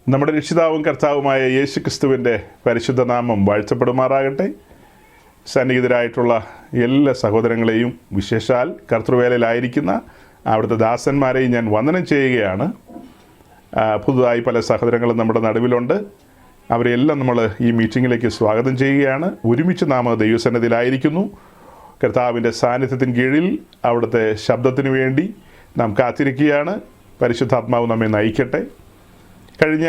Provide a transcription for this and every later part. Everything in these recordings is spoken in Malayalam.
നമ്മുടെ രക്ഷിതാവും കർത്താവുമായ യേശു ക്രിസ്തുവിൻ്റെ പരിശുദ്ധ നാമം വാഴ്ത്തപ്പെടുമാറാകട്ടെ. സന്നിഹിതരായിട്ടുള്ള എല്ലാ സഹോദരങ്ങളെയും, വിശേഷാൽ കർത്തൃവേലയിലായിരിക്കുന്ന അവിടുത്തെ ദാസന്മാരെയും ഞാൻ വന്ദനം ചെയ്യുകയാണ്. പുതുതായി പല സഹോദരങ്ങളും നമ്മുടെ നടുവിലുണ്ട്. അവരെല്ലാം നമ്മൾ ഈ മീറ്റിങ്ങിലേക്ക് സ്വാഗതം ചെയ്യുകയാണ്. ഒരുമിച്ച് നാം ദൈവസന്നിധിയിലായിരിക്കുന്നു. കർത്താവിൻ്റെ സാന്നിധ്യത്തിന് കീഴിൽ അവിടുത്തെ ശബ്ദത്തിനു വേണ്ടി നാം കാത്തിരിക്കുകയാണ്. പരിശുദ്ധാത്മാവ് നമ്മെ നയിക്കട്ടെ. കഴിഞ്ഞ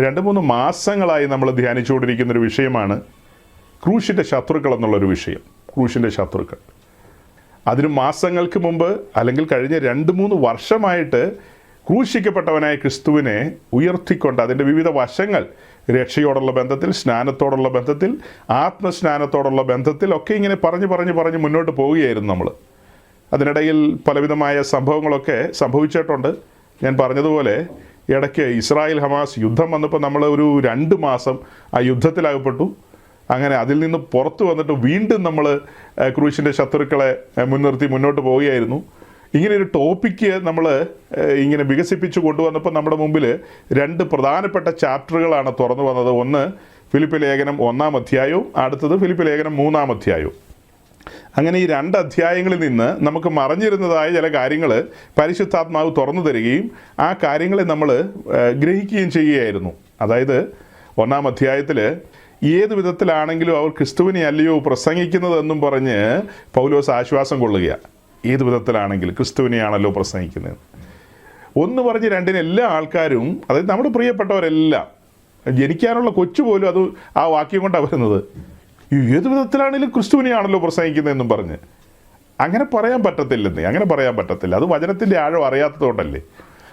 2-3 മാസങ്ങളായി നമ്മൾ ധ്യാനിച്ചുകൊണ്ടിരിക്കുന്നൊരു വിഷയമാണ് ക്രൂശിൻ്റെ ശത്രുക്കൾ എന്നുള്ളൊരു വിഷയം. ക്രൂശിൻ്റെ ശത്രുക്കൾ. അതിന് മാസങ്ങൾക്ക് മുമ്പ്, അല്ലെങ്കിൽ കഴിഞ്ഞ 2-3 വർഷമായിട്ട് ക്രൂശിക്കപ്പെട്ടവനായ ക്രിസ്തുവിനെ ഉയർത്തിക്കൊണ്ട് അതിൻ്റെ വിവിധ വശങ്ങൾ, രക്ഷയോടുള്ള ബന്ധത്തിൽ, സ്നാനത്തോടുള്ള ബന്ധത്തിൽ, ആത്മസ്നാനത്തോടുള്ള ബന്ധത്തിൽ ഒക്കെ ഇങ്ങനെ പറഞ്ഞ് മുന്നോട്ട് പോവുകയായിരുന്നു നമ്മൾ. അതിനിടയിൽ പലവിധമായ സംഭവങ്ങളൊക്കെ സംഭവിച്ചിട്ടുണ്ട്. ഞാൻ പറഞ്ഞതുപോലെ ഇടയ്ക്ക് ഇസ്രായേൽ ഹമാസ് യുദ്ധം വന്നപ്പോൾ നമ്മൾ ഒരു 2 മാസം ആ യുദ്ധത്തിലകപ്പെട്ടു. അങ്ങനെ അതിൽ നിന്ന് പുറത്തു വന്നിട്ട് വീണ്ടും നമ്മൾ ക്രൂശിൻ്റെ ശത്രുക്കളെ മുൻനിർത്തി മുന്നോട്ട് പോവുകയായിരുന്നു. ഇങ്ങനെ ഒരു ടോപ്പിക്ക് നമ്മൾ ഇങ്ങനെ വികസിപ്പിച്ച് കൊണ്ടുവന്നപ്പോൾ നമ്മുടെ മുമ്പിൽ 2 പ്രധാനപ്പെട്ട ചാപ്റ്ററുകളാണ് തുറന്നു വന്നത്. ഒന്ന് ഫിലിപ്പി ലേഖനം 1-ാം അധ്യായവും, അടുത്തത് ഫിലിപ്പി ലേഖനം 3-ാം അധ്യായവും. അങ്ങനെ ഈ 2 അധ്യായങ്ങളിൽ നിന്ന് നമുക്ക് മറഞ്ഞിരുന്നതായ ചില കാര്യങ്ങൾ പരിശുദ്ധാത്മാവ് തുറന്നു തരികയും ആ കാര്യങ്ങളെ നമ്മൾ ഗ്രഹിക്കുകയും ചെയ്യുകയായിരുന്നു. അതായത് 1-ാം അധ്യായത്തിൽ ഏത് വിധത്തിലാണെങ്കിലും അവർ ക്രിസ്തുവിനെ അല്ലയോ പ്രസംഗിക്കുന്നതെന്നും പറഞ്ഞ് പൗലോസ് ആശ്വാസം കൊള്ളുകയാണ്. ഏത് വിധത്തിലാണെങ്കിലും ക്രിസ്തുവിനെയാണല്ലോ പ്രസംഗിക്കുന്നത്. 1 പറഞ്ഞ് 2 എല്ലാ ആൾക്കാരും, അതായത് നമ്മുടെ പ്രിയപ്പെട്ടവരെല്ലാം, ജനിക്കാനുള്ള കൊച്ചു പോലും അത് ആ വാക്യം കൊണ്ടാണ് വരുന്നത്. ഏത് വിധത്തിലാണെങ്കിലും ക്രിസ്തുവിനെയാണല്ലോ പ്രസംഗിക്കുന്നതെന്നും പറഞ്ഞ്. അങ്ങനെ പറയാൻ പറ്റത്തില്ല. അത് വചനത്തിൻ്റെ ആഴം അറിയാത്തതുകൊണ്ടല്ലേ.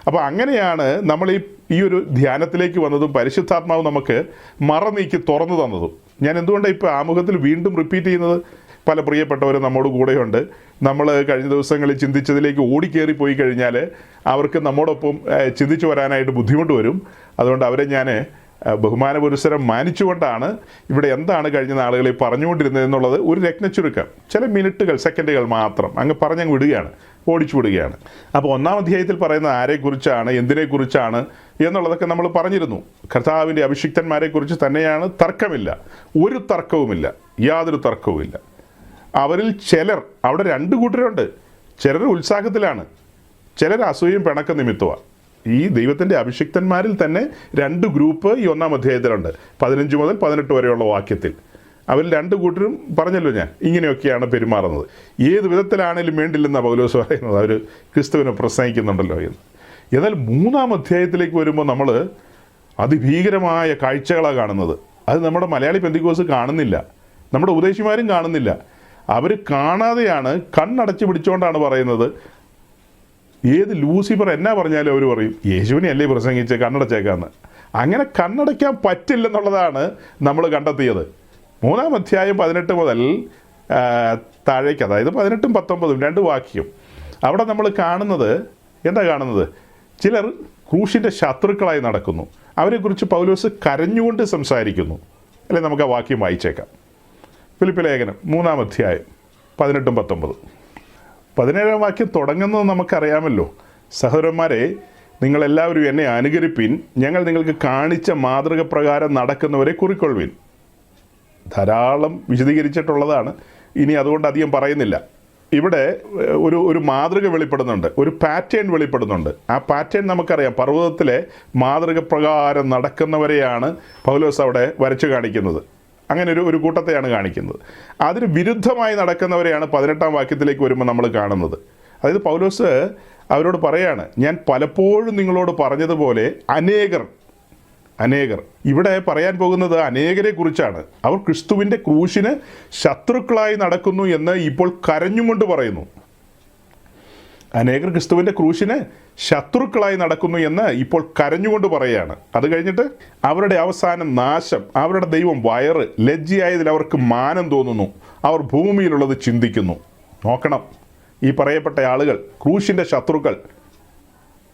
അപ്പോൾ അങ്ങനെയാണ് നമ്മൾ ഈ ഒരു ധ്യാനത്തിലേക്ക് വന്നതും പരിശുദ്ധാത്മാവ് നമുക്ക് മറനീക്കി തുറന്നു തന്നതും. ഞാൻ എന്തുകൊണ്ടാണ് ഇപ്പോൾ ആമുഖത്തിൽ വീണ്ടും റിപ്പീറ്റ് ചെയ്യുന്നത്? പല പ്രിയപ്പെട്ടവരും നമ്മോട് കൂടെയുണ്ട്. നമ്മൾ കഴിഞ്ഞ ദിവസങ്ങളിൽ ചിന്തിച്ചതിലേക്ക് ഓടിക്കേറി പോയി കഴിഞ്ഞാൽ അവർക്ക് നമ്മോടൊപ്പം ചിന്തിച്ചു വരാനായിട്ട് ബുദ്ധിമുട്ട് വരും. അതുകൊണ്ട് അവരെ ഞാൻ ബഹുമാന പുരസ്സരം മാനിച്ചുകൊണ്ടാണ് ഇവിടെ എന്താണ് കഴിഞ്ഞ നാളുകളിൽ പറഞ്ഞുകൊണ്ടിരുന്നത് എന്നുള്ളത് ഒരു രത്നച്ചുരുക്കം, ചില മിനിറ്റുകൾ, സെക്കൻഡുകൾ മാത്രം അങ്ങ് പറഞ്ഞങ്ങ് വിടുകയാണ്, ഓടിച്ചു വിടുകയാണ്. അപ്പോൾ 1-ാം അധ്യായത്തിൽ പറയുന്ന ആരെക്കുറിച്ചാണ്, എന്തിനെക്കുറിച്ചാണ് എന്നുള്ളതൊക്കെ നമ്മൾ പറഞ്ഞിരുന്നു. കർത്താവിൻ്റെ അഭിഷിക്തന്മാരെക്കുറിച്ച് തന്നെയാണ്. തർക്കമില്ല, ഒരു തർക്കവുമില്ല, യാതൊരു തർക്കവുമില്ല. അവരിൽ ചിലർ, അവിടെ 2 കൂട്ടരുണ്ട്. ചിലർ ഉത്സാഹത്തിലാണ്, ചിലർ അസൂയയും പിണക്ക നിമിത്തമാണ്. ഈ ദൈവത്തിൻ്റെ അഭിഷിക്തന്മാരിൽ തന്നെ 2 ഗ്രൂപ്പ് ഈ 1-ാം അധ്യായത്തിലുണ്ട്. 15 മുതൽ 18 വരെയുള്ള വാക്യത്തിൽ അവരിൽ 2 കൂട്ടരും പറഞ്ഞല്ലോ ഞാൻ, ഇങ്ങനെയൊക്കെയാണ് പെരുമാറുന്നത്. ഏത് വിധത്തിലാണെങ്കിലും വേണ്ടില്ലെന്നാണ് പൗലോസ് പറയുന്നത്. അവർ ക്രിസ്തുവിനെ പ്രസംഗിക്കുന്നുണ്ടല്ലോ എന്ന്. എന്നാൽ 3-ാം അധ്യായത്തിലേക്ക് വരുമ്പോൾ നമ്മൾ അതിഭീകരമായ കാഴ്ചകളാണ് കാണുന്നത്. അത് നമ്മുടെ മലയാളി പെന്തിക്കോസ് കാണുന്നില്ല, നമ്മുടെ ഉപദേശിമാരും കാണുന്നില്ല. അവർ കാണാതെയാണ്, കണ്ണടച്ച് പിടിച്ചുകൊണ്ടാണ് പറയുന്നത്. ഏത് ലൂസിഫർ എന്നാ പറഞ്ഞാലും അവർ പറയും യേശുവിനെ അല്ലേ പ്രസംഗിച്ച്, കണ്ണടച്ചേക്കാന്ന്. അങ്ങനെ കണ്ണടയ്ക്കാൻ പറ്റില്ലെന്നുള്ളതാണ് നമ്മൾ കണ്ടെത്തിയത്. 3-ാം അധ്യായം 18 മുതൽ താഴേക്ക്, അതായത് 18-ഉം 19-ഉം 2 വാക്യം, അവിടെ നമ്മൾ കാണുന്നത് എന്താ കാണുന്നത്? ചിലർ ക്രൂശിൻ്റെ ശത്രുക്കളായി നടക്കുന്നു. അവരെക്കുറിച്ച് പൗലോസ് കരഞ്ഞുകൊണ്ട് സംസാരിക്കുന്നു. അല്ലെ, നമുക്ക് ആ വാക്യം വായിച്ചേക്കാം. ഫിലിപ്പി ലേഖനം 3-ാം അധ്യായം 18-ഉം 19-ഉം. 17-ാം വാക്യം തുടങ്ങുന്നത് നമുക്കറിയാമല്ലോ. സഹോദരന്മാരെ, നിങ്ങളെല്ലാവരും എന്നെ അനുകരിപ്പിൻ, ഞങ്ങൾ നിങ്ങൾക്ക് കാണിച്ച മാതൃക പ്രകാരം നടക്കുന്നവരെ കുറിക്കൊള്ളുവിൻ. ധാരാളം വിശദീകരിച്ചിട്ടുള്ളതാണ്. ഇനി അതുകൊണ്ട് അധികം പറയുന്നില്ല. ഇവിടെ ഒരു മാതൃക വെളിപ്പെടുന്നുണ്ട്, ഒരു പാറ്റേൺ വെളിപ്പെടുന്നുണ്ട്. ആ പാറ്റേൺ നമുക്കറിയാം. പർവ്വതത്തിലെ മാതൃക പ്രകാരം നടക്കുന്നവരെയാണ് പൗലോസ് അവിടെ വരച്ചു കാണിക്കുന്നത്. അങ്ങനെ ഒരു കൂട്ടത്തെയാണ് കാണിക്കുന്നത്. അതിന് വിരുദ്ധമായി നടക്കുന്നവരെയാണ് 18-ാം വാക്യത്തിലേക്ക് വരുമ്പോൾ നമ്മൾ കാണുന്നത്. അതായത് പൗലോസ് അവരോട് പറയാണ്, ഞാൻ പലപ്പോഴും നിങ്ങളോട് പറഞ്ഞതുപോലെ അനേകർ. ഇവിടെ പറയാൻ പോകുന്നത് അനേകരെ കുറിച്ചാണ്. അവർ ക്രിസ്തുവിൻ്റെ ക്രൂശിന് ശത്രുക്കളായി നടക്കുന്നു എന്ന് ഇപ്പോൾ കരഞ്ഞുകൊണ്ട് പറയുന്നു. അനേകർ ക്രിസ്തുവിൻ്റെ ക്രൂശിന് ശത്രുക്കളായി നടക്കുന്നു എന്ന് ഇപ്പോൾ കരഞ്ഞുകൊണ്ട് പറയുകയാണ്. അത് കഴിഞ്ഞിട്ട് അവരുടെ അവസാനം നാശം, അവരുടെ ദൈവം വയറ്, ലജ്ജയായതിൽ അവർക്ക് മാനം തോന്നുന്നു, അവർ ഭൂമിയിലുള്ളത് ചിന്തിക്കുന്നു. നോക്കണം, ഈ പറയപ്പെട്ട ആളുകൾ ക്രൂശിൻ്റെ ശത്രുക്കൾ,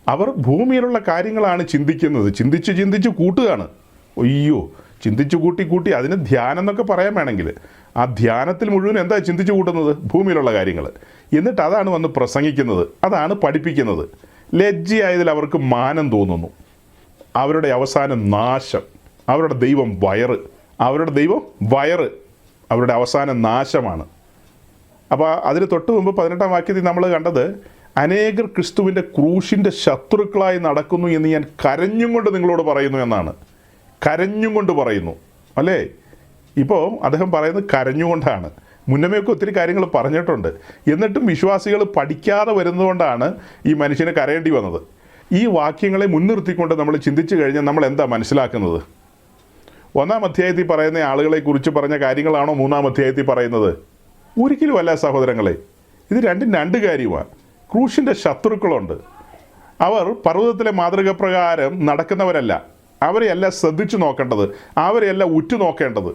അവർ ഭൂമിയിലുള്ള കാര്യങ്ങളാണ് ചിന്തിക്കുന്നത്. ചിന്തിച്ച് കൂട്ടുകയാണ്. അയ്യോ, ചിന്തിച്ചു കൂട്ടി അതിന് ധ്യാനം എന്നൊക്കെ പറയാൻ വേണമെങ്കിൽ ആ ധ്യാനത്തിൽ മുഴുവൻ എന്താ ചിന്തിച്ചു കൂട്ടുന്നത്? ഭൂമിയിലുള്ള കാര്യങ്ങൾ. എന്നിട്ട് അതാണ് വന്ന് പ്രസംഗിക്കുന്നത്, അതാണ് പഠിപ്പിക്കുന്നത്. ലജ്ജയായതിൽ അവർക്ക് മാനം തോന്നുന്നു. അവരുടെ അവസാനം നാശം. അവരുടെ ദൈവം വയറ്, അവരുടെ അവസാന നാശമാണ്. അപ്പോൾ അതിന് തൊട്ട് മുമ്പ് 18-ാം വാക്യത്തിൽ നമ്മൾ കണ്ടത്, അനേകർ ക്രിസ്തുവിൻ്റെ ക്രൂശിൻ്റെ ശത്രുക്കളായി നടക്കുന്നു എന്ന് ഞാൻ കരഞ്ഞും കൊണ്ട് നിങ്ങളോട് പറയുന്നു എന്നാണ്. കരഞ്ഞും കൊണ്ട് പറയുന്നു അല്ലേ? ഇപ്പോൾ അദ്ദേഹം പറയുന്നത് കരഞ്ഞുകൊണ്ടാണ്. മുന്നമേയൊക്കെ ഒത്തിരി കാര്യങ്ങൾ പറഞ്ഞിട്ടുണ്ട്. എന്നിട്ടും വിശ്വാസികൾ പഠിക്കാതെ വരുന്നതുകൊണ്ടാണ് ഈ മനുഷ്യന് കരയേണ്ടി വന്നത്. ഈ വാക്യങ്ങളെ മുൻനിർത്തിക്കൊണ്ട് നമ്മൾ ചിന്തിച്ചു കഴിഞ്ഞാൽ നമ്മൾ എന്താ മനസ്സിലാക്കുന്നത്? 1-ാം അധ്യായത്തിൽ പറയുന്ന ആളുകളെക്കുറിച്ച് പറഞ്ഞ കാര്യങ്ങളാണോ 3-ാം അധ്യായത്തിൽ പറയുന്നത്? ഒരിക്കലുമല്ല സഹോദരങ്ങളെ. ഇത് രണ്ടും രണ്ട് കാര്യമാണ്. ക്രൂശിൻ്റെ ശത്രുക്കളുണ്ട്. അവർ പർവ്വതത്തിലെ മാതൃക പ്രകാരം നടക്കുന്നവരല്ല. അവരെയല്ല ശ്രദ്ധിച്ചു നോക്കേണ്ടത്, അവരെയല്ല ഉറ്റു നോക്കേണ്ടത്.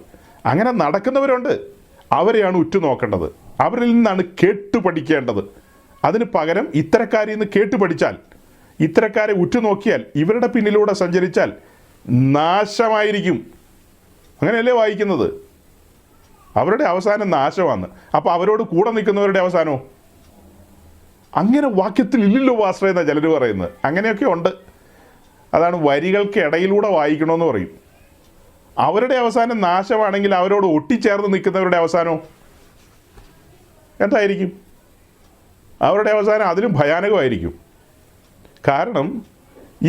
അങ്ങനെ നടക്കുന്നവരുണ്ട്, അവരെയാണ് ഉറ്റു നോക്കേണ്ടത്. അവരിൽ നിന്നാണ് കേട്ടു പഠിക്കേണ്ടത്. അതിന് പകരം ഇത്തരക്കാരിൽ നിന്ന് കേട്ടു പഠിച്ചാൽ, ഇത്തരക്കാരെ ഉറ്റുനോക്കിയാൽ, ഇവരുടെ പിന്നിലൂടെ സഞ്ചരിച്ചാൽ നാശമായിരിക്കും. അങ്ങനെയല്ലേ വായിക്കുന്നത്? അവരുടെ അവസാനം നാശമാണ്. അപ്പോൾ അവരോട് കൂടെ നിൽക്കുന്നവരുടെ അവസാനമോ? അങ്ങനെ വാക്യത്തിൽ ഇല്ലല്ലോ വാസ്ത്ര എന്നാണ് ചിലർ പറയുന്നത്. അങ്ങനെയൊക്കെ ഉണ്ട്. അതാണ് വരികൾക്ക് ഇടയിലൂടെ വായിക്കണമെന്ന് പറയും. അവരുടെ അവസാനം നാശമാണെങ്കിൽ അവരോട് ഒട്ടിച്ചേർന്ന് നിൽക്കുന്നവരുടെ അവസാനമോ എന്തായിരിക്കും? അവരുടെ അവസാനം അതിലും ഭയാനകമായിരിക്കും. കാരണം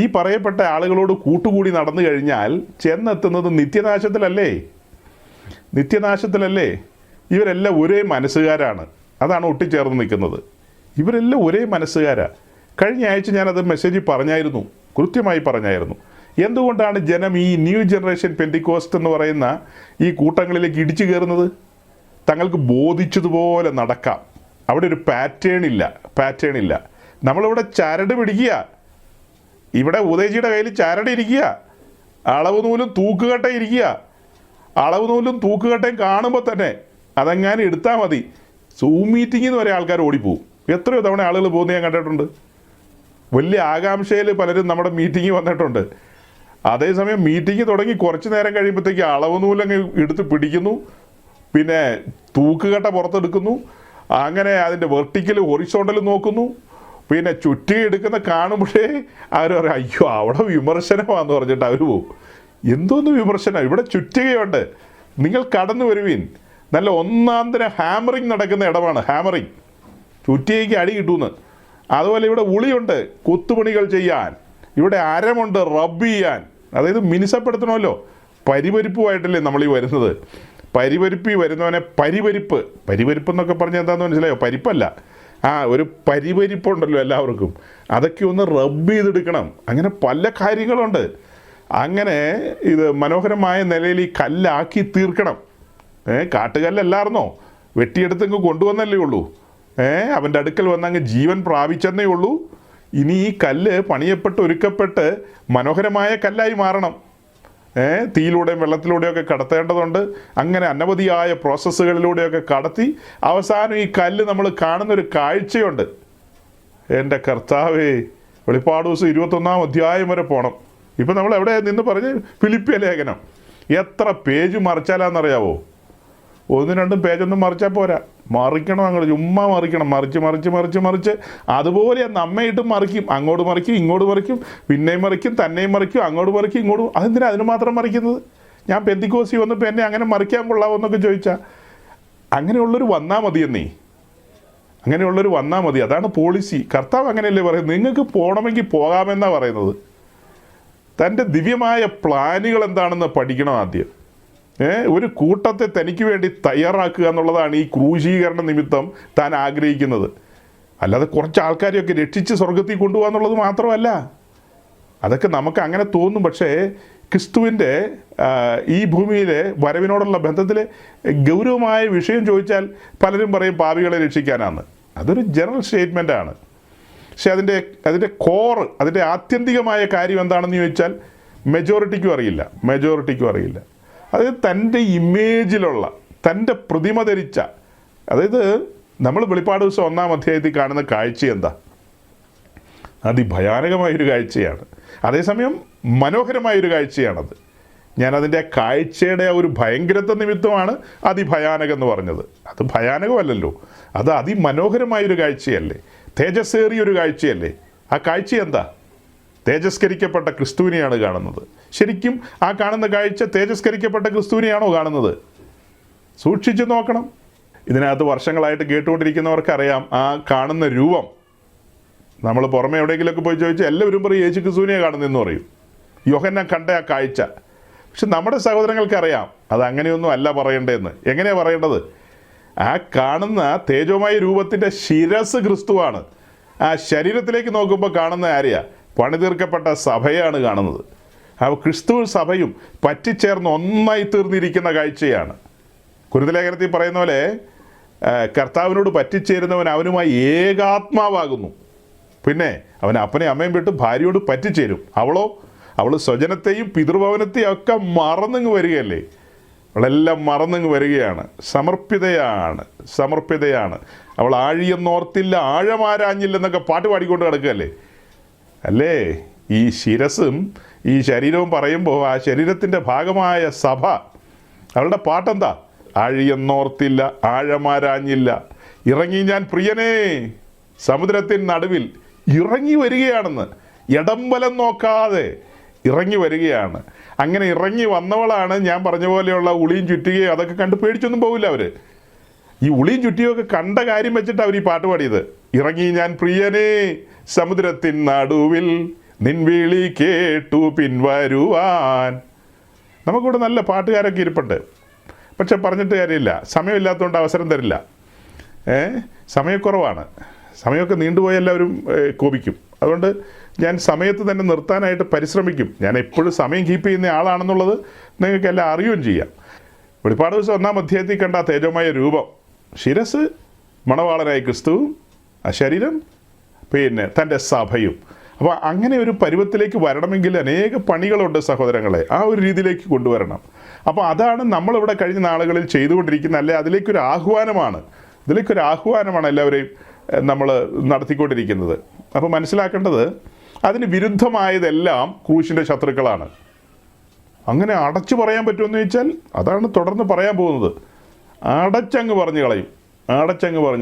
ഈ പറയപ്പെട്ട ആളുകളോട് കൂട്ടുകൂടി നടന്നു കഴിഞ്ഞാൽ ചെന്നെത്തുന്നത് നിത്യനാശത്തിലല്ലേ? ഇവരെല്ലാം ഒരേ മനസ്സുകാരാണ്. അതാണ് ഒട്ടിച്ചേർന്ന് നിൽക്കുന്നത്. ഇവരെല്ലാം ഒരേ മനസ്സുകാരാണ്. കഴിഞ്ഞ ആഴ്ച ഞാനത് മെസ്സേജിൽ പറഞ്ഞായിരുന്നു, കൃത്യമായി പറഞ്ഞായിരുന്നു. എന്തുകൊണ്ടാണ് ജനം ഈ ന്യൂ ജനറേഷൻ പെന്തിക്കോസ്റ്റ് എന്ന് പറയുന്ന ഈ കൂട്ടങ്ങളിലേക്ക് ഇടിച്ചു കയറുന്നത്? തങ്ങൾക്ക് ബോധിച്ചതുപോലെ നടക്കാം. അവിടെ ഒരു പാറ്റേൺ ഇല്ല. നമ്മളിവിടെ ചരട് പിടിക്കുക, ഇവിടെ ഉദയജിയുടെ കയ്യിൽ ചരട് ഇരിക്കുക, അളവ് നൂലും തൂക്കുകട്ടയും ഇരിക്കുക. അളവ് നൂലും തൂക്കുകട്ടയും കാണുമ്പോൾ തന്നെ അതെങ്ങാനും എടുത്താൽ മതി, സൂം മീറ്റിങ്ങിൽ നിന്ന് വരെ ആൾക്കാർ ഓടിപ്പോവും. എത്രയോ തവണ ആളുകൾ പോകുന്നത് ഞാൻ കണ്ടിട്ടുണ്ട്. വലിയ ആകാംക്ഷയിൽ പലരും നമ്മുടെ മീറ്റിങ്ങിൽ വന്നിട്ടുണ്ട്. അതേസമയം മീറ്റിംഗ് തുടങ്ങി കുറച്ച് നേരം കഴിയുമ്പോഴത്തേക്ക് അളവ് നൂലങ്ങ് എടുത്ത് പിടിക്കുന്നു, പിന്നെ തൂക്കുകട്ട പുറത്തെടുക്കുന്നു, അങ്ങനെ അതിൻ്റെ വെർട്ടിക്കൽ ഹൊറിസോണ്ടൽ നോക്കുന്നു, പിന്നെ ചുറ്റി എടുക്കുന്ന കാണുമ്പോഴേ അവർ പറയും അയ്യോ അവിടെ വിമർശനമാണെന്ന് പറഞ്ഞിട്ട് അവർ പോകും. എന്തോന്ന് വിമർശനം? ഇവിടെ ചുറ്റികയുണ്ട്, നിങ്ങൾ കടന്നു വരുവീൻ. നല്ല ഒന്നാം തരം ഹാമറിങ് നടക്കുന്ന ഇടമാണ്. ഹാമറിങ്, ചുറ്റികയ്ക്ക് അടി കിട്ടുമെന്ന്. അതുപോലെ ഇവിടെ ഉളിയുണ്ട് കൊത്തുപണികൾ ചെയ്യാൻ, ഇവിടെ അരമുണ്ട് റബ്ബ് ചെയ്യാൻ. അതായത് മിനുസപ്പെടുത്തണമല്ലോ. പരിപരിപ്പുമായിട്ടല്ലേ നമ്മൾ ഈ വരുന്നത്. പരിപരിപ്പി വരുന്നവനെ പരിപരിപ്പ് എന്നൊക്കെ പറഞ്ഞാൽ എന്താണെന്ന് മനസ്സിലായോ? പരിപ്പല്ല, ഒരു പരിപരിപ്പുണ്ടല്ലോ എല്ലാവർക്കും. അതൊക്കെ ഒന്ന് റബ്ബ് ചെയ്തെടുക്കണം. അങ്ങനെ പല കാര്യങ്ങളുണ്ട്. അങ്ങനെ ഇത് മനോഹരമായ നിലയിൽ ഈ കല്ലാക്കി തീർക്കണം. കാട്ടുകല്ലല്ലായിരുന്നോ, വെട്ടിയെടുത്തങ്ങ് കൊണ്ടുവന്നല്ലേ ഉള്ളൂ. അവൻ്റെ അടുക്കൽ വന്നങ്ങ് ജീവൻ പ്രാപിച്ചെന്നേ ഉള്ളൂ. ഇനി ഈ കല്ല് പണിയപ്പെട്ട് ഒരുക്കപ്പെട്ട് മനോഹരമായ കല്ലായി മാറണം. തീയിലൂടെയും വെള്ളത്തിലൂടെയൊക്കെ കടത്തേണ്ടതുണ്ട്. അങ്ങനെ അനവധിയായ പ്രോസസ്സുകളിലൂടെയൊക്കെ കടത്തി അവസാനം ഈ കല്ല് നമ്മൾ കാണുന്നൊരു കാഴ്ചയുണ്ട്. എൻ്റെ കർത്താവേ, വെളിപ്പാട് ദിവസം 21-ാം അധ്യായം വരെ പോകണം. ഇപ്പം നമ്മൾ എവിടെ നിന്ന് പറഞ്ഞ് ഫിലിപ്പിയ ലേഖനം എത്ര പേജ് മറിച്ചാലാന്നറിയാവോ? 1-2 പേജൊന്നും മറിച്ചാൽ പോരാ, മറിക്കണം. അങ്ങോട്ട് ചുമ്മാ മറിക്കണം, മറിച്ച് അതുപോലെ നമ്മയിട്ടും മറിക്കും. അങ്ങോട്ട് മറിക്കും, ഇങ്ങോട്ട് മറിക്കും, പിന്നെയും മറിക്കും, തന്നെയും മറിക്കും, അങ്ങോട്ട് മറിക്കും, ഇങ്ങോട്ട്. അതെന്തിനാ അതിന് മാത്രം മറിക്കുന്നത്? ഞാൻ പെന്തിക്കോസി വന്നപ്പോൾ എന്നെ അങ്ങനെ മറിക്കാൻ കൊള്ളാമോ എന്നൊക്കെ ചോദിച്ചാൽ, അങ്ങനെയുള്ളൊരു വന്നാൽ മതി. അതാണ് പോളിസി. കർത്താവ് അങ്ങനെയല്ലേ പറയുന്നത്? നിങ്ങൾക്ക് പോകണമെങ്കിൽ പോകാമെന്നാണ് പറയുന്നത്. തൻ്റെ ദിവ്യമായ പ്ലാനുകൾ എന്താണെന്ന് പഠിക്കണം ആദ്യം. ഒരു കൂട്ടത്തെ തനിക്ക് വേണ്ടി തയ്യാറാക്കുക എന്നുള്ളതാണ് ഈ ക്രൂശീകരണ നിമിത്തം താൻ ആഗ്രഹിക്കുന്നത്. അല്ലാതെ കുറച്ച് ആൾക്കാരെയൊക്കെ രക്ഷിച്ച് സ്വർഗത്തിൽ കൊണ്ടുപോകുക എന്നുള്ളത് മാത്രമല്ല. അതൊക്കെ നമുക്ക് അങ്ങനെ തോന്നും. പക്ഷേ ക്രിസ്തുവിൻ്റെ ഈ ഭൂമിയിലെ വരവിനോടുള്ള ബന്ധത്തിൽ ഗൗരവമായ വിഷയം ചോദിച്ചാൽ പലരും പറയും പാപികളെ രക്ഷിക്കാനാണ്. അതൊരു ജനറൽ സ്റ്റേറ്റ്മെൻറ്റാണ്. പക്ഷെ അതിൻ്റെ കോർ, അതിൻ്റെ ആത്യന്തികമായ കാര്യം എന്താണെന്ന് ചോദിച്ചാൽ മെജോറിറ്റിക്കും അറിയില്ല. അതായത് തൻ്റെ ഇമേജിലുള്ള, തൻ്റെ പ്രതിമ ധരിച്ച, അതായത് നമ്മൾ വെളിപ്പാട് ദിവസം 1-ാം അധ്യായത്തിൽ കാണുന്ന കാഴ്ച എന്താ? അതിഭയാനകമായൊരു കാഴ്ചയാണ്. അതേസമയം മനോഹരമായൊരു കാഴ്ചയാണത്. ഞാനതിൻ്റെ കാഴ്ചയുടെ ഒരു ഭയങ്കരത്വ നിമിത്തമാണ് അതിഭയാനകം എന്ന് പറഞ്ഞത്. അത് ഭയാനകമല്ലല്ലോ, അത് അതിമനോഹരമായൊരു കാഴ്ചയല്ലേ, തേജസ്സേറിയൊരു കാഴ്ചയല്ലേ. ആ കാഴ്ച എന്താ? തേജസ്കരിക്കപ്പെട്ട ക്രിസ്തുവിനെയാണ് കാണുന്നത്. ശരിക്കും ആ കാണുന്ന കാഴ്ച തേജസ്കരിക്കപ്പെട്ട ക്രിസ്തുവിനെയാണോ കാണുന്നത്? സൂക്ഷിച്ചു നോക്കണം. ഇതിനകത്ത് വർഷങ്ങളായിട്ട് കേട്ടുകൊണ്ടിരിക്കുന്നവർക്കറിയാം ആ കാണുന്ന രൂപം. നമ്മൾ പുറമെ എവിടെയെങ്കിലുമൊക്കെ പോയി ചോദിച്ചാൽ എല്ലാവരും പറയും യേശു ക്രിസ്തുവിനെയാണ് കാണുന്നതെന്ന് പറയും, യോഹന്നാൻ കണ്ട ആ കാഴ്ച. പക്ഷെ നമ്മുടെ സഹോദരങ്ങൾക്കറിയാം അത് അങ്ങനെയൊന്നും അല്ല പറയേണ്ടതെന്ന്. എങ്ങനെയാണ് പറയേണ്ടത്? ആ കാണുന്ന തേജോമയ രൂപത്തിൻ്റെ ശിരസ് ക്രിസ്തുവാണ്. ആ ശരീരത്തിലേക്ക് നോക്കുമ്പോൾ കാണുന്ന ആരെയാ? പണിതീർക്കപ്പെട്ട സഭയാണ് കാണുന്നത്. ആ ക്രിസ്തു സഭയും പറ്റിച്ചേർന്ന് ഒന്നായി തീർന്നിരിക്കുന്ന കാഴ്ചയാണ്. കുരുന്തലേഖനത്തിൽ പറയുന്ന പോലെ കർത്താവിനോട് പറ്റിച്ചേരുന്നവൻ അവനുമായി ഏകാത്മാവാകുന്നു. പിന്നെ അവൻ അപ്പനെയും അമ്മയും വിട്ട് ഭാര്യയോട് പറ്റിച്ചേരും. അവൾ സ്വജനത്തെയും പിതൃഭവനത്തെയും ഒക്കെ മറന്നിങ്ങ് വരികയല്ലേ. അവളെല്ലാം മറന്നിങ്ങ് വരികയാണ്. സമർപ്പിതയാണ്. അവൾ ആഴിയെന്നോർത്തില്ല, ആഴമാരാഞ്ഞില്ലെന്നൊക്കെ പാട്ട് പാടിക്കൊണ്ട് കിടക്കുകയല്ലേ. അല്ലേ? ഈ ശിരസും ഈ ശരീരവും പറയുമ്പോൾ ആ ശരീരത്തിൻ്റെ ഭാഗമായ സഭ, അവളുടെ പാട്ടെന്താ? ആഴിയെന്നോർത്തില്ല, ആഴമാരാഞ്ഞില്ല, ഇറങ്ങി ഞാൻ പ്രിയനേ സമുദ്രത്തിൻ നടുവിൽ. ഇറങ്ങി വരികയാണെന്ന്, ഇടംബലം നോക്കാതെ ഇറങ്ങി വരികയാണ്. അങ്ങനെ ഇറങ്ങി വന്നവളാണ് ഞാൻ പറഞ്ഞ പോലെയുള്ള ഉളിയും ചുറ്റുകയും അതൊക്കെ കണ്ട് പേടിച്ചൊന്നും പോകില്ല അവർ. ഈ ഉളിയും ചുറ്റിയൊക്കെ കണ്ട കാര്യം വെച്ചിട്ട് അവർ ഈ പാട്ട് പാടിയത്. ഇറങ്ങി ഞാൻ പ്രിയനേ സമുദ്രത്തിൻ നടുവിൽ, നിൻ വിളി കേട്ടു പിൻവരുവാൻ. നമുക്കിവിടെ നല്ല പാട്ടുകാരൊക്കെ ഇരിപ്പുണ്ട്. പക്ഷെ പറഞ്ഞിട്ട് കാര്യമില്ല, സമയമില്ലാത്തതുകൊണ്ട് അവസരം തരില്ല. സമയക്കുറവാണ്. സമയമൊക്കെ നീണ്ടുപോയി എല്ലാവരും കോപിക്കും. അതുകൊണ്ട് ഞാൻ സമയത്ത് തന്നെ നിർത്താനായിട്ട് പരിശ്രമിക്കും. ഞാൻ എപ്പോഴും സമയം കീപ്പ് ചെയ്യുന്ന ആളാണെന്നുള്ളത് നിങ്ങൾക്കെല്ലാം അറിയുകയും ചെയ്യാം. വെളിപ്പാട് ദിവസം 1-ാം അധ്യായത്തിൽ കണ്ട തേജോമയ രൂപം, ശിരസ് മണവാളനായ ക്രിസ്തുവും, ആ ശരീരം പിന്നെ തൻ്റെ സഭയും. അപ്പോൾ അങ്ങനെ ഒരു പരുവത്തിലേക്ക് വരണമെങ്കിൽ അനേക പണികളുണ്ട് സഹോദരങ്ങളെ. ആ ഒരു രീതിയിലേക്ക് കൊണ്ടുവരണം. അപ്പോൾ അതാണ് നമ്മളിവിടെ കഴിഞ്ഞ നാളുകളിൽ ചെയ്തുകൊണ്ടിരിക്കുന്ന, അല്ലെ ഇതിലേക്കൊരു ആഹ്വാനമാണ് എല്ലാവരെയും നമ്മൾ നടത്തിക്കൊണ്ടിരിക്കുന്നത്. അപ്പോൾ മനസ്സിലാക്കേണ്ടത് അതിന് വിരുദ്ധമായതെല്ലാം ക്രൂശിൻ്റെ ശത്രുക്കളാണ്. അങ്ങനെ അടച്ചു പറയാൻ പറ്റുമെന്ന് ചോദിച്ചാൽ അതാണ് തുടർന്ന് പറയാൻ പോകുന്നത്. അടച്ചങ്ങ് പറഞ്ഞു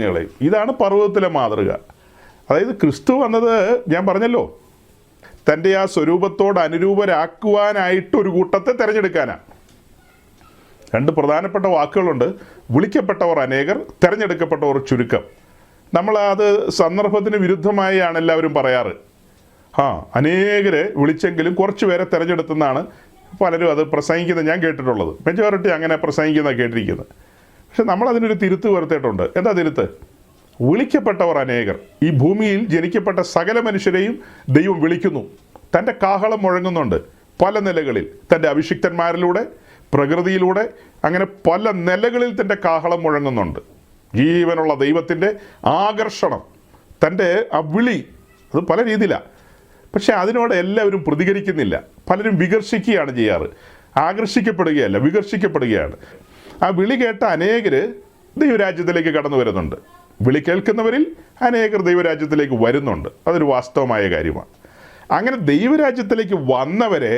കളയും. ഇതാണ് പർവ്വതത്തിലെ മാതൃക. അതായത് ക്രിസ്തു വന്നത് ഞാൻ പറഞ്ഞല്ലോ, തൻ്റെ ആ സ്വരൂപത്തോട് അനുരൂപരാക്കുവാനായിട്ട് ഒരു കൂട്ടത്തെ തിരഞ്ഞെടുക്കാനാണ്. 2 പ്രധാനപ്പെട്ട വാക്കുകളുണ്ട്. വിളിക്കപ്പെട്ടവർ അനേകർ, തിരഞ്ഞെടുക്കപ്പെട്ടവർ ചുരുക്കം. നമ്മൾ അത് സന്ദർഭത്തിന് വിരുദ്ധമായാണ് എല്ലാവരും പറയാറ്. അനേകരെ വിളിച്ചെങ്കിലും കുറച്ച് പേരെ തിരഞ്ഞെടുത്തെന്നാണ് പലരും അത് പ്രസംഗിക്കുന്നത് ഞാൻ കേട്ടിട്ടുള്ളത്. മെജോറിറ്റി അങ്ങനെ പ്രസംഗിക്കുന്ന കേട്ടിരിക്കുന്നത്. പക്ഷെ നമ്മളതിനൊരു തിരുത്ത് വരുത്തിയിട്ടുണ്ട്. എന്താ തിരുത്ത്? വിളിക്കപ്പെട്ടവർ അനേകർ. ഈ ഭൂമിയിൽ ജനിക്കപ്പെട്ട സകല മനുഷ്യരെയും ദൈവം വിളിക്കുന്നു. തൻ്റെ കാഹളം മുഴങ്ങുന്നുണ്ട് പല നിലകളിൽ. തൻ്റെ അഭിഷിക്തന്മാരിലൂടെ, പ്രകൃതിയിലൂടെ, അങ്ങനെ പല നിലകളിൽ തൻ്റെ കാഹളം മുഴങ്ങുന്നുണ്ട്. ജീവനുള്ള ദൈവത്തിൻ്റെ ആകർഷണം, തൻ്റെ ആ വിളി, അത് പല രീതിയിലാണ്. പക്ഷെ അതിനോട് എല്ലാവരും പ്രതികരിക്കുന്നില്ല. പലരും വികർഷിക്കുകയാണ് ചെയ്യാറ്. ആകർഷിക്കപ്പെടുകയല്ല, വികർഷിക്കപ്പെടുകയാണ്. ആ വിളി കേട്ട അനേകർ ദൈവരാജ്യത്തിലേക്ക് കടന്നു വരുന്നുണ്ട്. വിളി കേൾക്കുന്നവരിൽ അനേകർ ദൈവരാജ്യത്തിലേക്ക് വരുന്നുണ്ട്. അതൊരു വാസ്തവമായ കാര്യമാണ്. അങ്ങനെ ദൈവരാജ്യത്തിലേക്ക് വന്നവരെ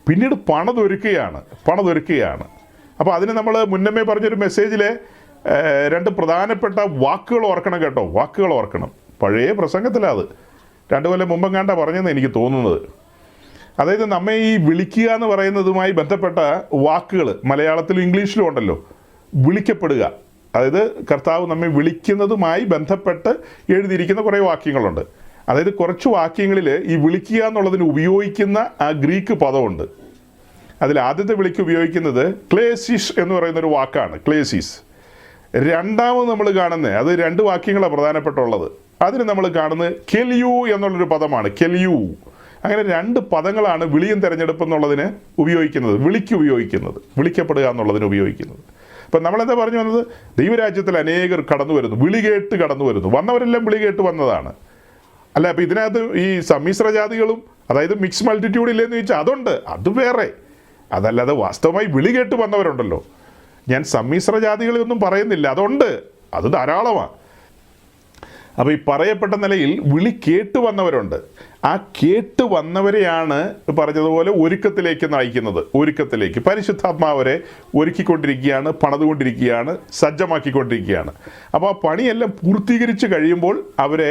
പിന്നീട് പണതൊരുക്കുകയാണ്. അപ്പോൾ അതിന് നമ്മൾ മുന്നമേ പറഞ്ഞൊരു മെസ്സേജിലെ 2 പ്രധാനപ്പെട്ട വാക്കുകൾ ഓർക്കണം കേട്ടോ. വാക്കുകൾ ഓർക്കണം. പഴയ പ്രസംഗത്തിലാണ് അത് 2 കൊല്ലം മുമ്പെങ്ങാണ്ട പറഞ്ഞെന്ന് എനിക്ക് തോന്നുന്നത്. അതായത് നമ്മെ ഈ വിളിക്കുക എന്ന് പറയുന്നതുമായി ബന്ധപ്പെട്ട വാക്കുകൾ മലയാളത്തിലും ഇംഗ്ലീഷിലും ഉണ്ടല്ലോ. വിളിക്കപ്പെടുക, അതായത് കർത്താവ് നമ്മെ വിളിക്കുന്നതുമായി ബന്ധപ്പെട്ട് എഴുതിയിരിക്കുന്ന കുറേ വാക്യങ്ങളുണ്ട്. അതായത് കുറച്ച് വാക്യങ്ങളിൽ ഈ വിളിക്കുക എന്നുള്ളതിന് ഉപയോഗിക്കുന്ന ആ ഗ്രീക്ക് പദമുണ്ട്. അതിൽ ആദ്യത്തെ വിളിക്ക് ഉപയോഗിക്കുന്നത് ക്ലേസിസ് എന്ന് പറയുന്നൊരു വാക്കാണ്. ക്ലേസിസ്. രണ്ടാമത് നമ്മൾ കാണുന്നത്, അത് 2 വാക്യങ്ങളാണ് പ്രധാനപ്പെട്ടുള്ളത്. അതിന് നമ്മൾ കാണുന്നത് കെലിയു എന്നുള്ളൊരു പദമാണ്. കെലിയു. അങ്ങനെ 2 പദങ്ങളാണ് വിളിയും തിരഞ്ഞെടുപ്പ് എന്നുള്ളതിന് ഉപയോഗിക്കുന്നത്. വിളിക്കപ്പെടുക എന്നുള്ളതിന് ഉപയോഗിക്കുന്നത്. അപ്പം നമ്മളെന്താ പറഞ്ഞു വന്നത്? ദൈവരാജ്യത്തിൽ അനേകർ കടന്നു വരുന്നു, വിളി കേട്ട് കടന്നു വരുന്നു. വന്നവരെല്ലാം വിളി കേട്ട് വന്നതാണ്. അല്ല, അപ്പം ഇതിനകത്ത് ഈ സമ്മിശ്ര ജാതികളും, അതായത് മിക്സ് മൾട്ടിറ്റ്യൂഡ് ഇല്ലെന്ന് ചോദിച്ചാൽ അതുണ്ട്, അത് വേറെ. അതല്ലാതെ വാസ്തവമായി വിളി കേട്ട് വന്നവരുണ്ടല്ലോ. ഞാൻ സമ്മിശ്ര ജാതികളൊന്നും പറയുന്നില്ല, അതുണ്ട്, അത് ധാരാളമാണ്. അപ്പോൾ ഈ പറയപ്പെട്ട നിലയിൽ വിളി കേട്ട് വന്നവരുണ്ട്. ആ കേട്ട് വന്നവരെയാണ് പറഞ്ഞതുപോലെ ഒരുക്കത്തിലേക്ക് നയിക്കുന്നത്. ഒരുക്കത്തിലേക്ക് പരിശുദ്ധാത്മാവരെ ഒരുക്കിക്കൊണ്ടിരിക്കുകയാണ്, പണിതുകൊണ്ടിരിക്കുകയാണ്, സജ്ജമാക്കിക്കൊണ്ടിരിക്കുകയാണ്. അപ്പോൾ ആ പണിയെല്ലാം പൂർത്തീകരിച്ച് കഴിയുമ്പോൾ അവരെ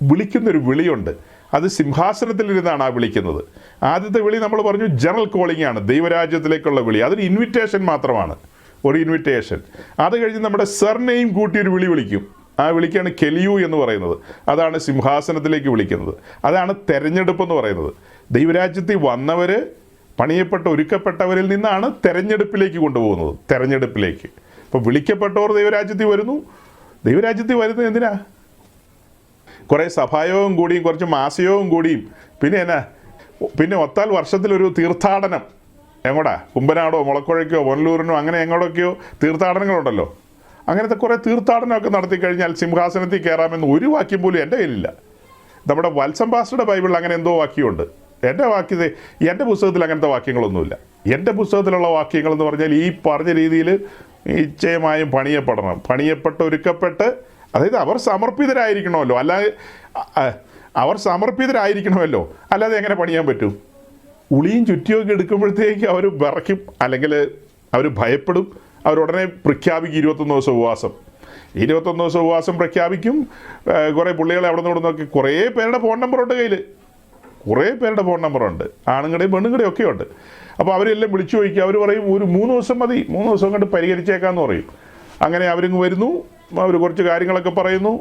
വിളിക്കുന്നൊരു വിളിയുണ്ട്. അത് സിംഹാസനത്തിലിരുന്നാണ് ആ വിളിക്കുന്നത്. ആദ്യത്തെ വിളി നമ്മൾ പറഞ്ഞു ജനറൽ കോളിംഗ് ആണ്, ദൈവരാജ്യത്തിലേക്കുള്ള വിളി. അതൊരു ഇൻവിറ്റേഷൻ മാത്രമാണ്, ഒരു ഇൻവിറ്റേഷൻ. അത് കഴിഞ്ഞ് നമ്മുടെ സർനെയും കൂട്ടി ഒരു വിളി വിളിക്കും. ആ വിളിക്കാണ് കെലിയു എന്ന് പറയുന്നത്. അതാണ് സിംഹാസനത്തിലേക്ക് വിളിക്കുന്നത്. അതാണ് തെരഞ്ഞെടുപ്പ് എന്ന് പറയുന്നത്. ദൈവരാജ്യത്തിൽ വന്നവർ, പണിയപ്പെട്ട ഒരുക്കപ്പെട്ടവരിൽ നിന്നാണ് തെരഞ്ഞെടുപ്പിലേക്ക് കൊണ്ടുപോകുന്നത്, തെരഞ്ഞെടുപ്പിലേക്ക്. അപ്പോൾ വിളിക്കപ്പെട്ടവർ ദൈവരാജ്യത്തിൽ വരുന്നു. ദൈവരാജ്യത്തിൽ വരുന്നത് എന്തിനാ? കുറേ സഭായോഗം കൂടിയും കുറച്ച് മാസയോഗം കൂടിയും പിന്നെ ഒത്താൽ വർഷത്തിലൊരു തീർത്ഥാടനം. എങ്ങോട്ടാ? കുമ്പനാടോ മുളക്കുഴയ്ക്കോ പൊന്നലൂരിനോ അങ്ങനെ എങ്ങോട്ടൊക്കെയോ തീർത്ഥാടനങ്ങളുണ്ടല്ലോ. അങ്ങനത്തെ കുറേ തീർത്ഥാടനമൊക്കെ നടത്തി കഴിഞ്ഞാൽ സിംഹാസനത്തിൽ കയറാമെന്ന് ഒരു വാക്യം പോലും എൻ്റെ കയ്യിലില്ല. നമ്മുടെ വത്സം പാസ്റ്ററുടെ ബൈബിളിൽ അങ്ങനെ എന്തോ വാക്യമുണ്ട്. എൻ്റെ പുസ്തകത്തിൽ അങ്ങനത്തെ വാക്യങ്ങളൊന്നുമില്ല. എൻ്റെ പുസ്തകത്തിലുള്ള വാക്യങ്ങളെന്ന് പറഞ്ഞാൽ ഈ പറഞ്ഞ രീതിയിൽ നിശ്ചയമായും പണിയപ്പെട്ട് ഒരുക്കപ്പെട്ട്, അതായത് അവർ സമർപ്പിതരായിരിക്കണമല്ലോ. അല്ലാതെ എങ്ങനെ പണിയാൻ പറ്റും? ഉളിയും ചുറ്റിയൊക്കെ എടുക്കുമ്പോഴത്തേക്ക് അവർ വിറയ്ക്കും, അല്ലെങ്കിൽ അവർ ഭയപ്പെടും. അവരുടനെ പ്രഖ്യാപിക്കും 21 ദിവസം ഉപവാസം. 21 ദിവസം ഉപവാസം പ്രഖ്യാപിക്കും. കുറേ പുള്ളികളെ അവിടെ നിന്ന് നോക്കി, കുറേ പേരുടെ ഫോൺ നമ്പറുണ്ട് കയ്യിൽ, കുറേ പേരുടെ ഫോൺ നമ്പറുണ്ട്, ആണുങ്ങളുടെയും പെണ്ണുങ്ങളുടെയും ഒക്കെ ഉണ്ട്. അപ്പോൾ അവരെല്ലാം വിളിച്ചു ചോദിക്കുക. അവർ പറയും ഒരു 3 ദിവസം മതി, 3 ദിവസം കൊണ്ട് പരിഹരിച്ചേക്കാമെന്ന് പറയും. അങ്ങനെ അവരിങ്ങ് വരുന്നു, അവർ കുറച്ച് കാര്യങ്ങളൊക്കെ പറയുന്നു.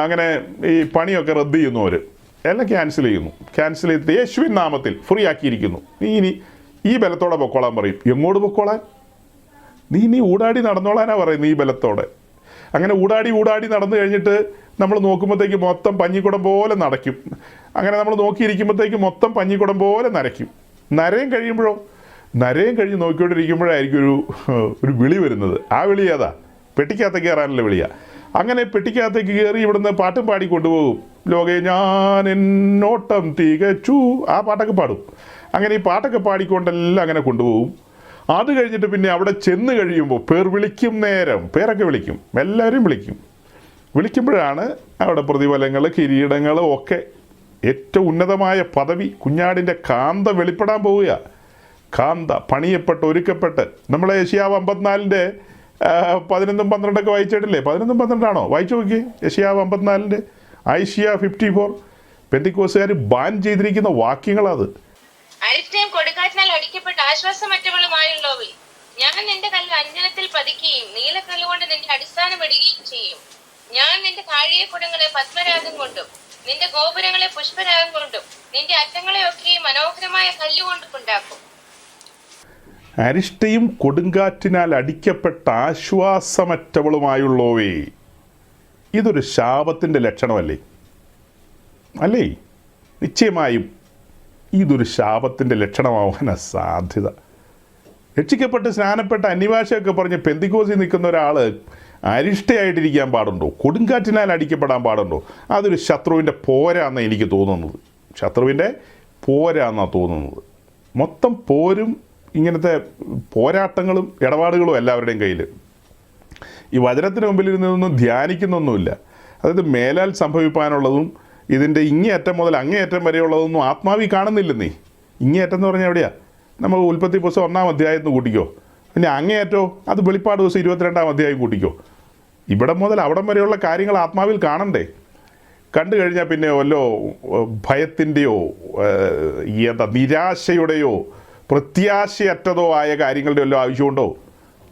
അങ്ങനെ ഈ പണിയൊക്കെ റദ്ദ് ചെയ്യുന്നു, അവർ എല്ലാം ക്യാൻസൽ ചെയ്ത് യേശുവിൻ നാമത്തിൽ ഫ്രീ ആക്കിയിരിക്കുന്നു. നീ ഇനി ഈ ബലത്തോടെ പൊക്കോളാൻ പറയും. എങ്ങോട്ട് പൊക്കോളാൻ? നീ ഊടാടി നടന്നോളാനാ പറയുന്നത് ഈ ബലത്തോടെ. അങ്ങനെ ഊടാടി നടന്നു കഴിഞ്ഞിട്ട് നമ്മൾ നോക്കുമ്പോഴത്തേക്ക് മൊത്തം പഞ്ഞിക്കുടം പോലെ നടക്കും. അങ്ങനെ നമ്മൾ നോക്കിയിരിക്കുമ്പോഴത്തേക്ക് മൊത്തം പഞ്ഞിക്കുടം പോലെ നരയ്ക്കും. നരയും കഴിഞ്ഞ് നോക്കിക്കൊണ്ടിരിക്കുമ്പോഴായിരിക്കും ഒരു വിളി വരുന്നത്. ആ വിളി ഏതാ? പെട്ടിക്കകത്തേക്ക് കയറാനുള്ള വിളിയാണ്. അങ്ങനെ പെട്ടിക്കകത്തേക്ക് കയറി ഇവിടുന്ന് പാട്ടും പാടി കൊണ്ടുപോകും. ലോകേ ഞാൻ എന്നോട്ടം തികച്ചു, ആ പാട്ടൊക്കെ പാടും. അങ്ങനെ ഈ പാട്ടൊക്കെ പാടിക്കൊണ്ടെല്ലാം അങ്ങനെ കൊണ്ടുപോകും. അത് കഴിഞ്ഞിട്ട് പിന്നെ അവിടെ ചെന്ന് കഴിയുമ്പോൾ പേരൊക്കെ വിളിക്കും, എല്ലാവരും വിളിക്കുമ്പോഴാണ് അവിടെ പ്രതിഫലങ്ങൾ, കിരീടങ്ങൾ ഒക്കെ, ഏറ്റവും ഉന്നതമായ പദവി, കുഞ്ഞാടിൻ്റെ കാന്ത വെളിപ്പെടാൻ പോവുക. കാന്ത പണിയപ്പെട്ട് ഒരുക്കപ്പെട്ട്. നമ്മളെ യെശയ്യാവ് 54 11 12 വായിച്ചിട്ടില്ലേ? 11 12 വായിച്ചു നോക്കിയേ. യെശയ്യാവ് 54, ഐശയ്യ 54. പെന്തിക്കോസുകാർ ബാൻ ചെയ്തിരിക്കുന്ന വാക്യങ്ങളത്. അരിഷ്ടയും കൊടുങ്കാറ്റിനാൽ അടിക്കപ്പെട്ട ആശ്വാസമറ്റവളുമായുള്ളവേ, ഞാൻ നിന്റെ കല്ല് അഞ്ജനത്തിൽ പതിക്കുകയും നീലക്കല്ലുകൊണ്ട് നിന്റെ അടിസ്ഥാനം ഇടുകയും ചെയ്യും. ഞാൻ നിന്റെ താഴികക്കുടങ്ങളെ പത്മരാഗം കൊണ്ടും നിന്റെ ഗോപുരങ്ങളെ പുഷ്പരാഗം കൊണ്ടും നിന്റെ അറ്റങ്ങളെ ഒക്കെ മനോഹരമായ കല്ലുകൊണ്ടും ഉണ്ടാക്കും. അരിഷ്ടയും കൊടുങ്കാറ്റിനാൽ അടിക്കപ്പെട്ട ആശ്വാസമറ്റവളുമായുള്ളവേ, ഇതൊരു ശാപത്തിൻ്റെ ലക്ഷണമല്ലേ? നിശ്ചയമായും ഇതൊരു ശാപത്തിൻ്റെ ലക്ഷണമാവാനാണ് സാധ്യത. രക്ഷിക്കപ്പെട്ട് സ്നാനപ്പെട്ട അന്യഭാഷയൊക്കെ പറഞ്ഞ് പെന്തിക്കോസിൽ നിൽക്കുന്ന ഒരാൾ അരിഷ്ടയായിട്ടിരിക്കാൻ പാടുണ്ടോ? കൊടുങ്കാറ്റിനാൽ അടിക്കപ്പെടാൻ പാടുണ്ടോ? അതൊരു ശത്രുവിൻ്റെ പോരാന്നാണ് എനിക്ക് തോന്നുന്നത്. മൊത്തം പോരും ഇങ്ങനത്തെ പോരാട്ടങ്ങളും ഇടപാടുകളും എല്ലാവരുടെയും കയ്യിൽ. ഈ വചനത്തിന് മുമ്പിൽ ഇരുന്നതൊന്നും ധ്യാനിക്കുന്നൊന്നുമില്ല. അതായത് മേലാൽ സംഭവിക്കാനുള്ളതും ഇതിൻ്റെ ഇങ്ങേയറ്റം മുതൽ അങ്ങേയറ്റം വരെയുള്ളതൊന്നും ആത്മാവിൽ കാണുന്നില്ലെന്നേ. ഇങ്ങേയറ്റം എന്ന് പറഞ്ഞാൽ എവിടെയാണ്? നമ്മൾ ഉൽപ്പത്തി പുസ്തകം 1-ാം അധ്യായത്തിൽ കൂട്ടിക്കോ. പിന്നെ അങ്ങേയറ്റോ അത് വെളിപ്പാട് ദിവസം 22-ാം അധ്യായം കൂട്ടിക്കോ. ഇവിടെ മുതൽ അവിടം വരെയുള്ള കാര്യങ്ങൾ ആത്മാവിൽ കാണണ്ടേ? കണ്ടു കഴിഞ്ഞാൽ പിന്നെ വല്ലോ ഭയത്തിൻ്റെയോ നിരാശയുടെയോ പ്രത്യാശയറ്റതോ ആയ കാര്യങ്ങളുടെ വല്ലോ ആവശ്യമുണ്ടോ?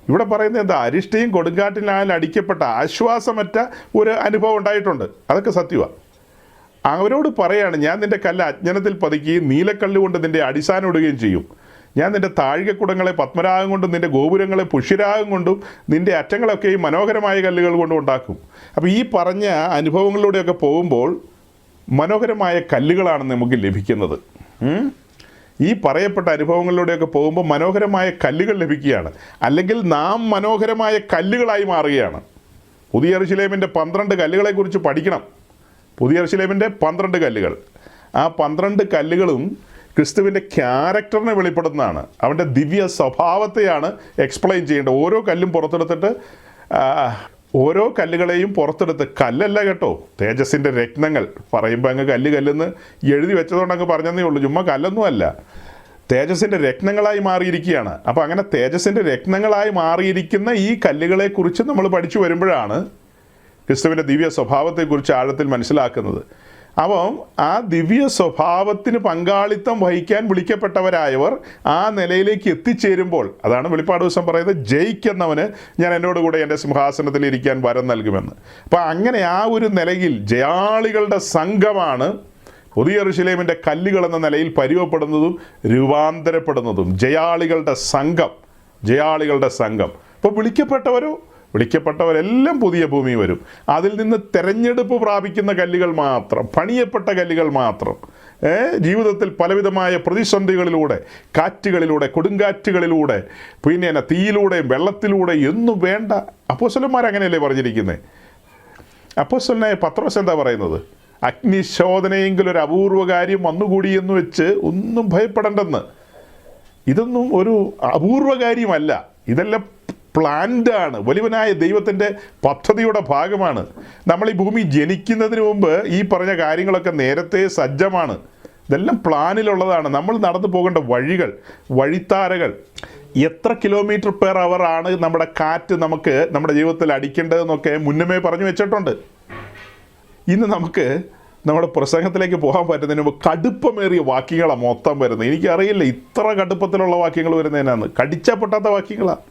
ഇവിടെ പറയുന്നത് എന്താ? അരിഷ്ടയും കൊടുങ്കാറ്റിനാൽ അടിക്കപ്പെട്ട ആശ്വാസമറ്റ ഒരു അനുഭവം ഉണ്ടായിട്ടുണ്ട്. അതൊക്കെ സത്യമാണ്. അവരോട് പറയാണ്, ഞാൻ നിൻ്റെ കല്ല് അജ്ഞാനത്തിൽ പതിക്കുകയും നീലക്കല്ല് കൊണ്ട് നിൻ്റെ അടിസ്ഥാനം ഇടുകയും ചെയ്യും. ഞാൻ നിൻ്റെ താഴികക്കുടങ്ങളെ പത്മരാഗം കൊണ്ടും നിൻ്റെ ഗോപുരങ്ങളെ പുഷ്യരാഗം കൊണ്ടും നിൻ്റെ അറ്റങ്ങളൊക്കെ ഈ മനോഹരമായ കല്ലുകൾ കൊണ്ടും ഉണ്ടാക്കും. അപ്പോൾ ഈ പറഞ്ഞ അനുഭവങ്ങളിലൂടെയൊക്കെ പോകുമ്പോൾ മനോഹരമായ കല്ലുകളാണ് നമുക്ക് ലഭിക്കുന്നത്. ഈ പറയപ്പെട്ട അനുഭവങ്ങളിലൂടെയൊക്കെ പോകുമ്പോൾ മനോഹരമായ കല്ലുകൾ ലഭിക്കുകയാണ്. അല്ലെങ്കിൽ നാം മനോഹരമായ കല്ലുകളായി മാറുകയാണ്. പുതിയ യെരൂശലേമിൻ്റെ 12 കല്ലുകളെക്കുറിച്ച് പഠിക്കണം. പുതിയ യെരൂശലേമിൻ്റെ 12 കല്ലുകൾ. ആ 12 കല്ലുകളും ക്രിസ്തുവിൻ്റെ ക്യാരക്ടറിനെ വെളിപ്പെടുന്നതാണ്. അവൻ്റെ ദിവ്യ സ്വഭാവത്തെയാണ് എക്സ്പ്ലെയിൻ ചെയ്യേണ്ടത്. ഓരോ കല്ലും പുറത്തെടുത്തിട്ട് ഓരോ കല്ലുകളെയും പുറത്തെടുത്ത്, കല്ലല്ല കേട്ടോ, തേജസ്സിൻ്റെ രത്നങ്ങൾ. പറയുമ്പോൾ അങ്ങ് കല്ലെന്ന് എഴുതി വെച്ചതുകൊണ്ട് അങ്ങ് പറഞ്ഞതേ ഉള്ളൂ, ചുമ്മാ കല്ലൊന്നും അല്ല. തേജസ്സിൻ്റെ രത്നങ്ങളായി മാറിയിരിക്കുകയാണ്. അപ്പോൾ അങ്ങനെ തേജസ്സിൻ്റെ രത്നങ്ങളായി മാറിയിരിക്കുന്ന ഈ കല്ലുകളെക്കുറിച്ച് നമ്മൾ പഠിച്ചു വരുമ്പോഴാണ് ക്രിസ്തുവിൻ്റെ ദിവ്യ സ്വഭാവത്തെക്കുറിച്ച് ആഴത്തിൽ മനസ്സിലാക്കുന്നത്. അപ്പം ആ ദിവ്യ സ്വഭാവത്തിന് പങ്കാളിത്തം വഹിക്കാൻ വിളിക്കപ്പെട്ടവരായവർ ആ നിലയിലേക്ക് എത്തിച്ചേരുമ്പോൾ, അതാണ് വെളിപ്പാട് ദിവസം പറയുന്നത്, ജയിക്കുന്നവന് ഞാൻ എന്നോട് കൂടെ എൻ്റെ സിംഹാസനത്തിൽ ഇരിക്കാൻ വരം നൽകുമെന്ന്. അപ്പം അങ്ങനെ ആ ഒരു നിലയിൽ ജയാളികളുടെ സംഘമാണ് പുതിയ യെരൂശലേമിൻ്റെ കല്ലുകൾ എന്ന നിലയിൽ പരിവപ്പെടുന്നതും രൂപാന്തരപ്പെടുന്നതും. ജയാളികളുടെ സംഘം. അപ്പോൾ വിളിക്കപ്പെട്ടവരെല്ലാം പുതിയ ഭൂമി വരും. അതിൽ നിന്ന് തെരഞ്ഞെടുപ്പ് പ്രാപിക്കുന്ന കല്ലുകൾ മാത്രം, പണിയപ്പെട്ട കല്ലുകൾ മാത്രം, ജീവിതത്തിൽ പലവിധമായ പ്രതിസന്ധികളിലൂടെ, കാറ്റുകളിലൂടെ, കൊടുങ്കാറ്റുകളിലൂടെ, പിന്നെ തീയിലൂടെയും വെള്ളത്തിലൂടെയും എന്നും വേണ്ട. അപ്പോസ്തലന്മാർ അങ്ങനെയല്ലേ പറഞ്ഞിരിക്കുന്നത്? അപ്പോസ്തലനായ പത്രോസ് എന്താ പറയുന്നത്? അഗ്നിശോധനയെങ്കിൽ ഒരു അപൂർവ കാര്യം വന്നുകൂടിയെന്ന് വെച്ച് ഒന്നും ഭയപ്പെടേണ്ടെന്ന്. ഇതൊന്നും ഒരു അപൂർവ കാര്യമല്ല, ഇതെല്ലാം പ്ലാൻഡാണ്. വലിയവനായ ദൈവത്തിൻ്റെ പദ്ധതിയുടെ ഭാഗമാണ്. നമ്മൾ ഈ ഭൂമി ജനിക്കുന്നതിന് മുമ്പ് ഈ പറഞ്ഞ കാര്യങ്ങളൊക്കെ നേരത്തെ സജ്ജമാണ്. ഇതെല്ലാം പ്ലാനിലുള്ളതാണ്. നമ്മൾ നടന്നു പോകേണ്ട വഴിത്താരകൾ, എത്ര km/h ആണ് നമ്മുടെ കാറ്റ് നമുക്ക് നമ്മുടെ ജീവിതത്തിൽ അടിക്കേണ്ടതെന്നൊക്കെ മുന്നമേ പറഞ്ഞു വെച്ചിട്ടുണ്ട്. ഇന്ന് നമുക്ക് നമ്മുടെ പ്രസംഗത്തിലേക്ക് പോകാൻ പറ്റുന്നതിന് മുമ്പ് കടുപ്പമേറിയ വാക്യങ്ങളാണ് മൊത്തം വരുന്നത്. എനിക്കറിയില്ല ഇത്ര കടുപ്പത്തിലുള്ള വാക്യങ്ങൾ വരുന്നതിനാണ്. കടിച്ചാൽ പൊട്ടാത്ത വാക്യങ്ങളാണ്.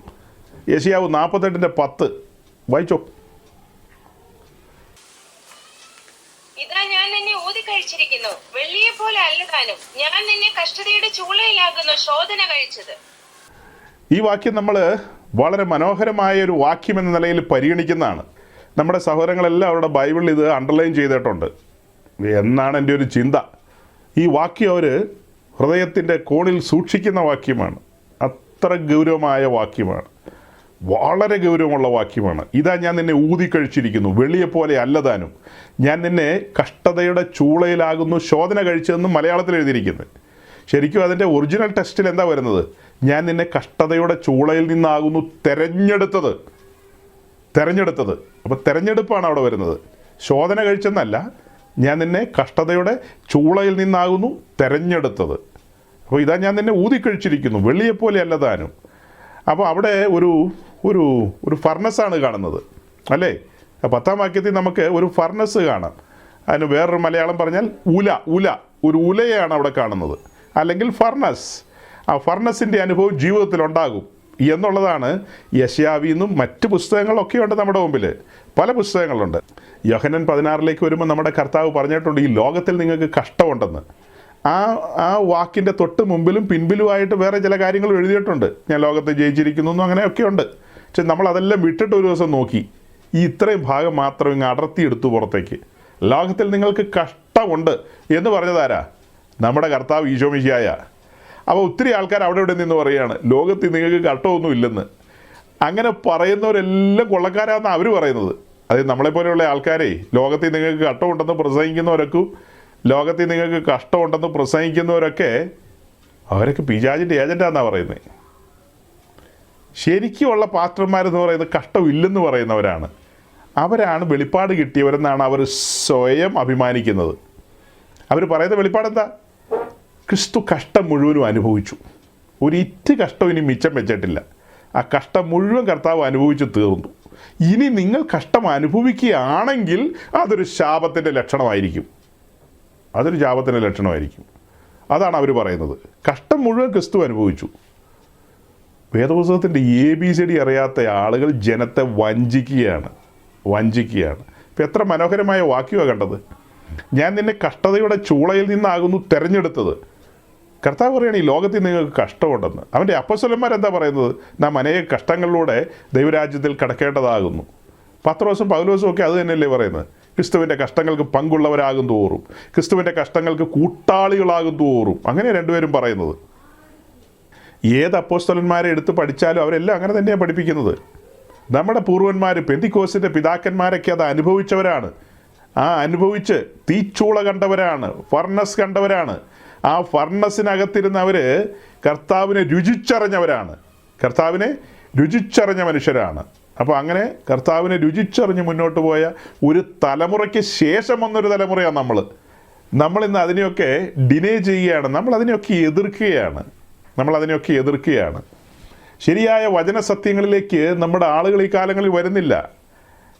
യെശയ്യാവ് 48:10 വായിച്ചോ. ഇതാ ഞാൻ നിന്നെ ഊതിക്കഴിച്ചിരിക്കുന്നു, വെള്ളിയെ പോലെ അല്ലതാനും. ഞാൻ നിന്നെ കഷ്ടതയുടെ ചൂളയിലാകുന്നു ശോധന കഴിച്ചത്. ഈ വാക്യം നമ്മൾ വളരെ മനോഹരമായ ഒരു വാക്യം എന്ന നിലയിൽ പരിഗണിക്കുന്നതാണ്. നമ്മുടെ സഹോദരങ്ങളെല്ലാം അവരുടെ ബൈബിളിൽ ഇത് അണ്ടർലൈൻ ചെയ്തിട്ടുണ്ട് എന്നാണ് എൻ്റെ ഒരു ചിന്ത. ഈ വാക്യം അവർ ഹൃദയത്തിൻ്റെ കോണിൽ സൂക്ഷിക്കുന്ന വാക്യമാണ്. അത്ര ഗൗരവമായ വാക്യമാണ്, വളരെ ഗൗരവമുള്ള വാക്യമാണ്. ഇതാ ഞാൻ നിന്നെ ഊതിക്കഴിച്ചിരിക്കുന്നു, വെള്ളിയെപ്പോലെ അല്ലതാനും. ഞാൻ നിന്നെ കഷ്ടതയുടെ ചൂളയിലാകുന്നു ശോധന കഴിച്ചതെന്നും മലയാളത്തിൽ എഴുതിയിരിക്കുന്നത്. ശരിക്കും അതിൻ്റെ ഒറിജിനൽ ടെക്സ്റ്റിൽ എന്താ വരുന്നത്? ഞാൻ നിന്നെ കഷ്ടതയുടെ ചൂളയിൽ നിന്നാകുന്നു തെരഞ്ഞെടുത്തത്. അപ്പോൾ തെരഞ്ഞെടുപ്പാണ് അവിടെ വരുന്നത്, ശോധന കഴിച്ചെന്നല്ല. ഞാൻ നിന്നെ കഷ്ടതയുടെ ചൂളയിൽ നിന്നാകുന്നു തെരഞ്ഞെടുത്തത്. അപ്പോൾ ഇതാ ഞാൻ നിന്നെ ഊതിക്കഴിച്ചിരിക്കുന്നു, വെള്ളിയെപ്പോലെ അല്ലതാനും. അപ്പോൾ അവിടെ ഒരു ഒരു ഒരു ഫർണസാണ് കാണുന്നത് അല്ലേ? 10-ാം വാക്യത്തിൽ നമുക്ക് ഒരു ഫർണസ് കാണാം. അതിന് വേറൊരു മലയാളം പറഞ്ഞാൽ ഒരു ഉലയാണ് അവിടെ കാണുന്നത്, അല്ലെങ്കിൽ ഫർണസ്. ആ ഫർണസിൻ്റെ അനുഭവം ജീവിതത്തിലുണ്ടാകും എന്നുള്ളതാണ് യെശയ്യാവിന്നും മറ്റ് പുസ്തകങ്ങളൊക്കെ ഉണ്ട് നമ്മുടെ മുമ്പിൽ. പല പുസ്തകങ്ങളുണ്ട്. യോഹന്നാൻ 16 വരുമ്പോൾ നമ്മുടെ കർത്താവ് പറഞ്ഞിട്ടുണ്ട്, ഈ ലോകത്തിൽ നിങ്ങൾക്ക് കഷ്ടമുണ്ടെന്ന്. ആ വാക്കിൻ്റെ തൊട്ട് മുമ്പിലും പിൻപിലുമായിട്ട് വേറെ ചില കാര്യങ്ങൾ എഴുതിയിട്ടുണ്ട്. ഞാൻ ലോകത്തെ ജയിച്ചിരിക്കുന്നു അങ്ങനെയൊക്കെ ഉണ്ട്. പക്ഷെ നമ്മളതെല്ലാം വിട്ടിട്ട് ഒരു ദിവസം നോക്കി, ഈ ഇത്രയും ഭാഗം മാത്രം ഇങ്ങ് അടർത്തിയെടുത്തു പുറത്തേക്ക്. ലോകത്തിൽ നിങ്ങൾക്ക് കഷ്ടമുണ്ട് എന്ന് പറഞ്ഞതാരാ? നമ്മുടെ കർത്താവ് ഈശോ മിശിഹായ. അപ്പോൾ ഒത്തിരി ആൾക്കാർ അവിടെ ഇവിടെ നിന്ന് പറയുകയാണ് ലോകത്തിൽ നിങ്ങൾക്ക് കഷ്ടമൊന്നും ഇല്ലെന്ന്. അങ്ങനെ പറയുന്നവരെല്ലാം കൊള്ളക്കാരാണെന്നാണ് അവർ പറയുന്നത്. അതായത് നമ്മളെപ്പോലെയുള്ള ആൾക്കാരെ ലോകത്തിൽ നിങ്ങൾക്ക് കഷ്ടമുണ്ടെന്ന് പ്രസംഗിക്കുന്നവരൊക്കെ, ലോകത്തിൽ നിങ്ങൾക്ക് കഷ്ടമുണ്ടെന്ന് പ്രസംഗിക്കുന്നവരൊക്കെ അവരൊക്കെ പിശാചിൻ്റെ ഏജൻ്റാണെന്നാണ് പറയുന്നത്. ശരിക്കുമുള്ള പാസ്റ്റർമാരെന്ന് പറയുന്നത് കഷ്ടമില്ലെന്ന് പറയുന്നവരാണ്. അവരാണ് വെളിപ്പാട് കിട്ടിയവരെന്നാണ് അവർ സ്വയം അഭിമാനിക്കുന്നത്. അവർ പറയുന്ന വെളിപ്പാടെന്താ? ക്രിസ്തു കഷ്ടം മുഴുവനും അനുഭവിച്ചു, ഒരിറ്റ് കഷ്ടം ഇനി മിച്ചം വെച്ചിട്ടില്ല. ആ കഷ്ടം മുഴുവൻ കർത്താവ് അനുഭവിച്ച് തീർന്നു. ഇനി നിങ്ങൾ കഷ്ടം അനുഭവിക്കുകയാണെങ്കിൽ അതൊരു ശാപത്തിൻ്റെ ലക്ഷണമായിരിക്കും. അതാണ് അവർ പറയുന്നത്. കഷ്ടം മുഴുവൻ ക്രിസ്തു അനുഭവിച്ചു. വേദപുസ്തകത്തിൻ്റെ ABCD അറിയാത്ത ആളുകൾ ജനത്തെ വഞ്ചിക്കുകയാണ്. ഇപ്പം എത്ര മനോഹരമായ വാക്യമാണ് കണ്ടത്. ഞാൻ നിന്നെ കഷ്ടതയുടെ ചൂളയിൽ നിന്നാകുന്നു തെരഞ്ഞെടുത്തത്. കർത്താവ് പറയുകയാണ് ഈ ലോകത്തിൽ നിങ്ങൾക്ക് കഷ്ടമുണ്ടെന്ന്. അവൻ്റെ അപ്പോസ്തലന്മാരെന്താ പറയുന്നത്? നാം അനേക കഷ്ടങ്ങളിലൂടെ ദൈവരാജ്യത്തിൽ കടക്കേണ്ടതാകുന്നു. പത്രോസും പൗലോസും ഒക്കെ അത് തന്നെയല്ലേ പറയുന്നത്? ക്രിസ്തുവിൻ്റെ കഷ്ടങ്ങൾക്ക് പങ്കുള്ളവരാകും തോറും, ക്രിസ്തുവിൻ്റെ കഷ്ടങ്ങൾക്ക് കൂട്ടാളികളാകും തോറും, അങ്ങനെ രണ്ടുപേരും പറയുന്നത്. ഏത് അപ്പോസ്തലന്മാരെ എടുത്ത് പഠിച്ചാലും അവരെല്ലാം അങ്ങനെ തന്നെയാണ് പഠിപ്പിക്കുന്നത്. നമ്മുടെ പൂർവന്മാർ, പെന്തിക്കോസിൻ്റെ പിതാക്കന്മാരൊക്കെ അത് അനുഭവിച്ചവരാണ്. അനുഭവിച്ച് തീച്ചൂള കണ്ടവരാണ്, ഫർണസ് കണ്ടവരാണ്. ആ ഫർണസിനകത്തിരുന്ന് അവർ കർത്താവിനെ രുചിച്ചറിഞ്ഞ മനുഷ്യരാണ്. അപ്പോൾ അങ്ങനെ കർത്താവിനെ രുചിച്ചറിഞ്ഞ് മുന്നോട്ട് പോയ ഒരു തലമുറയ്ക്ക് ശേഷം വന്നൊരു തലമുറയാണ് നമ്മളിന്ന് അതിനെയൊക്കെ ഡിനേ ചെയ്യുകയാണ്, നമ്മളതിനെയൊക്കെ എതിർക്കുകയാണ്. ശരിയായ വചനസത്യങ്ങളിലേക്ക് നമ്മുടെ ആളുകൾ ഈ കാലങ്ങളിൽ വരുന്നില്ല.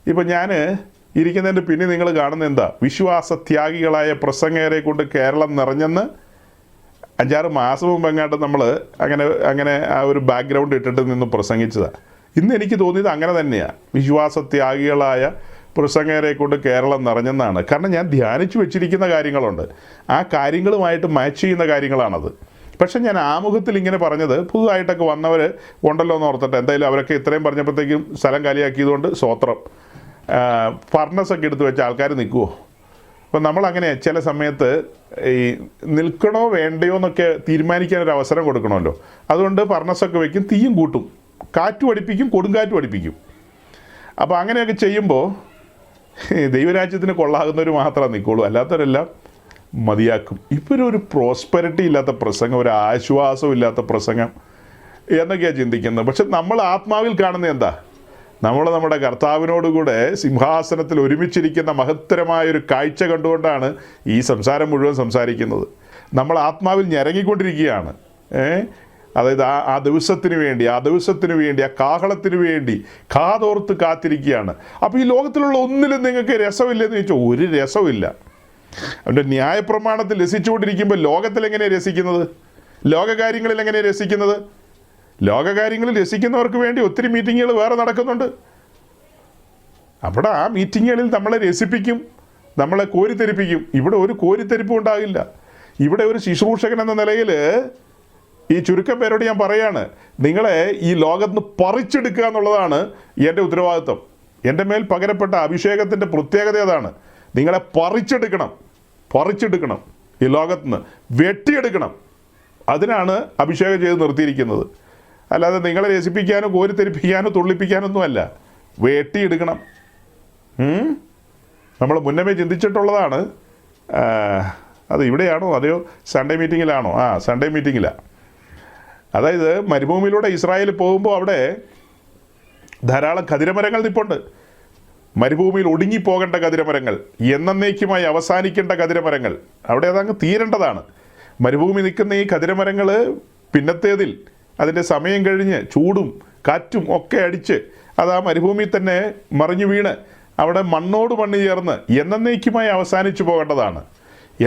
ഇപ്പം ഞാൻ ഇരിക്കുന്നതിൻ്റെ പിന്നെ നിങ്ങൾ കാണുന്നത് എന്താ? വിശ്വാസത്യാഗികളായ പ്രസംഗകരെ കൊണ്ട് കേരളം നിറഞ്ഞെന്ന് 5-6 മാസം മുമ്പ് എങ്ങാണ്ട് നമ്മൾ അങ്ങനെ ആ ഒരു ബാക്ക്ഗ്രൗണ്ട് ഇട്ടിട്ട് നിന്ന് പ്രസംഗിച്ചതാണ്. ഇന്ന് എനിക്ക് തോന്നിയത് അങ്ങനെ തന്നെയാണ്. വിശ്വാസത്യാഗികളായ പ്രസംഗകരെ കൊണ്ട് കേരളം നിറഞ്ഞെന്നാണ്. കാരണം ഞാൻ ധ്യാനിച്ചു വെച്ചിരിക്കുന്ന കാര്യങ്ങളുണ്ട്, ആ കാര്യങ്ങളുമായിട്ട് മാച്ച് ചെയ്യുന്ന കാര്യങ്ങളാണത്. പക്ഷെ ഞാൻ ആമുഖത്തിൽ ഇങ്ങനെ പറഞ്ഞത് പുതുതായിട്ടൊക്കെ വന്നവർ ഉണ്ടല്ലോ എന്ന് ഓർത്തിട്ട്, എന്തായാലും അവരൊക്കെ ഇത്രയും പറഞ്ഞപ്പോഴത്തേക്കും സ്ഥലം കാലിയാക്കിയതുകൊണ്ട് സ്വോത്രം. ഫർണസൊക്കെ എടുത്ത് വെച്ച ആൾക്കാർ നിൽക്കുമോ? അപ്പം നമ്മളങ്ങനെ ചില സമയത്ത് ഈ നിൽക്കണോ വേണ്ടയോ എന്നൊക്കെ തീരുമാനിക്കാനൊരു അവസരം കൊടുക്കണമല്ലോ. അതുകൊണ്ട് ഫർണസൊക്കെ വയ്ക്കും, തീയും കൂട്ടും, കാറ്റും അടിപ്പിക്കും, കൊടുങ്കാറ്റും അടിപ്പിക്കും. അപ്പോൾ അങ്ങനെയൊക്കെ ചെയ്യുമ്പോൾ ദൈവരാജ്യത്തിന് കൊള്ളാകുന്നവർ മാത്രമേ നിൽക്കുള്ളൂ, അല്ലാത്തവരെല്ലാം മതിയാക്കും. ഇപ്പോൾ ഒരു പ്രോസ്പെരിറ്റി ഇല്ലാത്ത പ്രസംഗം, ഒരു ആശ്വാസം ഇല്ലാത്ത പ്രസംഗം എന്നൊക്കെയാണ് ചിന്തിക്കുന്നത്. പക്ഷെ നമ്മൾ ആത്മാവിൽ കാണുന്നത് എന്താ? നമ്മൾ നമ്മുടെ കർത്താവിനോടുകൂടെ സിംഹാസനത്തിൽ ഒരുമിച്ചിരിക്കുന്ന മഹത്തരമായൊരു കാഴ്ച കണ്ടുകൊണ്ടാണ് ഈ സംസാരം മുഴുവൻ സംസാരിക്കുന്നത്. നമ്മൾ ആത്മാവിൽ ഞരങ്ങിക്കൊണ്ടിരിക്കുകയാണ്. അതായത് ആ ദിവസത്തിന് വേണ്ടി ആ കാഹളത്തിന് വേണ്ടി കാതോർത്ത് കാത്തിരിക്കുകയാണ്. അപ്പോൾ ഈ ലോകത്തിലുള്ള ഒന്നിലും നിങ്ങൾക്ക് രസമില്ലെന്ന് ചോദിച്ചാൽ ഒരു രസമില്ല. അവൻ്റെ ന്യായപ്രമാണത്തിൽ രസിച്ചുകൊണ്ടിരിക്കുമ്പോൾ ലോകത്തിലെങ്ങനെയാണ് രസിക്കുന്നത്? ലോകകാര്യങ്ങളിൽ എങ്ങനെയാണ് രസിക്കുന്നത്? ലോകകാര്യങ്ങളിൽ രസിക്കുന്നവർക്ക് വേണ്ടി ഒത്തിരി മീറ്റിങ്ങുകൾ വേറെ നടക്കുന്നുണ്ട്. അവിടെ ആ മീറ്റിങ്ങുകളിൽ നമ്മളെ രസിപ്പിക്കും, നമ്മളെ കോരിത്തെരിപ്പിക്കും. ഇവിടെ ഒരു കോരിത്തെരിപ്പും ഉണ്ടാകില്ല. ഇവിടെ ഒരു ശുശ്രൂഷകൻ എന്ന നിലയിൽ ഈ ചുരുക്കം പേരോട് ഞാൻ പറയാണ്, നിങ്ങളെ ഈ ലോകത്ത് നിന്ന് പറിച്ചെടുക്കുക എന്നുള്ളതാണ് എൻ്റെ ഉത്തരവാദിത്വം. എൻ്റെ മേൽ പകരപ്പെട്ട അഭിഷേകത്തിൻ്റെ പ്രത്യേകത അതാണ്. നിങ്ങളെ പറിച്ചെടുക്കണം, ഈ ലോകത്തുനിന്ന് വെട്ടിയെടുക്കണം. അതിനാണ് അഭിഷേകം ചെയ്ത് നിർത്തിയിരിക്കുന്നത്. അല്ലാതെ നിങ്ങളെ രസിപ്പിക്കാനോ കോരിത്തെരിപ്പിക്കാനോ തുള്ളിപ്പിക്കാനൊന്നുമല്ല, വെട്ടിയെടുക്കണം. നമ്മൾ മുന്നമേ ചിന്തിച്ചിട്ടുള്ളതാണ്. അത് ഇവിടെയാണോ അതെയോ സൺഡേ മീറ്റിങ്ങിലാണോ? സൺഡേ മീറ്റിങ്ങിലാണ്. അതായത് മരുഭൂമിയിലൂടെ ഇസ്രായേൽ പോകുമ്പോൾ അവിടെ ധാരാളം കതിരമരങ്ങൾ നിൽപ്പുണ്ട്. മരുഭൂമിയിൽ ഒടുങ്ങിപ്പോകേണ്ട കതിരമരങ്ങൾ, എന്നേക്കുമായി അവസാനിക്കേണ്ട കതിരമരങ്ങൾ, അവിടെ അതങ്ങ് തീരേണ്ടതാണ്. മരുഭൂമി നിൽക്കുന്ന ഈ കതിരമരങ്ങൾ പിന്നത്തേതിൽ അതിൻ്റെ സമയം കഴിഞ്ഞ് ചൂടും കാറ്റും ഒക്കെ അടിച്ച് അത് ആ മരുഭൂമിയിൽ തന്നെ മറിഞ്ഞു വീണ് അവിടെ മണ്ണോട് മണ്ണ് ചേർന്ന് എന്നേക്കുമായി അവസാനിച്ചു പോകേണ്ടതാണ്.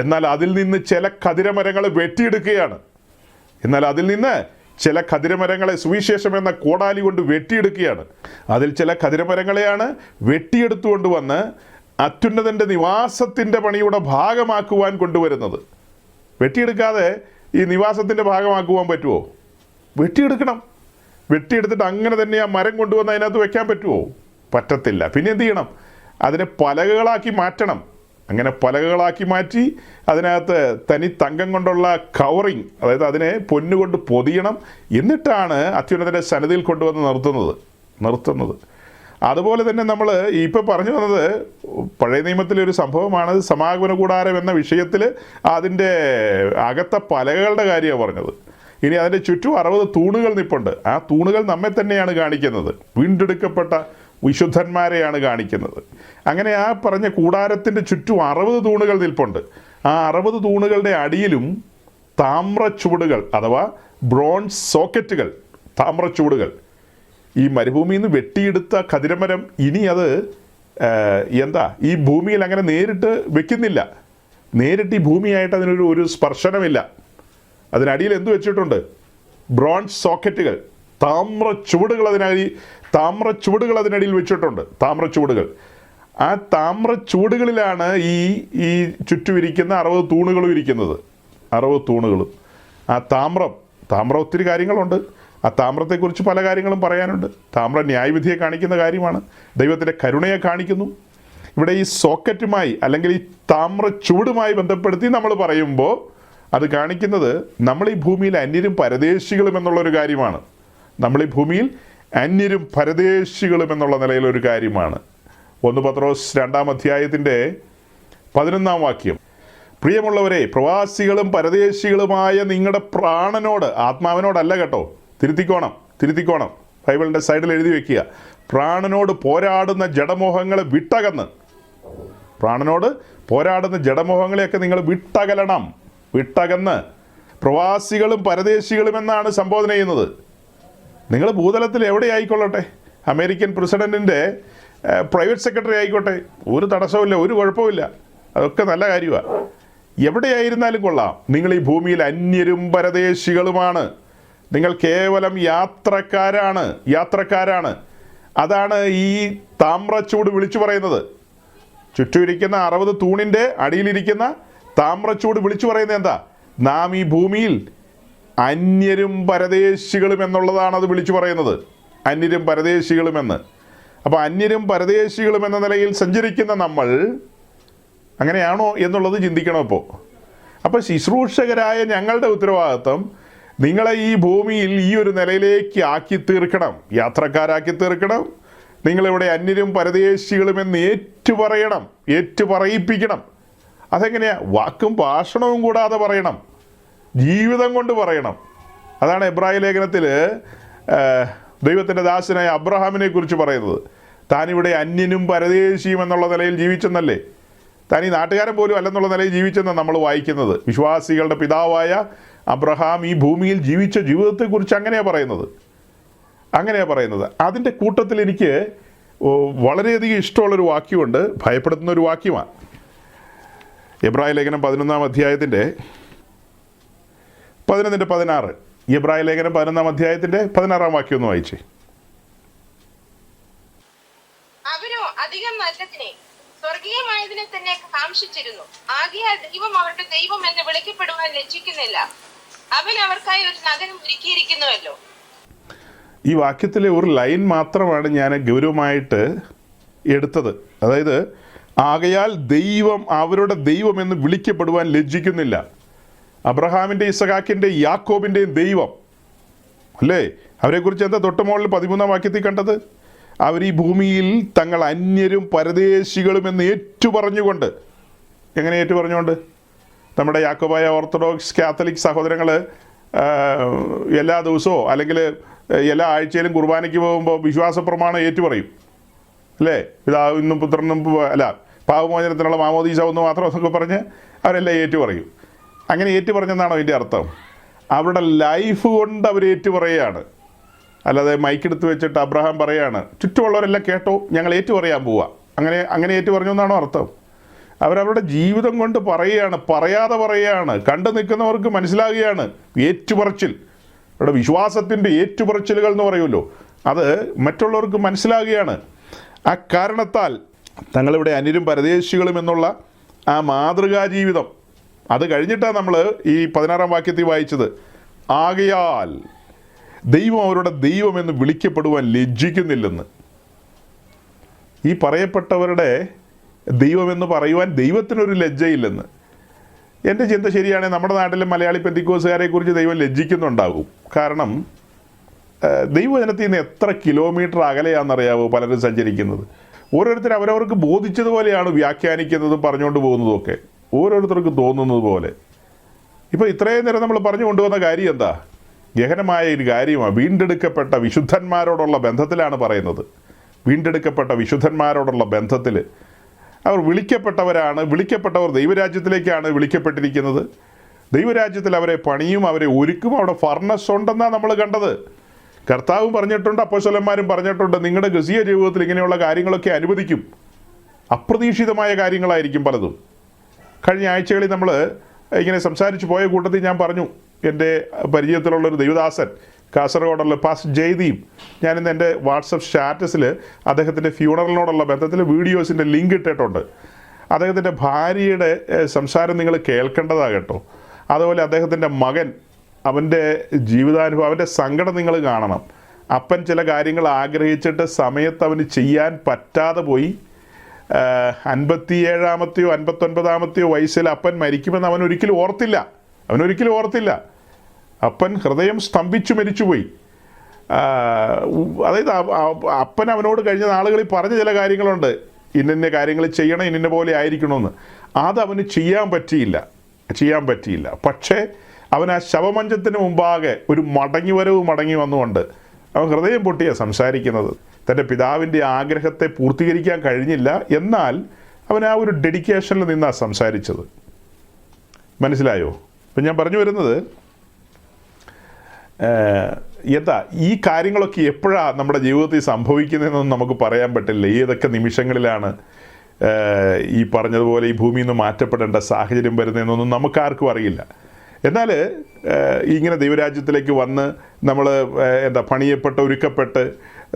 എന്നാൽ അതിൽ നിന്ന് ചില കതിരമരങ്ങൾ വെട്ടിയെടുക്കുകയാണ്. ചില കതിരമരങ്ങളെ സുവിശേഷം എന്ന കോടാലി കൊണ്ട് വെട്ടിയെടുക്കുകയാണ്. അതിൽ ചില കതിരമരങ്ങളെയാണ് വെട്ടിയെടുത്തുകൊണ്ട് വന്ന് അത്യുന്നതൻ്റെ നിവാസത്തിൻ്റെ പണിയുടെ ഭാഗമാക്കുവാൻ കൊണ്ടുവരുന്നത്. വെട്ടിയെടുക്കാതെ ഈ നിവാസത്തിൻ്റെ ഭാഗമാക്കുവാൻ പറ്റുമോ? വെട്ടിയെടുക്കണം. വെട്ടിയെടുത്തിട്ട് അങ്ങനെ തന്നെ ആ മരം കൊണ്ടുവന്ന് അതിനകത്ത് വെക്കാൻ പറ്റുമോ? പറ്റത്തില്ല. പിന്നെ എന്ത് ചെയ്യണം? അതിനെ പലകകളാക്കി മാറ്റണം. അങ്ങനെ പലകകളാക്കി മാറ്റി അതിനകത്ത് തനി തങ്കം കൊണ്ടുള്ള കവറിങ്, അതായത് അതിനെ പൊന്നുകൊണ്ട് പൊതിയണം. എന്നിട്ടാണ് അത്യുന്നതൻ്റെ സന്നിധിയിൽ കൊണ്ടുവന്ന് നിർത്തുന്നത്. അതുപോലെ തന്നെ നമ്മൾ ഇപ്പോൾ പറഞ്ഞു വന്നത് പഴയ നിയമത്തിലെ ഒരു സംഭവമാണ്. സമാഗമന കൂടാരം എന്ന വിഷയത്തിൽ അതിൻ്റെ അകത്തെ പലകകളുടെ കാര്യമാണ് പറഞ്ഞത്. ഇനി അതിൻ്റെ ചുറ്റും 60 തൂണുകൾ നിൽപ്പുണ്ട്. ആ തൂണുകൾ നമ്മെ തന്നെയാണ് കാണിക്കുന്നത്, വീണ്ടെടുക്കപ്പെട്ട വിശുദ്ധന്മാരെയാണ് കാണിക്കുന്നത്. അങ്ങനെ ആ പറഞ്ഞ കൂടാരത്തിൻ്റെ ചുറ്റും 60 തൂണുകൾ നിൽപ്പുണ്ട്. ആ 60 തൂണുകളുടെ അടിയിലും താമ്രച്ചുവടുകൾ അഥവാ ബ്രോൺസ് സോക്കറ്റുകൾ, താമ്രച്ചുവടുകൾ. ഈ മരുഭൂമിയിൽ നിന്ന് വെട്ടിയെടുത്ത കതിരമരം ഇനി അത് ഈ ഭൂമിയിൽ അങ്ങനെ നേരിട്ട് വെക്കുന്നില്ല. നേരിട്ട് ഈ ഭൂമിയായിട്ട് അതിനൊരു സ്പർശനമില്ല. അതിനടിയിൽ എന്ത് വെച്ചിട്ടുണ്ട്? ബ്രോൺസ് സോക്കറ്റുകൾ, താമ്രച്ചുവടുകൾ അതിനടിയിൽ വെച്ചിട്ടുണ്ട്. താമ്രച്ചുവടുകൾ. ആ താമ്രച്ചുവടുകളിലാണ് ഈ ചുറ്റുമിരിക്കുന്ന 60 തൂണുകളും ഇരിക്കുന്നത്. 60 തൂണുകളും. ആ താമ്രം ഒത്തിരി കാര്യങ്ങളുണ്ട്. ആ താമ്രത്തെക്കുറിച്ച് പല കാര്യങ്ങളും പറയാനുണ്ട്. താമ്ര ന്യായവിധിയെ കാണിക്കുന്ന കാര്യമാണ്, ദൈവത്തിൻ്റെ കരുണയെ കാണിക്കുന്നു. ഇവിടെ ഈ സോക്കറ്റുമായി അല്ലെങ്കിൽ ഈ താമ്രച്ചുവടുമായി ബന്ധപ്പെടുത്തി നമ്മൾ പറയുമ്പോൾ അത് കാണിക്കുന്നത് നമ്മൾ ഈ ഭൂമിയിൽ അന്യരും പരദേശികളും എന്നുള്ളൊരു കാര്യമാണ്. നമ്മൾ ഈ ഭൂമിയിൽ അന്യരും പരദേശികളും എന്നുള്ള നിലയിലൊരു കാര്യമാണ്. 1 പത്രോസ് 2-ാം അധ്യായത്തിൻ്റെ 11-ാം വാക്യം, പ്രിയമുള്ളവരെ, പ്രവാസികളും പരദേശികളുമായ നിങ്ങളുടെ പ്രാണനോട്, ആത്മാവിനോടല്ല കേട്ടോ, തിരുത്തിക്കോണം, ബൈബിളിൻ്റെ സൈഡിൽ എഴുതി വെക്കുക, പ്രാണനോട് പോരാടുന്ന ജഡമോഹങ്ങളെ ജഡമോഹങ്ങളെയൊക്കെ നിങ്ങൾ വിട്ടകന്ന് പ്രവാസികളും പരദേശികളും എന്നാണ് സംബോധന ചെയ്യുന്നത്. നിങ്ങൾ ഭൂതലത്തിൽ എവിടെ ആയിക്കൊള്ളട്ടെ, അമേരിക്കൻ പ്രസിഡൻറ്റിൻ്റെ പ്രൈവറ്റ് സെക്രട്ടറി ആയിക്കോട്ടെ, ഒരു തടസ്സമില്ല, ഒരു കുഴപ്പമില്ല, അതൊക്കെ നല്ല കാര്യമാണ്. എവിടെയായിരുന്നാലും കൊള്ളാം, നിങ്ങൾ ഈ ഭൂമിയിൽ അന്യരും പരദേശികളുമാണ്, നിങ്ങൾ കേവലം യാത്രക്കാരാണ്. അതാണ് ഈ താമ്രച്ചൂട് വിളിച്ചു പറയുന്നത്. ചുറ്റും ഇരിക്കുന്ന 60 തൂണിൻ്റെ അടിയിലിരിക്കുന്ന താമ്രച്ചൂട് വിളിച്ചു പറയുന്നത് എന്താ? നാം ഈ ഭൂമിയിൽ അന്യരും പരദേശികളും എന്നുള്ളതാണ് അത് വിളിച്ചു പറയുന്നത്. അന്യരും പരദേശികളുമെന്ന്. അപ്പോൾ അന്യരും പരദേശികളും എന്ന നിലയിൽ സഞ്ചരിക്കുന്ന നമ്മൾ അങ്ങനെയാണോ എന്നുള്ളത് ചിന്തിക്കണം. അപ്പോൾ ശുശ്രൂഷകരായ ഞങ്ങളുടെ ഉത്തരവാദിത്വം നിങ്ങളെ ഈ ഭൂമിയിൽ ഈ ഒരു നിലയിലേക്ക് ആക്കി തീർക്കണം, യാത്രക്കാരാക്കി തീർക്കണം. നിങ്ങളിവിടെ അന്യരും പരദേശികളുമെന്ന് ഏറ്റുപറയിപ്പിക്കണം. അതെങ്ങനെയാ? വാക്കും ഭാഷണവും കൂടാതെ പറയണം, ജീവിതം കൊണ്ട് പറയണം. അതാണ് എബ്രായ ലേഖനത്തിൽ ദൈവത്തിൻ്റെ ദാസനായ അബ്രഹാമിനെ കുറിച്ച് പറയുന്നത്. താനിവിടെ അന്യനും പരദേശിയും എന്നുള്ള നിലയിൽ ജീവിച്ചെന്നല്ലേ, താൻ ഈ നാട്ടുകാരൻ പോലും അല്ലെന്നുള്ള നിലയിൽ ജീവിച്ചെന്നാണ് നമ്മൾ വായിക്കുന്നത്. വിശ്വാസികളുടെ പിതാവായ അബ്രഹാം ഈ ഭൂമിയിൽ ജീവിച്ച ജീവിതത്തെക്കുറിച്ച് അങ്ങനെയാണ് പറയുന്നത്. അതിൻ്റെ കൂട്ടത്തിൽ എനിക്ക് വളരെയധികം ഇഷ്ടമുള്ളൊരു വാക്യമുണ്ട്, ഭയപ്പെടുത്തുന്നൊരു വാക്യമാണ്. എബ്രായ ലേഖനം 11-ാം അധ്യായത്തിൻ്റെ 16. എബ്രായ ലേഖനം 11-ാം അധ്യായത്തിൻ്റെ 16-ാം വാക്യം ഒന്ന് വായിച്ചേ. അവരോ അധികം നല്ലതിനെ, സ്വർഗീയമായതിനെ തന്നെ കാംക്ഷിച്ചിരുന്നു. ആകയാൽ ദൈവം അവരുടെ ദൈവം എന്ന് വിളിക്കപ്പെടുവാൻ ലജ്ജിക്കുന്നില്ല. അവൻ അവർക്കായി ഒരു നഗരം ഒരുക്കിയിരിക്കുന്നുവല്ലോ. ഈ വാക്യത്തിലെ ഒരു ലൈൻ മാത്രമാണ് ഞാൻ ഗൗരവമായിട്ട് എടുത്തത്. അതായത് ആകയാൽ ദൈവം അവരുടെ ദൈവം എന്ന് വിളിക്കപ്പെടുവാൻ ലജ്ജിക്കുന്നില്ല. അബ്രഹാമിൻ്റെ, ഇസഹാക്കിൻ്റെ, യാക്കോബിൻ്റെയും ദൈവം അല്ലേ? അവരെക്കുറിച്ച് എന്താ തൊട്ടുമുകളിൽ 13-ാം വാക്യത്തിൽ കണ്ടത്? അവർ ഈ ഭൂമിയിൽ തങ്ങൾ അന്യരും പരദേശികളും എന്ന് ഏറ്റുപറഞ്ഞുകൊണ്ട്. എങ്ങനെ ഏറ്റുപറഞ്ഞുകൊണ്ട്? നമ്മുടെ യാക്കോബായ ഓർത്തഡോക്സ് കാത്തലിക് സഹോദരങ്ങൾ എല്ലാ ദിവസവും അല്ലെങ്കിൽ എല്ലാ ആഴ്ചയിലും കുർബാനയ്ക്ക് പോകുമ്പോൾ വിശ്വാസ പ്രമാണം ഏറ്റുപറയും അല്ലേ? പിതാവിനും പുത്രനും പാപമോചനത്തിനുള്ള മാമോദീസ ഒന്ന് മാത്രം എന്നൊക്കെ പറഞ്ഞ് അവരെല്ലാം ഏറ്റുപറയും. അങ്ങനെ ഏറ്റുപറഞ്ഞെന്നാണോ അതിൻ്റെ അർത്ഥം? അവരുടെ ലൈഫ് കൊണ്ട് അവർ ഏറ്റുപറയുകയാണ്. അല്ലാതെ മൈക്കെടുത്ത് വെച്ചിട്ട് അബ്രഹാം പറയാണ്, ചുറ്റുമുള്ളവരെല്ലാം കേട്ടോ, ഞങ്ങൾ ഏറ്റുപറയാൻ പോവുക, അങ്ങനെ ഏറ്റുപറഞ്ഞു എന്നാണോ അർത്ഥം? അവരവരുടെ ജീവിതം കൊണ്ട് പറയാതെ പറയുകയാണ്. കണ്ടു നിൽക്കുന്നവർക്ക് മനസ്സിലാകുകയാണ് ഏറ്റുപറച്ചിൽ. അവരുടെ വിശ്വാസത്തിൻ്റെ ഏറ്റുപറച്ചിലുകൾ എന്ന് പറയുമല്ലോ, അത് മറ്റുള്ളവർക്ക് മനസ്സിലാകുകയാണ്. ആ കാരണത്താൽ തങ്ങളിവിടെ അന്യരും പരദേശികളും എന്നുള്ള ആ മാതൃകാ ജീവിതം അത് കഴിഞ്ഞിട്ടാണ് നമ്മൾ ഈ 16-ാം വാക്യത്തിൽ വായിച്ചത്. ആകയാൽ ദൈവം അവരുടെ ദൈവമെന്ന് വിളിക്കപ്പെടുവാൻ ലജ്ജിക്കുന്നില്ലെന്ന്. ഈ പറയപ്പെട്ടവരുടെ ദൈവമെന്ന് പറയുവാൻ ദൈവത്തിനൊരു ലജ്ജയില്ലെന്ന്. എൻ്റെ ചിന്ത ശരിയാണെങ്കിൽ നമ്മുടെ നാട്ടിലെ മലയാളി പെന്തിക്കോസുകാരെ കുറിച്ച് ദൈവം ലജ്ജിക്കുന്നുണ്ടാകും. കാരണം ദൈവജനത്തിൽ നിന്ന് എത്ര കിലോമീറ്റർ അകലെയാണെന്നറിയാവോ പലരും സഞ്ചരിക്കുന്നത്. ഓരോരുത്തർ അവരവർക്ക് ബോധിച്ചതുപോലെയാണ് വ്യാഖ്യാനിക്കുന്നതും പറഞ്ഞുകൊണ്ട് പോകുന്നതുമൊക്കെ, ഓരോരുത്തർക്ക് തോന്നുന്നത് പോലെ. ഇപ്പോൾ ഇത്രയും നേരം നമ്മൾ പറഞ്ഞു കൊണ്ടുവന്ന കാര്യം എന്താ? ഗഹനമായ ഒരു കാര്യമാണ്. വീണ്ടെടുക്കപ്പെട്ട വിശുദ്ധന്മാരോടുള്ള ബന്ധത്തിലാണ് പറയുന്നത്. വീണ്ടെടുക്കപ്പെട്ട വിശുദ്ധന്മാരോടുള്ള ബന്ധത്തിൽ അവർ വിളിക്കപ്പെട്ടവർ ദൈവരാജ്യത്തിലേക്കാണ് വിളിക്കപ്പെട്ടിരിക്കുന്നത്. ദൈവരാജ്യത്തിൽ അവരെ പണിയും, അവരെ ഒരുക്കും. അവിടെ ഫർണസ് ഉണ്ടെന്നാണ് നമ്മൾ കണ്ടത്. കർത്താവും പറഞ്ഞിട്ടുണ്ട്, അപ്പോസ്തലന്മാരും പറഞ്ഞിട്ടുണ്ട്, നിങ്ങളുടെ ക്രിസ്തീയ ജീവിതത്തിൽ ഇങ്ങനെയുള്ള കാര്യങ്ങളൊക്കെ അനുവദിക്കും. അപ്രതീക്ഷിതമായ കാര്യങ്ങളായിരിക്കും പലതും. കഴിഞ്ഞ ആഴ്ചകളിൽ നമ്മൾ ഇങ്ങനെ സംസാരിച്ച് പോയ കൂട്ടത്തിൽ ഞാൻ പറഞ്ഞു, എൻ്റെ പരിചയത്തിലുള്ളൊരു ദൈവദാസൻ കാസർഗോഡുള്ള പാസ്റ്റർ ജയ്ദീപ്, ഞാനിന്ന് എൻ്റെ വാട്സപ്പ് സ്റ്റാറ്റസിൽ അദ്ദേഹത്തിൻ്റെ ഫ്യൂണറലിനോടുള്ള ബന്ധത്തിൽ വീഡിയോസിൻ്റെ ലിങ്ക് ഇട്ടിട്ടുണ്ട്. അദ്ദേഹത്തിൻ്റെ ഭാര്യയുടെ സംസാരം നിങ്ങൾ കേൾക്കേണ്ടതാണ് കേട്ടോ. അതുപോലെ അദ്ദേഹത്തിൻ്റെ മകൻ, അവൻ്റെ ജീവിതാനുഭവം, അവൻ്റെ സങ്കടം നിങ്ങൾ കാണണം. അപ്പൻ ചില കാര്യങ്ങൾ ആഗ്രഹിച്ചിട്ട് സമയത്ത് അവന് ചെയ്യാൻ പറ്റാതെ പോയി. 57-ാമത്തെയോ 59-ാമത്തെയോ വയസ്സിൽ അപ്പൻ മരിക്കുമെന്ന് അവനൊരിക്കലും ഓർത്തില്ല. അപ്പൻ ഹൃദയം സ്തംഭിച്ചു മരിച്ചുപോയി. അതായത് അപ്പൻ അവനോട് കഴിഞ്ഞ നാളുകളിൽ പറഞ്ഞ ചില കാര്യങ്ങളുണ്ട്, ഇന്ന കാര്യങ്ങൾ ചെയ്യണം, ഇന്ന പോലെ ആയിരിക്കണമെന്ന്. അതവന് ചെയ്യാൻ പറ്റിയില്ല. പക്ഷേ അവൻ ആ ശവമഞ്ചത്തിന് മുമ്പാകെ ഒരു മടങ്ങി വന്നുകൊണ്ട് അവൻ ഹൃദയം പൊട്ടിയാണ് സംസാരിക്കുന്നത്. തൻ്റെ പിതാവിൻ്റെ ആഗ്രഹത്തെ പൂർത്തീകരിക്കാൻ കഴിഞ്ഞില്ല, എന്നാൽ അവൻ ആ ഒരു ഡെഡിക്കേഷനിൽ നിന്നാണ് സംസാരിച്ചത്. മനസ്സിലായോ? ഇപ്പം ഞാൻ പറഞ്ഞു വരുന്നത്, എന്താ ഈ കാര്യങ്ങളൊക്കെ എപ്പോഴാണ് നമ്മുടെ ജീവിതത്തിൽ സംഭവിക്കുന്നതെന്നൊന്നും നമുക്ക് പറയാൻ പറ്റില്ല. ഏതൊക്കെ നിമിഷങ്ങളിലാണ് ഈ പറഞ്ഞതുപോലെ ഈ ഭൂമിയിൽ നിന്ന് മാറ്റപ്പെടേണ്ട സാഹചര്യം വരുന്നതെന്നൊന്നും നമുക്കാർക്കും അറിയില്ല. എന്നാൽ ഇങ്ങനെ ദൈവരാജ്യത്തിലേക്ക് വന്ന് നമ്മൾ പണിയപ്പെട്ട് ഒരുക്കപ്പെട്ട്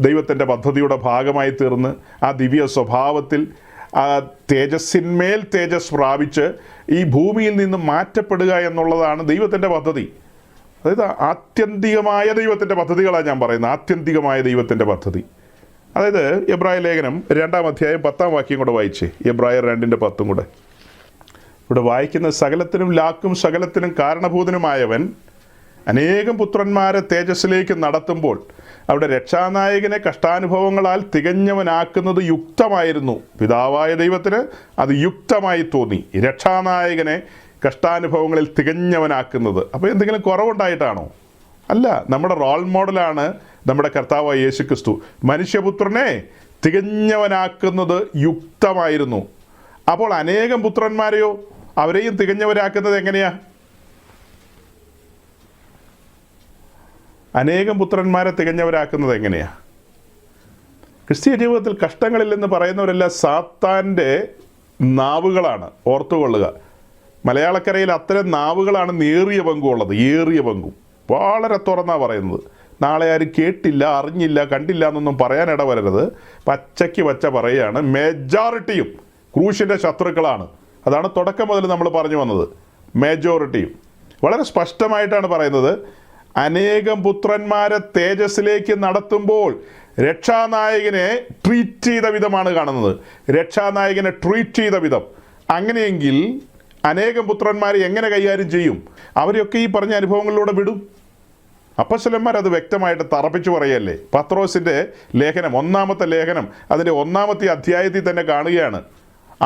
ദൈവത്തിൻ്റെ പദ്ധതിയുടെ ഭാഗമായി തീർന്ന് ആ ദിവ്യ സ്വഭാവത്തിൽ ആ തേജസ്സിന്മേൽ തേജസ് പ്രാപിച്ച് ഈ ഭൂമിയിൽ നിന്ന് മാറ്റപ്പെടുക എന്നുള്ളതാണ് ദൈവത്തിൻ്റെ പദ്ധതി. അതായത് ആത്യന്തികമായ ദൈവത്തിൻ്റെ പദ്ധതികളാണ് ഞാൻ പറയുന്നത്, ആത്യന്തികമായ ദൈവത്തിൻ്റെ പദ്ധതി. അതായത് എബ്രായ ലേഖനം 2-ാം അധ്യായം 10-ാം വാക്യം കൂടെ വായിച്ചേ. എബ്രായർ 2:10 കൂടെ ഇവിടെ വായിക്കുന്ന സകലത്തിനും ലാക്കും സകലത്തിനും കാരണഭൂതനുമായവൻ അനേകം പുത്രന്മാരെ തേജസ്സിലേക്ക് നടത്തുമ്പോൾ അവിടെ രക്ഷാനായകനെ കഷ്ടാനുഭവങ്ങളാൽ തികഞ്ഞവനാക്കുന്നത് യുക്തമായിരുന്നു. പിതാവായ ദൈവത്തിന് അത് യുക്തമായി തോന്നി രക്ഷാനായകനെ കഷ്ടാനുഭവങ്ങളിൽ തികഞ്ഞവനാക്കുന്നത്. അപ്പോൾ എന്തെങ്കിലും കുറവുണ്ടായിട്ടാണോ? അല്ല, നമ്മുടെ റോൾ മോഡലാണ് നമ്മുടെ കർത്താവായ യേശുക്രിസ്തു. മനുഷ്യപുത്രനെ തികഞ്ഞവനാക്കുന്നത് യുക്തമായിരുന്നു. അപ്പോൾ അനേകം പുത്രന്മാരെയോ അവരെയും തികഞ്ഞവരാക്കുന്നത് എങ്ങനെയാ? അനേകം പുത്രന്മാരെ തികഞ്ഞവരാക്കുന്നത് എങ്ങനെയാ? ക്രിസ്തീയ ജീവിതത്തിൽ കഷ്ടങ്ങളില്ലെന്ന് പറയുന്നവരെല്ലാം സാത്താൻ്റെ നാവുകളാണ്, ഓർത്തുകൊള്ളുക. മലയാളക്കരയിൽ അത്തരം നാവുകളാണ് നേറിയ പങ്കുള്ളത്, ഏറിയ പങ്കും. വളരെ തുറന്നാണ് പറയുന്നത്. നാളെ ആരും കേട്ടില്ല, അറിഞ്ഞില്ല, കണ്ടില്ല എന്നൊന്നും പറയാനിട വരരുത്. പച്ചയ്ക്ക് പച്ച പറയുകയാണ്. മെജോറിറ്റിയും ക്രൂശിൻ്റെ ശത്രുക്കളാണ്. അതാണ് തുടക്കം മുതൽ നമ്മൾ പറഞ്ഞു വന്നത്. മെജോറിറ്റിയും വളരെ സ്പഷ്ടമായിട്ടാണ് പറയുന്നത്. അനേകം പുത്രന്മാരെ തേജസ്സിലേക്ക് നടത്തുമ്പോൾ രക്ഷാനായകനെ ട്രീറ്റ് ചെയ്ത വിധമാണ് കാണുന്നത്. രക്ഷാനായകനെ ട്രീറ്റ് ചെയ്ത വിധം. അങ്ങനെയെങ്കിൽ അനേകം പുത്രന്മാരെ എങ്ങനെ കൈകാര്യം ചെയ്യും? അവരെയൊക്കെ ഈ പറഞ്ഞ അനുഭവങ്ങളിലൂടെ വിടും. അപ്പോസ്തലന്മാർ അത് വ്യക്തമായിട്ട് തറപ്പിച്ചു പറയല്ലേ. പത്രോസിൻ്റെ ലേഖനം, 1-ാമത്തെ ലേഖനം, അതിൻ്റെ 1-ാമത്തെ അധ്യായത്തിൽ തന്നെ കാണുകയാണ്.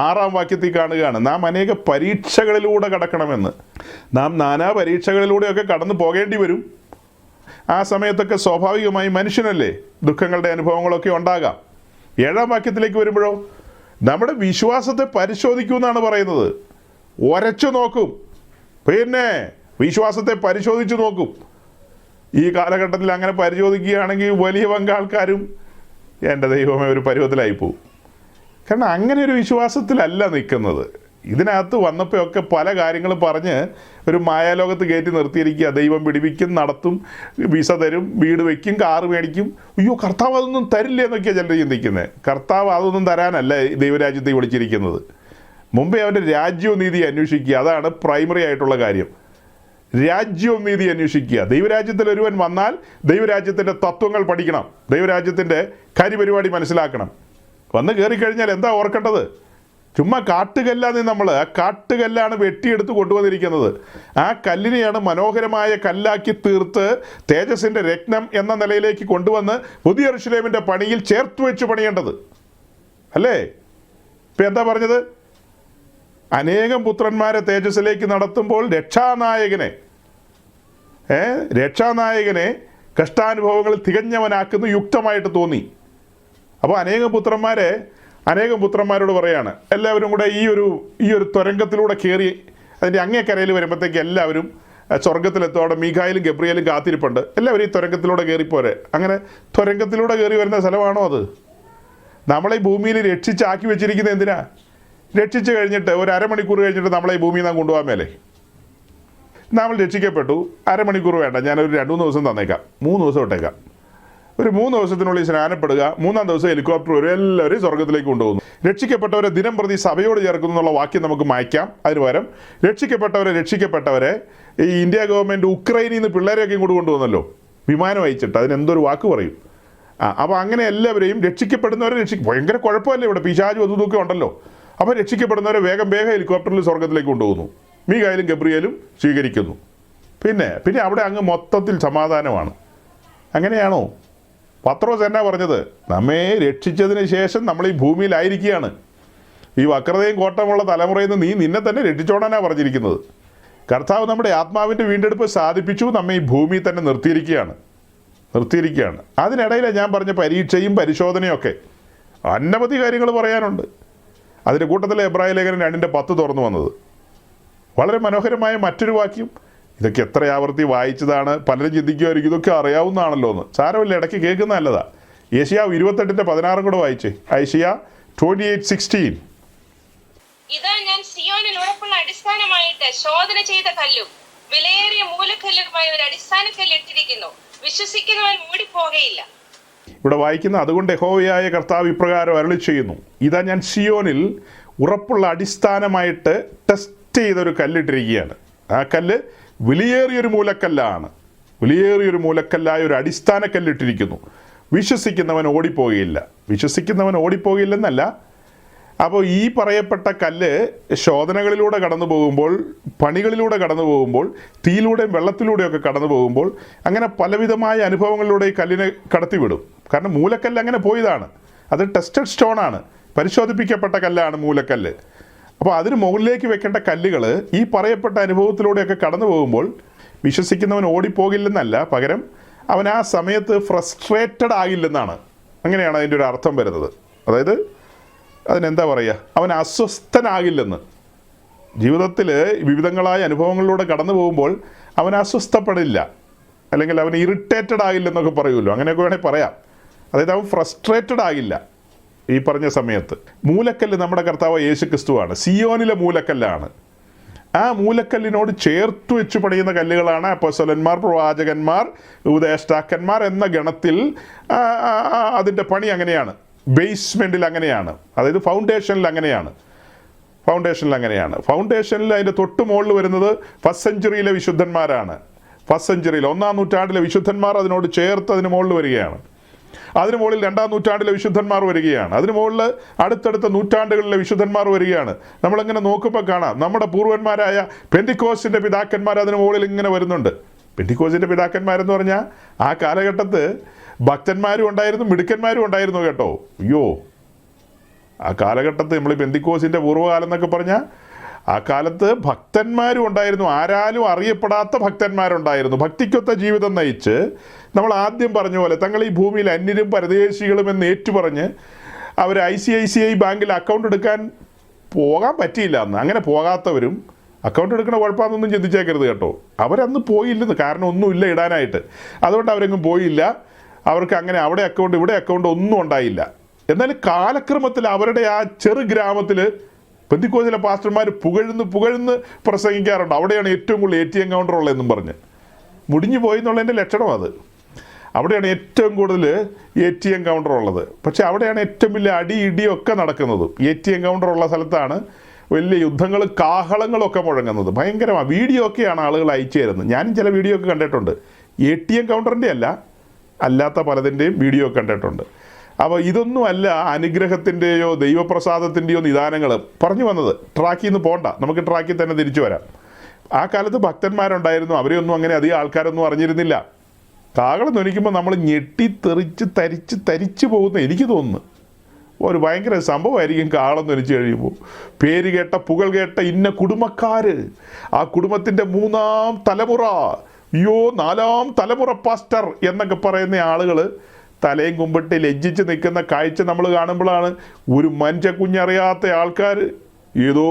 6-ാം വാക്യത്തിൽ കാണുകയാണ്, നാം അനേക പരീക്ഷകളിലൂടെ കടക്കണമെന്ന്. നാം നാനാ പരീക്ഷകളിലൂടെയൊക്കെ കടന്നു പോകേണ്ടി വരും. ആ സമയത്തൊക്കെ സ്വാഭാവികമായി മനുഷ്യനല്ലേ, ദുഃഖങ്ങളുടെ അനുഭവങ്ങളൊക്കെ ഉണ്ടാകാം. 7-ാം വാക്യത്തിലേക്ക് വരുമ്പോഴോ നമ്മുടെ വിശ്വാസത്തെ പരിശോധിക്കുമെന്നാണ് പറയുന്നത്. ഉരച്ചു നോക്കും. പിന്നെ വിശ്വാസത്തെ പരിശോധിച്ചു നോക്കും. ഈ കാലഘട്ടത്തിൽ അങ്ങനെ പരിശോധിക്കുകയാണെങ്കിൽ വലിയ പങ്കാൾക്കാരും എൻ്റെ ദൈവമേ ഒരു പരുവത്തിലായി പോകും. കാരണം അങ്ങനെ ഒരു വിശ്വാസത്തിലല്ല നിൽക്കുന്നത്. ഇതിനകത്ത് വന്നപ്പോഴൊക്കെ പല കാര്യങ്ങളും പറഞ്ഞ് ഒരു മായാലോകത്ത് കയറ്റി നിർത്തിയിരിക്കുക. ദൈവം പിടിപ്പിക്കും, നടത്തും, വിസ തരും, വീട് വയ്ക്കും, കാറ് മേടിക്കും. അയ്യോ, കർത്താവ് അതൊന്നും തരില്ല എന്നൊക്കെയാണ് ചിലർ ചിന്തിക്കുന്നത്. കർത്താവ് അതൊന്നും തരാനല്ല ദൈവരാജ്യത്തെ വിളിച്ചിരിക്കുന്നത്. മുമ്പേ അവൻ്റെ രാജ്യവും നീതി അന്വേഷിക്കുക. അതാണ് പ്രൈമറി ആയിട്ടുള്ള കാര്യം. രാജ്യവും നീതി അന്വേഷിക്കുക. ദൈവരാജ്യത്തിൽ ഒരുവൻ വന്നാൽ ദൈവരാജ്യത്തിൻ്റെ തത്വങ്ങൾ പഠിക്കണം, ദൈവരാജ്യത്തിൻ്റെ കാര്യപരിപാടി മനസ്സിലാക്കണം. വന്ന് കയറിക്കഴിഞ്ഞാൽ എന്താ ഓർക്കേണ്ടത്? ചുമ്മാ കാട്ടുകല്ലാണ്. നമ്മൾ ആ കാട്ടുകല്ലാണ് വെട്ടിയെടുത്ത് കൊണ്ടുവന്നിരിക്കുന്നത്. ആ കല്ലിനെയാണ് മനോഹരമായ കല്ലാക്കി തീർത്ത് തേജസ്സിൻ്റെ രത്നം എന്ന നിലയിലേക്ക് കൊണ്ടുവന്ന് പുതിയ യെരൂശലേമിൻ്റെ പണിയിൽ ചേർത്ത് വെച്ച് പണിയേണ്ടത് അല്ലേ? ഇപ്പം എന്താ പറഞ്ഞത്? അനേകം പുത്രന്മാരെ തേജസ്സിലേക്ക് നടത്തുമ്പോൾ രക്ഷാനായകനെ കഷ്ടാനുഭവങ്ങളിൽ തികഞ്ഞവനാക്കുന്ന യുക്തമായിട്ട് തോന്നി. അപ്പോൾ അനേകം പുത്രന്മാരോട് പറയാണ്, എല്ലാവരും കൂടെ ഈ ഒരു തുരങ്കത്തിലൂടെ കയറി അതിൻ്റെ അങ്ങേക്കരയിൽ വരുമ്പോഴത്തേക്ക് എല്ലാവരും സ്വർഗത്തിലെത്തും. അവിടെ മീഖായേലും ഗബ്രിയേലും കാത്തിരിപ്പുണ്ട്. എല്ലാവരും ഈ തുരങ്കത്തിലൂടെ കയറിപ്പോരെ. അങ്ങനെ തുരങ്കത്തിലൂടെ കയറി വരുന്ന സ്ഥലമാണോ അത്? നമ്മളെ ഈ ഭൂമിയിൽ രക്ഷിച്ചാക്കി വെച്ചിരിക്കുന്നത് എന്തിനാ? രക്ഷിച്ച് കഴിഞ്ഞിട്ട് ഒരു അരമണിക്കൂർ കഴിഞ്ഞിട്ട് നമ്മളെ ഈ ഭൂമിയിൽ നിന്ന് കൊണ്ടുപോകാൻ മേലെ. നമ്മൾ രക്ഷിക്കപ്പെട്ടു, അരമണിക്കൂർ വേണ്ട, ഞാനൊരു 2-3 ദിവസം തന്നേക്കാം, 3 ദിവസം ഇട്ടേക്കാം. ഒരു 3 ദിവസത്തിനുള്ളിൽ സ്നാനപ്പെടുക, 3-ാം ദിവസം ഹെലികോപ്റ്റർ വരും, എല്ലാവരെയും സ്വർഗത്തിലേക്ക് കൊണ്ടുപോകുന്നു. രക്ഷിക്കപ്പെട്ടവരെ ദിനം പ്രതി സഭയോട് ചേർക്കുന്നു എന്നുള്ള വാക്യം നമുക്ക് മായ്ക്കാം. അതിന് പകരം രക്ഷിക്കപ്പെട്ടവരെ ഈ ഇന്ത്യ ഗവൺമെൻറ് ഉക്രൈനിൽ നിന്ന് പിള്ളേരെയൊക്കെ ഇങ്ങോട്ട് കൊണ്ടുവന്നല്ലോ, വിമാനം അയച്ചിട്ട്. അതിനെന്തൊരു വാക്ക് പറയും? അപ്പോൾ അങ്ങനെ എല്ലാവരെയും രക്ഷിക്കപ്പെടുന്നവരെ ഭയങ്കര കുഴപ്പമല്ലേ ഇവിടെ, പിശാചും അതുമൊക്കെ ഉണ്ടല്ലോ. അപ്പോൾ രക്ഷിക്കപ്പെടുന്നവരെ വേഗം ഹെലികോപ്റ്ററിൽ സ്വർഗത്തിലേക്ക് കൊണ്ടുപോകുന്നു. മീഖായേലും ഗബ്രിയേലും സ്വീകരിക്കുന്നു. പിന്നെ അവിടെ അങ്ങ് മൊത്തത്തിൽ സമാധാനമാണ്. അങ്ങനെയാണോ? പത്രോസ് എന്നാ പറഞ്ഞത്? നമ്മെ രക്ഷിച്ചതിന് ശേഷം നമ്മൾ ഈ ഭൂമിയിലായിരിക്കുകയാണ്. ഈ വക്രതയും കോട്ടമുള്ള തലമുറയിൽ നിന്ന് നിന്നെ തന്നെ രക്ഷിച്ചോടാനാണ് പറഞ്ഞിരിക്കുന്നത്. കർത്താവ് നമ്മുടെ ആത്മാവിൻ്റെ വീണ്ടെടുപ്പ് സാധിപ്പിച്ചു, നമ്മെ ഈ ഭൂമിയിൽ തന്നെ നിർത്തിയിരിക്കുകയാണ്. അതിനിടയിലാണ് ഞാൻ പറഞ്ഞ പരീക്ഷയും പരിശോധനയും ഒക്കെ. അനവധി കാര്യങ്ങൾ പറയാനുണ്ട്. അതിൻ്റെ കൂട്ടത്തിൽ എബ്രായ ലേഖനം 2:10 തുറന്നു വന്നത്. വളരെ മനോഹരമായ മറ്റൊരു വാക്യം, ഇതൊക്കെ എത്ര ആവർത്തി വായിച്ചതാണ്, പലരും ചിന്തിക്കുമായിരിക്കും ഇതൊക്കെ അറിയാവുന്നതാണല്ലോ എന്ന്. സാരമില്ല, ഇടയ്ക്ക് കേൾക്കുന്ന നല്ലതാ. യെശയ്യാവ് 28:16 കൂടെ വായിച്ചേ. യെശയ്യാ 28:16. ഇതാ ഞാൻ സിയോനിൽ ഉറപ്പുള്ള അടിസ്ഥാനമായിട്ട് ശോധന ചെയ്ത കല്ലും വിലയേറിയ മൂലക്കല്ലുമായി ഒരു അടിസ്ഥാന കല്ല് ഇട്ടിരിക്കുന്നു, വിശ്വസിക്കുന്നവൻ മൂടിപ്പോകയില്ല. ഇവിടെ വായിക്കുന്ന അതുകൊണ്ട് യഹോവയായ കർത്താവ് ഇപ്രകാരം അരുളി ചെയ്യുന്നു, ഇതാ ഞാൻ സിയോനിൽ ഉറപ്പുള്ള അടിസ്ഥാനമായിട്ട് ടെസ്റ്റ് ചെയ്തൊരു കല്ലിട്ടിരിക്കുകയാണ്. ആ കല്ല് വിലയേറിയൊരു മൂലക്കല്ലാണ്. വിലയേറിയൊരു മൂലക്കല്ലായ ഒരു അടിസ്ഥാന കല്ലിട്ടിരിക്കുന്നു, വിശ്വസിക്കുന്നവൻ ഓടിപ്പോകുകയില്ല. വിശ്വസിക്കുന്നവൻ ഓടിപ്പോകില്ലെന്നല്ല. അപ്പോൾ ഈ പറയപ്പെട്ട കല്ല് ശോധനകളിലൂടെ കടന്നു പോകുമ്പോൾ, പണികളിലൂടെ കടന്നു പോകുമ്പോൾ, തീയിലൂടെയും വെള്ളത്തിലൂടെയൊക്കെ കടന്നു പോകുമ്പോൾ, അങ്ങനെ പലവിധമായ അനുഭവങ്ങളിലൂടെ ഈ കല്ലിനെ കടത്തിവിടും. കാരണം മൂലക്കല്ല് അങ്ങനെ പോയതാണ്. അത് ടെസ്റ്റഡ് സ്റ്റോണാണ്, പരിശോധിപ്പിക്കപ്പെട്ട കല്ലാണ് മൂലക്കല്ല്. അപ്പോൾ അതിന് മുകളിലേക്ക് വെക്കേണ്ട കല്ലുകൾ ഈ പറയപ്പെട്ട അനുഭവത്തിലൂടെയൊക്കെ കടന്നു പോകുമ്പോൾ വിശ്വസിക്കുന്നവൻ ഓടിപ്പോകില്ലെന്നല്ല, പകരം അവൻ ആ സമയത്ത് ഫ്രസ്ട്രേറ്റഡ് ആകില്ലെന്നാണ്. അങ്ങനെയാണ് അതിൻ്റെ ഒരു അർത്ഥം വരുന്നത്. അതായത് അതിനെന്താ പറയുക, അവൻ അസ്വസ്ഥനാകില്ലെന്ന്. ജീവിതത്തിൽ വിവിധങ്ങളായ അനുഭവങ്ങളിലൂടെ കടന്നു പോകുമ്പോൾ അവൻ അസ്വസ്ഥപ്പെടില്ല, അല്ലെങ്കിൽ അവൻ ഇറിറ്റേറ്റഡ് ആകില്ലെന്നൊക്കെ പറയുമല്ലോ, അങ്ങനെയൊക്കെ വേണമെങ്കിൽ പറയാം. അതായത് അവൻ ഫ്രസ്ട്രേറ്റഡ് ആകില്ല ഈ പറഞ്ഞ സമയത്ത്. മൂലക്കല്ല് നമ്മുടെ കർത്താവ് യേശു ക്രിസ്തുവാണ്, സിയോനിലെ മൂലക്കല്ലാണ്. ആ മൂലക്കല്ലിനോട് ചേർത്ത് വെച്ച് പണിയുന്ന കല്ലുകളാണ് അപ്പോസ്തലന്മാർ, പ്രവാചകന്മാർ, ഉപദേഷ്ടാക്കന്മാർ എന്ന ഗണത്തിൽ. അതിൻ്റെ പണി അങ്ങനെയാണ്. ബേസ്മെൻറ്റിൽ അങ്ങനെയാണ്, അതായത് ഫൗണ്ടേഷനിൽ അങ്ങനെയാണ്. ഫൗണ്ടേഷനിൽ അതിൻ്റെ തൊട്ട് മുകളിൽ വരുന്നത് ഫസ്റ്റ് സെഞ്ചുറിയിലെ വിശുദ്ധന്മാരാണ്. ഫസ്റ്റ് സെഞ്ചുറിയിൽ 1-ാം നൂറ്റാണ്ടിലെ വിശുദ്ധന്മാർ അതിനോട് ചേർത്ത് അതിന് മുകളിൽ വരികയാണ്. അതിന് മുകളിൽ 2-ാം നൂറ്റാണ്ടിലെ വിശുദ്ധന്മാർ വരികയാണ്. അതിന് മുകളിൽ അടുത്തടുത്ത നൂറ്റാണ്ടുകളിലെ വിശുദ്ധന്മാർ വരികയാണ്. നമ്മളിങ്ങനെ നോക്കുമ്പോൾ കാണാം നമ്മുടെ പൂർവ്വന്മാരായ പെന്തിക്കോസ്തിൻ്റെ പിതാക്കന്മാർ അതിന് മുകളിൽ ഇങ്ങനെ വരുന്നുണ്ട്. പെന്തിക്കോസ്തിൻ്റെ പിതാക്കന്മാരെന്ന് പറഞ്ഞാൽ ആ കാലഘട്ടത്ത് ഭക്തന്മാരും ഉണ്ടായിരുന്നു, മിടുക്കന്മാരും ഉണ്ടായിരുന്നു കേട്ടോ. അയ്യോ, ആ കാലഘട്ടത്ത് നമ്മൾ പെന്തിക്കോസ്തിൻ്റെ പൂർവ്വകാലം എന്നൊക്കെ പറഞ്ഞാൽ ആ കാലത്ത് ഭക്തന്മാരും ഉണ്ടായിരുന്നു, ആരാലും അറിയപ്പെടാത്ത ഭക്തന്മാരുണ്ടായിരുന്നു. ഭക്തിക്കൊത്ത ജീവിതം നയിച്ച് നമ്മൾ ആദ്യം പറഞ്ഞ പോലെ തങ്ങൾ ഈ ഭൂമിയിൽ അന്യരും പരദേശികളും എന്ന് ഏറ്റുപറഞ്ഞ് അവർ ICICI ബാങ്കിൽ അക്കൗണ്ട് എടുക്കാൻ പോകാൻ പറ്റിയില്ല അന്ന്. അങ്ങനെ പോകാത്തവരും അക്കൗണ്ട് എടുക്കണ കുഴപ്പമാണെന്നൊന്നും ചിന്തിച്ചേക്കരുത് കേട്ടോ. അവരന്ന് പോയില്ലെന്ന്, കാരണം ഒന്നുമില്ല ഇടാനായിട്ട്. അതുകൊണ്ട് അവരെങ്ങും പോയില്ല. അവർക്ക് അങ്ങനെ അവിടെ അക്കൗണ്ട് ഇവിടെ അക്കൗണ്ട് ഒന്നും ഉണ്ടായില്ല. എന്നാൽ കാലക്രമത്തിൽ അവരുടെ ആ ചെറു ഗ്രാമത്തിൽ പെന്തിക്കോസ്തിലെ പാസ്റ്റർമാർ പുകഴ്ന്ന് പ്രസംഗിക്കാറുണ്ട്. അവിടെയാണ് ഏറ്റവും കൂടുതൽ ATM കൗണ്ടർ ഉള്ളതെന്നും പറഞ്ഞ്. മുടിഞ്ഞു പോയി എന്നുള്ളതിൻ്റെ ലക്ഷണം അത്. അവിടെയാണ് ഏറ്റവും കൂടുതൽ ATM കൗണ്ടർ ഉള്ളത്. പക്ഷേ അവിടെയാണ് ഏറ്റവും വലിയ ഇടിയൊക്കെ നടക്കുന്നത്. ATM കൗണ്ടർ ഉള്ള സ്ഥലത്താണ് വലിയ യുദ്ധങ്ങളും കാഹളങ്ങളൊക്കെ മുഴങ്ങുന്നത്. ഭയങ്കരമാണ്. വീഡിയോ ഒക്കെയാണ് ആളുകൾ അയച്ചു തരുന്നത്. ഞാനും ചില വീഡിയോ ഒക്കെ കണ്ടിട്ടുണ്ട്. ATM കൗണ്ടറിൻ്റെ അല്ലാത്ത പലതിൻ്റെയും വീഡിയോ ഒക്കെ കണ്ടിട്ടുണ്ട്. അപ്പോൾ ഇതൊന്നുമല്ല അനുഗ്രഹത്തിൻ്റെയോ ദൈവപ്രസാദത്തിൻ്റെയോ നിദാനങ്ങൾ പറഞ്ഞു വന്നത്. ട്രാക്കിൽ നിന്ന് പോകണ്ട, നമുക്ക് ട്രാക്കിൽ തന്നെ തിരിച്ചു വരാം. ആ കാലത്ത് ഭക്തന്മാരുണ്ടായിരുന്നു, അവരെയൊന്നും അങ്ങനെ അധികം ആൾക്കാരൊന്നും അറിഞ്ഞിരുന്നില്ല. കാഹളം ധ്വനിക്കുമ്പോൾ നമ്മൾ ഞെട്ടിത്തെറിച്ച് തരിച്ചു പോകുന്ന എനിക്ക് തോന്നുന്നു. ഒരു ഭയങ്കര സംഭവമായിരിക്കും കാഹളം ധ്വനിച്ച് കഴിയുമ്പോൾ. പേര് കേട്ട പുകൾ കേട്ട ഇന്ന കുടുംബക്കാർ, ആ കുടുംബത്തിൻ്റെ 3-ാം തലമുറ, 4-ാം തലമുറ പാസ്റ്റർ എന്നൊക്കെ പറയുന്ന ആളുകൾ തലയും കുമ്പിട്ട് ലജ്ജിച്ച് നിൽക്കുന്ന കാഴ്ച നമ്മൾ കാണുമ്പോഴാണ് ഒരു മനുഷ്യ കുഞ്ഞറിയാത്ത ആൾക്കാർ ഏതോ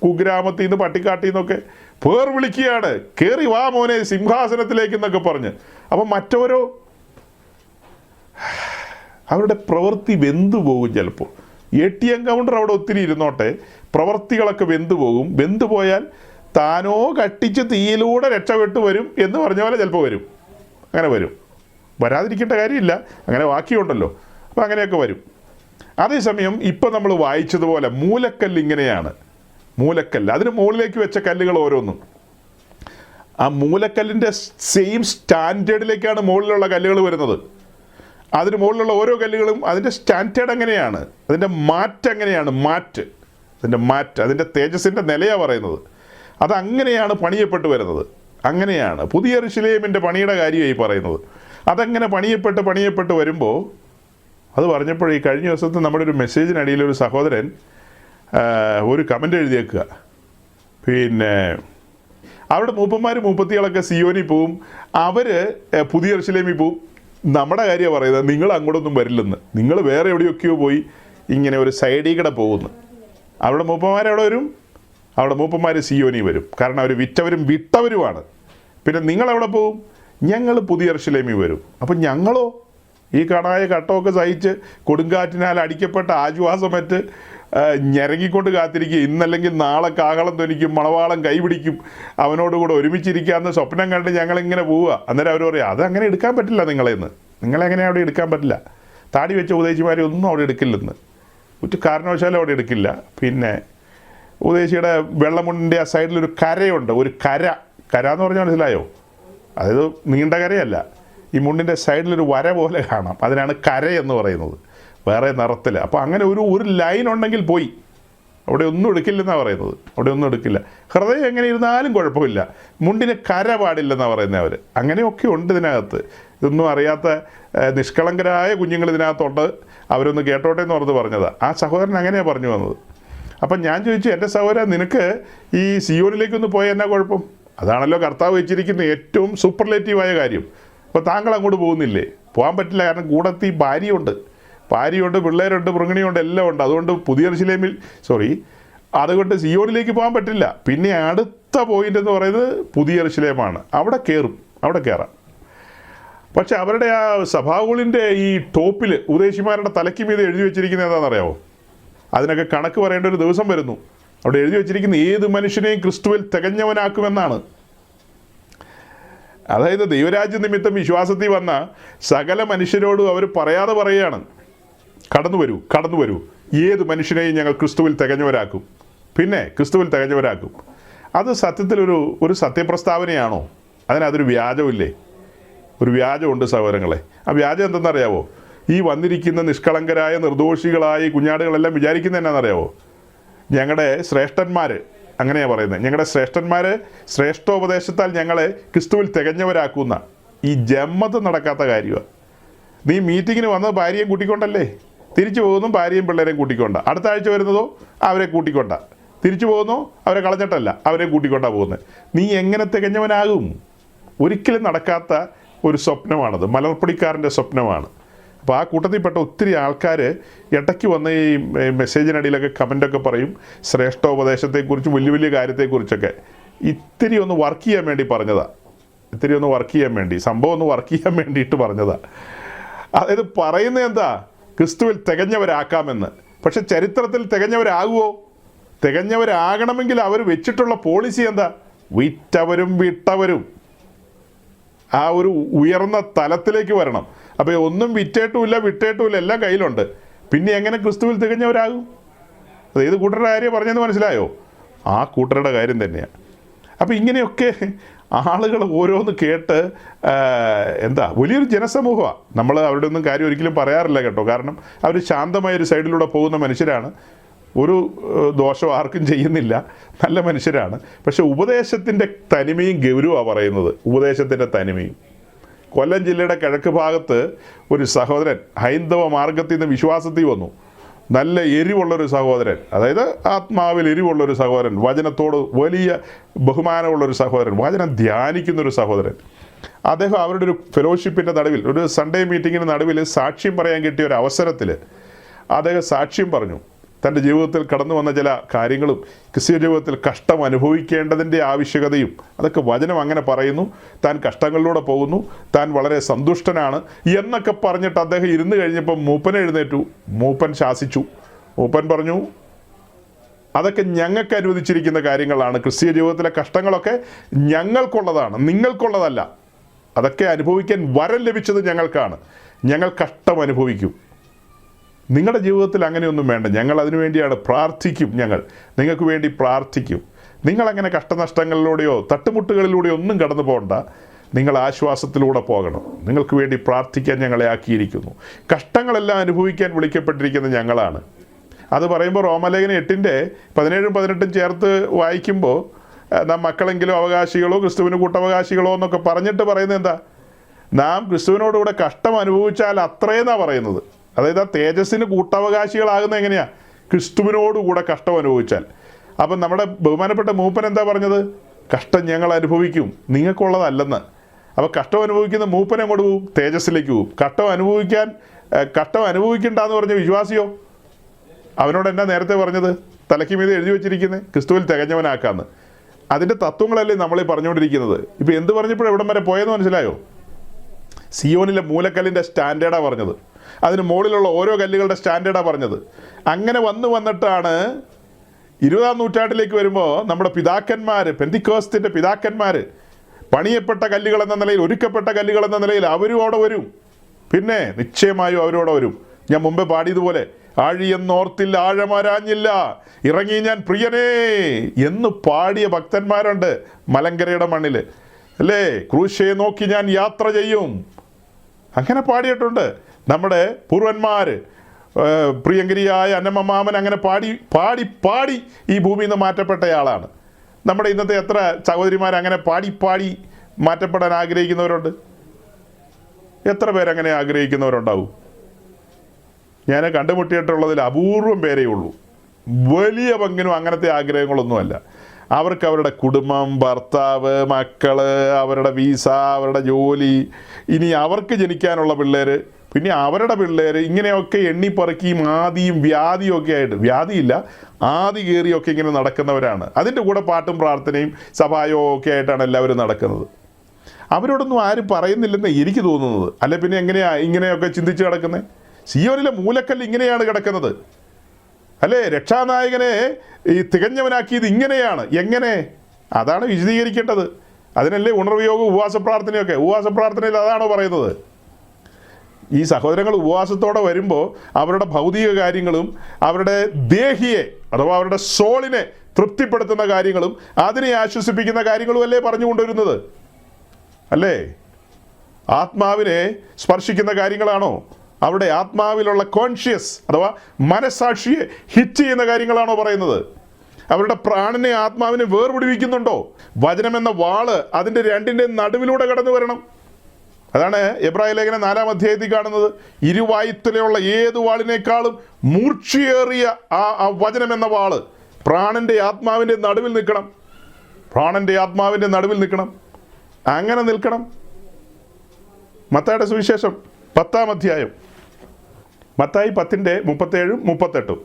കുഗ്രാമത്തിൽ നിന്ന് പട്ടിക്കാട്ടിൽ നിന്നൊക്കെ പേർ വിളിക്കുകയാണ്, കയറി വാ മോനെ സിംഹാസനത്തിലേക്ക് എന്നൊക്കെ പറഞ്ഞ്. അപ്പം മറ്റവരോ അവരുടെ പ്രവൃത്തി വെന്തുപോകും. ചിലപ്പോൾ ATM കൗണ്ടർ അവിടെ ഒത്തിരി ഇരുന്നോട്ടെ, പ്രവൃത്തികളൊക്കെ വെന്തുപോകും. വെന്തുപോയാൽ താനോ കട്ടിച്ച് തീയിലൂടെ രക്ഷപ്പെട്ടു വരും എന്ന് പറഞ്ഞ പോലെ ചിലപ്പോൾ വരും. അങ്ങനെ വരും, വരാതിരിക്കേണ്ട കാര്യമില്ല, അങ്ങനെ വാക്യമുണ്ടല്ലോ. അപ്പോൾ അങ്ങനെയൊക്കെ വരും. അതേസമയം ഇപ്പം നമ്മൾ വായിച്ചതുപോലെ മൂലക്കല്ല് ഇങ്ങനെയാണ്. മൂലക്കല്ല്, അതിന് മുകളിലേക്ക് വെച്ച കല്ലുകൾ ഓരോന്നും ആ മൂലക്കല്ലിൻ്റെ സെയിം സ്റ്റാൻഡേർഡിലേക്കാണ് മുകളിലുള്ള കല്ലുകൾ വരുന്നത്. അതിന് മുകളിലുള്ള ഓരോ കല്ലുകളും അതിൻ്റെ സ്റ്റാൻഡേർഡ് എങ്ങനെയാണ്, അതിൻ്റെ മാറ്റ് എങ്ങനെയാണ്, അതിൻ്റെ തേജസ്സിൻ്റെ നിലയാണ് പറയുന്നത്. അതങ്ങനെയാണ് പണിയപ്പെട്ട് വരുന്നത്. അങ്ങനെയാണ് പുതിയ യെരൂശലേമിൻ്റെ പണിയുടെ കാര്യമായി പറയുന്നത്. അതങ്ങനെ പണിയപ്പെട്ട് വരുമ്പോൾ അത് പറഞ്ഞപ്പോൾ ഈ കഴിഞ്ഞ ദിവസത്തെ നമ്മുടെ ഒരു മെസ്സേജിനടിയിൽ ഒരു സഹോദരൻ ഒരു കമൻ്റ് എഴുതിയേക്കുക. പിന്നെ അവിടെ മൂപ്പത്തികളൊക്കെ സിയോനിൽ പോവും, അവർ പുതിയ യെരൂശലേമിൽ പോവും. നമ്മുടെ കാര്യമാണ് പറയുന്നത്, നിങ്ങൾ അങ്ങോട്ടൊന്നും വരില്ലെന്ന്, നിങ്ങൾ വേറെ എവിടെയൊക്കെയോ പോയി ഇങ്ങനെ ഒരു സൈഡിൽ കൂടെ പോകുന്നു. അവിടെ മൂപ്പന്മാരവിടെ വരും, അവിടെ മൂപ്പന്മാർ സിയോനി വരും. കാരണം അവർ വിറ്റവരും വിട്ടവരുമാണ്. പിന്നെ നിങ്ങളെവിടെ പോവും? ഞങ്ങൾ പുതിയ യെരൂശലേമിൽ വരും. അപ്പം ഞങ്ങളോ ഈ കണായ കട്ടമൊക്കെ സഹിച്ച് കൊടുങ്കാറ്റിനാൽ അടിക്കപ്പെട്ട ആശ്വാസമറ്റ് ഞെരങ്ങിക്കൊണ്ട് കാത്തിരിക്കുക. ഇന്നല്ലെങ്കിൽ നാളെ കാഹളം ധ്വനിക്കും, മണവാളം കൈപിടിക്കും, അവനോടുകൂടെ ഒരുമിച്ചിരിക്കാമെന്ന് സ്വപ്നം കണ്ട് ഞങ്ങളിങ്ങനെ പോവുക. അന്നേരം അവർ പറയും അതങ്ങനെ എടുക്കാൻ പറ്റില്ല നിങ്ങളെങ്ങനെ അവിടെ എടുക്കാൻ പറ്റില്ല. താടി വെച്ച ഉപദേശിമാരെ ഒന്നും അവിടെ എടുക്കില്ലെന്ന്, ഒരു കാരണവശാലും അവിടെ എടുക്കില്ല. പിന്നെ ഉപദേശിയുടെ വെള്ളമുണ്ടിൻ്റെ ആ സൈഡിലൊരു കരയുണ്ട്, ഒരു കര എന്ന് പറഞ്ഞാൽ മനസ്സിലായോ? അതായത് നീണ്ട കരയല്ല, ഈ മുണ്ടിൻ്റെ സൈഡിലൊരു വര പോലെ കാണാം, അതിനാണ് കര എന്ന് പറയുന്നത്, വേറെ നിറത്തിൽ. അപ്പോൾ അങ്ങനെ ഒരു ലൈൻ ഉണ്ടെങ്കിൽ പോയി, അവിടെ ഒന്നും എടുക്കില്ലെന്നാണ് പറയുന്നത്. അവിടെ ഒന്നും എടുക്കില്ല. ഹൃദയം എങ്ങനെ ഇരുന്നാലും കുഴപ്പമില്ല, മുണ്ടിന് കര പാടില്ലെന്നാണ് പറയുന്നത് അവർ. അങ്ങനെയൊക്കെ ഉണ്ട് ഇതിനകത്ത്. ഇതൊന്നും അറിയാത്ത നിഷ്കളങ്കരായ കുഞ്ഞുങ്ങൾ ഇതിനകത്തുണ്ട്, അവരൊന്ന് കേട്ടോട്ടെ എന്ന് പറഞ്ഞതാണ്. ആ സഹോദരൻ അങ്ങനെയാണ് പറഞ്ഞു വന്നത്. അപ്പം ഞാൻ ചോദിച്ചു, എൻ്റെ സഹോദരൻ നിനക്ക് ഈ സിയോനിലേക്കൊന്ന് പോയാൽ എന്നാ കുഴപ്പം? അതാണല്ലോ കർത്താവ് വെച്ചിരിക്കുന്ന ഏറ്റവും സൂപ്പർലേറ്റീവായ കാര്യം. അപ്പോൾ താങ്കൾ അങ്ങോട്ട് പോകുന്നില്ലേ? പോകാൻ പറ്റില്ല, കാരണം കൂടത്തി ഭാര്യയുണ്ട്, പിള്ളേരുണ്ട്, മൃഗണിയുണ്ട്, എല്ലാം ഉണ്ട്. അതുകൊണ്ട് പുതിയ യെരൂശലേമിൽ അതുകൊണ്ട് സിയോനിലേക്ക് പോകാൻ പറ്റില്ല. പിന്നെ അടുത്ത പോയിന്റ് എന്ന് പറയുന്നത് പുതിയ യെരൂശലേമാണ്. അവിടെ കയറാം. പക്ഷെ അവരുടെ ആ സഭാകുളിൻ്റെ ഈ ടോപ്പിൽ ഉപദേശിമാരുടെ തലയ്ക്ക് മീതെ എഴുതി വെച്ചിരിക്കുന്നത് എന്താണെന്നറിയാമോ? അതിനൊക്കെ കണക്ക് പറയേണ്ട ഒരു ദിവസം വരുന്നു. അവിടെ എഴുതി വെച്ചിരിക്കുന്ന ഏത് മനുഷ്യനെയും ക്രിസ്തുവിൽ തികഞ്ഞവനാക്കുമെന്നാണ്. അതായത് ദൈവരാജ്യ നിമിത്തം വിശ്വാസത്തിൽ വന്ന സകല മനുഷ്യരോടും അവർ പറയാതെ പറയുകയാണ്, കടന്നു വരൂ, ഏത് മനുഷ്യനെയും ഞങ്ങൾ ക്രിസ്തുവിൽ തികഞ്ഞവരാക്കും. പിന്നെ ക്രിസ്തുവിൽ തികഞ്ഞവരാക്കും. അത് സത്യത്തിലൊരു സത്യപ്രസ്താവനയാണോ? അതിനതൊരു വ്യാജമില്ലേ? ഒരു വ്യാജമുണ്ട് സഹോദരങ്ങളെ. ആ വ്യാജം എന്തെന്നറിയാവോ? ഈ വന്നിരിക്കുന്ന നിഷ്കളങ്കരായ നിർദോഷികളായ ഈ കുഞ്ഞാടുകളെല്ലാം വിചാരിക്കുന്നത് എന്നാണെന്നറിയാവോ? ഞങ്ങളുടെ ശ്രേഷ്ഠന്മാർ, അങ്ങനെയാണ് പറയുന്നത്, ഞങ്ങളുടെ ശ്രേഷ്ഠന്മാർ ശ്രേഷ്ഠോപദേശത്താൽ ഞങ്ങളെ ക്രിസ്തുവിൽ തികഞ്ഞവരാക്കുന്ന ഈ ജമ്മത്ത് നടക്കാത്ത കാര്യമാണ്. നീ മീറ്റിങ്ങിന് വന്നത് ഭാര്യയും കൂട്ടിക്കൊണ്ടല്ലേ? തിരിച്ചു പോകുന്നു ഭാര്യയും പിള്ളേരെയും കൂട്ടിക്കൊണ്ട. അടുത്ത ആഴ്ച വരുന്നതോ അവരെ കൂട്ടിക്കൊണ്ട. തിരിച്ചു പോകുന്നു അവരെ കളഞ്ഞിട്ടല്ല, അവരെ കൂട്ടിക്കൊണ്ടാണ് പോകുന്നത്. നീ എങ്ങനെ തികഞ്ഞവനാകും? ഒരിക്കലും നടക്കാത്ത ഒരു സ്വപ്നമാണത്, മലർപ്പൊടിക്കാരൻ്റെ സ്വപ്നമാണ്. അപ്പോൾ ആ കൂട്ടത്തിൽപ്പെട്ട ഒത്തിരി ആൾക്കാർ ഇടയ്ക്ക് വന്ന് ഈ മെസ്സേജിനിടയിലൊക്കെ കമൻ്റൊക്കെ പറയും ശ്രേഷ്ഠോപദേശത്തെക്കുറിച്ചും വലിയ കാര്യത്തെക്കുറിച്ചൊക്കെ. ഇത്തിരി ഒന്ന് വർക്ക് ചെയ്യാൻ വേണ്ടി പറഞ്ഞതാണ്. സംഭവം ഒന്ന് വർക്ക് ചെയ്യാൻ വേണ്ടിയിട്ട് പറഞ്ഞതാണ്. അതായത് പറയുന്നത് എന്താ? ക്രിസ്തുവിൽ തികഞ്ഞവരാക്കാമെന്ന്. പക്ഷെ ചരിത്രത്തിൽ തികഞ്ഞവരാകുമോ? തികഞ്ഞവരാകണമെങ്കിൽ അവർ വെച്ചിട്ടുള്ള പോളിസി എന്താ? വിറ്റവരും വിട്ടവരും ആ ഒരു ഉയർന്ന തലത്തിലേക്ക് വരണം. അപ്പോൾ ഒന്നും വിറ്റേട്ടുമില്ല എല്ലാം കയ്യിലുണ്ട്. പിന്നെ എങ്ങനെ ക്രിസ്തുവിൽ തികഞ്ഞവരാകും? അത് ഏത് കൂട്ടരുടെ കാര്യം പറഞ്ഞെന്ന് മനസ്സിലായോ? ആ കൂട്ടരുടെ കാര്യം തന്നെയാണ്. അപ്പോൾ ഇങ്ങനെയൊക്കെ ആളുകൾ ഓരോന്ന് കേട്ട് വലിയൊരു ജനസമൂഹമാണ്. നമ്മൾ അവരുടെ ഒന്നും കാര്യം ഒരിക്കലും പറയാറില്ല കേട്ടോ. കാരണം അവർ ശാന്തമായൊരു സൈഡിലൂടെ പോകുന്ന മനുഷ്യരാണ്, ഒരു ദോഷം ആർക്കും ചെയ്യുന്നില്ല, നല്ല മനുഷ്യരാണ്. പക്ഷെ ഉപദേശത്തിൻ്റെ തനിമയും ഗൗരവമാണ് പറയുന്നത്. ഉപദേശത്തിൻ്റെ തനിമയും. കൊല്ലം ജില്ലയുടെ കിഴക്ക് ഭാഗത്ത് ഒരു സഹോദരൻ ഹൈന്ദവ മാർഗത്തിൽ നിന്ന് വിശ്വാസത്തിൽ വന്നു. നല്ല എരിവുള്ളൊരു സഹോദരൻ, അതായത് ആത്മാവിൽ എരിവുള്ളൊരു സഹോദരൻ, വചനത്തോട് വലിയ ബഹുമാനമുള്ളൊരു സഹോദരൻ, വചനം ധ്യാനിക്കുന്നൊരു സഹോദരൻ. അദ്ദേഹം അവരുടെ ഒരു ഫെലോഷിപ്പിൻ്റെ നടുവിൽ, ഒരു സൺഡേ മീറ്റിങ്ങിന് നടുവിൽ സാക്ഷ്യം പറയാൻ കിട്ടിയ ഒരു അവസരത്തിൽ അദ്ദേഹം സാക്ഷ്യം പറഞ്ഞു. തൻ്റെ ജീവിതത്തിൽ കടന്നു വന്ന ചില കാര്യങ്ങളും ക്രിസ്തീയ ജീവിതത്തിൽ കഷ്ടം അനുഭവിക്കേണ്ടതിൻ്റെ ആവശ്യകതയും അതൊക്കെ വചനം അങ്ങനെ പറയുന്നു. താൻ കഷ്ടങ്ങളിലൂടെ പോകുന്നു, താൻ വളരെ സന്തുഷ്ടനാണ് എന്നൊക്കെ പറഞ്ഞിട്ട് അദ്ദേഹം ഇരുന്ന് കഴിഞ്ഞപ്പോൾ മൂപ്പൻ എഴുന്നേറ്റു. മൂപ്പൻ ശാസിച്ചു. മൂപ്പൻ പറഞ്ഞു, അതൊക്കെ ഞങ്ങൾക്ക് അനുവദിച്ചിരിക്കുന്ന കാര്യങ്ങളാണ്. ക്രിസ്തീയ ജീവിതത്തിലെ കഷ്ടങ്ങളൊക്കെ ഞങ്ങൾക്കുള്ളതാണ്, നിങ്ങൾക്കുള്ളതല്ല. അതൊക്കെ അനുഭവിക്കാൻ വരം ലഭിച്ചത് ഞങ്ങൾക്കാണ്. ഞങ്ങൾ കഷ്ടം അനുഭവിക്കും. നിങ്ങളുടെ ജീവിതത്തിൽ അങ്ങനെയൊന്നും വേണ്ട. ഞങ്ങൾ അതിനു വേണ്ടിയാണ് പ്രാർത്ഥിക്കും. ഞങ്ങൾ നിങ്ങൾക്ക് വേണ്ടി പ്രാർത്ഥിക്കും. നിങ്ങളങ്ങനെ കഷ്ടനഷ്ടങ്ങളിലൂടെയോ തട്ടുമുട്ടുകളിലൂടെയോ ഒന്നും കടന്നു പോകണ്ട. നിങ്ങൾ ആശ്വാസത്തിലൂടെ പോകണം. നിങ്ങൾക്ക് വേണ്ടി പ്രാർത്ഥിക്കാൻ ഞങ്ങളെ ആക്കിയിരിക്കുന്നു. കഷ്ടങ്ങളെല്ലാം അനുഭവിക്കാൻ വിളിക്കപ്പെട്ടിരിക്കുന്നത് ഞങ്ങളാണ്. അത് പറയുമ്പോൾ റോമലേഖനം 8:17-18 ചേർത്ത് വായിക്കുമ്പോൾ നാം മക്കളെങ്കിലും അവകാശികളോ ക്രിസ്തുവിന് കൂട്ടവകാശികളോ എന്നൊക്കെ പറഞ്ഞിട്ട് പറയുന്നത് എന്താ? നാം ക്രിസ്തുവിനോടുകൂടെ കഷ്ടം അനുഭവിച്ചാൽ അത്രയെന്നാണ് പറയുന്നത്. അതായത് ആ തേജസ്സിന് കൂട്ടവകാശികളാകുന്നത് എങ്ങനെയാണ്? ക്രിസ്തുവിനോടുകൂടെ കഷ്ടം അനുഭവിച്ചാൽ. അപ്പം നമ്മുടെ ബഹുമാനപ്പെട്ട മൂപ്പൻ എന്താ പറഞ്ഞത്? കഷ്ടം ഞങ്ങൾ അനുഭവിക്കും, നിങ്ങൾക്കുള്ളതല്ലെന്ന്. അപ്പോൾ കഷ്ടം അനുഭവിക്കുന്ന മൂപ്പൻ എങ്ങോട്ട് പോവും? തേജസ്സിലേക്ക് പോവും. കഷ്ടം അനുഭവിക്കണ്ടെന്ന് പറഞ്ഞ വിശ്വാസിയോ? അവനോട് എന്നാ നേരത്തെ പറഞ്ഞത്? തലയ്ക്ക് മീതെ എഴുതി വെച്ചിരിക്കുന്നത് ക്രിസ്തുവിൽ തികഞ്ഞവനാക്കാന്ന്. അതിൻ്റെ തത്വങ്ങളല്ലേ നമ്മളീ പറഞ്ഞുകൊണ്ടിരിക്കുന്നത്. ഇപ്പം എന്ത് പറഞ്ഞപ്പോഴും എവിടം വരെ പോയെന്ന് മനസ്സിലായോ? സിയോനിലെ മൂലക്കല്ലിൻ്റെ സ്റ്റാൻഡേർഡാണ് പറഞ്ഞത്, അതിന് മുകളിലുള്ള ഓരോ കല്ലുകളുടെ സ്റ്റാൻഡേർഡാണ് പറഞ്ഞത്. അങ്ങനെ വന്നിട്ടാണ് 20-ാം നൂറ്റാണ്ടിലേക്ക് വരുമ്പോൾ നമ്മുടെ പിതാക്കന്മാർ, പെന്തിക്കോസ്തിൻ്റെ പിതാക്കന്മാർ, പണിയപ്പെട്ട കല്ലുകൾ എന്ന നിലയിൽ, ഒരുക്കപ്പെട്ട കല്ലുകൾ എന്ന നിലയിൽ അവരും അവിടെ വരും. പിന്നെ നിശ്ചയമായും അവരോടെ വരും. ഞാൻ മുമ്പേ പാടിയതുപോലെ, ആഴിയെന്നോർത്തിൽ ആഴമരാഞ്ഞില്ല, ഇറങ്ങി ഞാൻ പ്രിയനേ എന്ന് പാടിയ ഭക്തന്മാരുണ്ട് മലങ്കരയുടെ മണ്ണിൽ, അല്ലേ? ക്രൂശയെ നോക്കി ഞാൻ യാത്ര ചെയ്യും, അങ്ങനെ പാടിയിട്ടുണ്ട് നമ്മുടെ പൂർവന്മാർ. പ്രിയങ്കരിയായ അന്നമ്മമാമൻ അങ്ങനെ പാടി പാടി പാടി ഈ ഭൂമിയിൽ നിന്ന് മാറ്റപ്പെട്ടയാളാണ്. നമ്മുടെ ഇന്നത്തെ എത്ര സഹോദരിമാർ അങ്ങനെ പാടി പാടി മാറ്റപ്പെടാൻ ആഗ്രഹിക്കുന്നവരുണ്ട്? എത്ര പേരങ്ങനെ ആഗ്രഹിക്കുന്നവരുണ്ടാവും? ഞാൻ കണ്ടുമുട്ടിയിട്ടുള്ളതിൽ അപൂർവം പേരേ ഉള്ളൂ. വലിയ പങ്കിനും അങ്ങനത്തെ ആഗ്രഹങ്ങളൊന്നുമല്ല. അവർക്ക് അവരുടെ കുടുംബം, ഭർത്താവ്, മക്കള്, അവരുടെ വീസ, അവരുടെ ജോലി, ഇനി അവർക്ക് ജനിക്കാനുള്ള പിള്ളേർ, പിന്നെ അവരുടെ പിള്ളേർ, ഇങ്ങനെയൊക്കെ എണ്ണിപ്പറക്കിയും ആദിയും വ്യാധിയും ഒക്കെ ആയിട്ട്, വ്യാധിയില്ല ആദി കയറിയൊക്കെ ഇങ്ങനെ നടക്കുന്നവരാണ്. അതിൻ്റെ കൂടെ പാട്ടും പ്രാർത്ഥനയും സഭായോഗവും ഒക്കെ ആയിട്ടാണ് എല്ലാവരും നടക്കുന്നത്. അവരോടൊന്നും ആരും പറയുന്നില്ലെന്ന് എനിക്ക് തോന്നുന്നത്. അല്ലെ പിന്നെ എങ്ങനെയാണ് ഇങ്ങനെയൊക്കെ ചിന്തിച്ച് കിടക്കുന്നത്? സിയോനിലെ മൂലക്കല്ല് ഇങ്ങനെയാണ് കിടക്കുന്നത്, അല്ലേ? രക്ഷാനായകനെ ഈ തികഞ്ഞവനാക്കിയത് ഇങ്ങനെയാണ്. എങ്ങനെ? അതാണ് വിശദീകരിക്കേണ്ടത്. അതിനല്ലേ ഉണർവയോഗം, ഉപവാസ പ്രാർത്ഥനയൊക്കെ. ഉപവാസ പ്രാർത്ഥനയിൽ അതാണോ പറയുന്നത്? ഈ സഹോദരങ്ങൾ ഉപവാസത്തോടെ വരുമ്പോൾ അവരുടെ ഭൗതിക കാര്യങ്ങളും അവരുടെ ദേഹിയെ അഥവാ അവരുടെ സോളിനെ തൃപ്തിപ്പെടുത്തുന്ന കാര്യങ്ങളും അതിനെ ആശ്വസിപ്പിക്കുന്ന കാര്യങ്ങളും അല്ലേ പറഞ്ഞുകൊണ്ടുവരുന്നത്, അല്ലേ? ആത്മാവിനെ സ്പർശിക്കുന്ന കാര്യങ്ങളാണോ? അവിടെ ആത്മാവിലുള്ള കോൺഷ്യസ് അഥവാ മനസ്സാക്ഷിയെ ഹിറ്റ് ചെയ്യുന്ന കാര്യങ്ങളാണോ പറയുന്നത്? അവരുടെ പ്രാണനെ ആത്മാവിനെ വേർപിടിവിക്കുന്നുണ്ടോ? വചനമെന്ന വാള് അതിൻ്റെ രണ്ടിൻ്റെ നടുവിലൂടെ കടന്നു വരണം. അതാണ് എബ്രായ ലേഖനം 4-ാം അധ്യായത്തിൽ കാണുന്നത്. ഇരുവായുത്തലയുള്ള ഏത് വാളിനേക്കാളും മൂർച്ചയേറിയ ആ വചനമെന്ന വാള് പ്രാണന്റെ ആത്മാവിൻ്റെ നടുവിൽ നിൽക്കണം. പ്രാണന്റെ ആത്മാവിൻ്റെ നടുവിൽ നിൽക്കണം. അങ്ങനെ നിൽക്കണം. മത്തായിയുടെ സുവിശേഷം 10-ാം അധ്യായം, മത്തായി 10:37-38.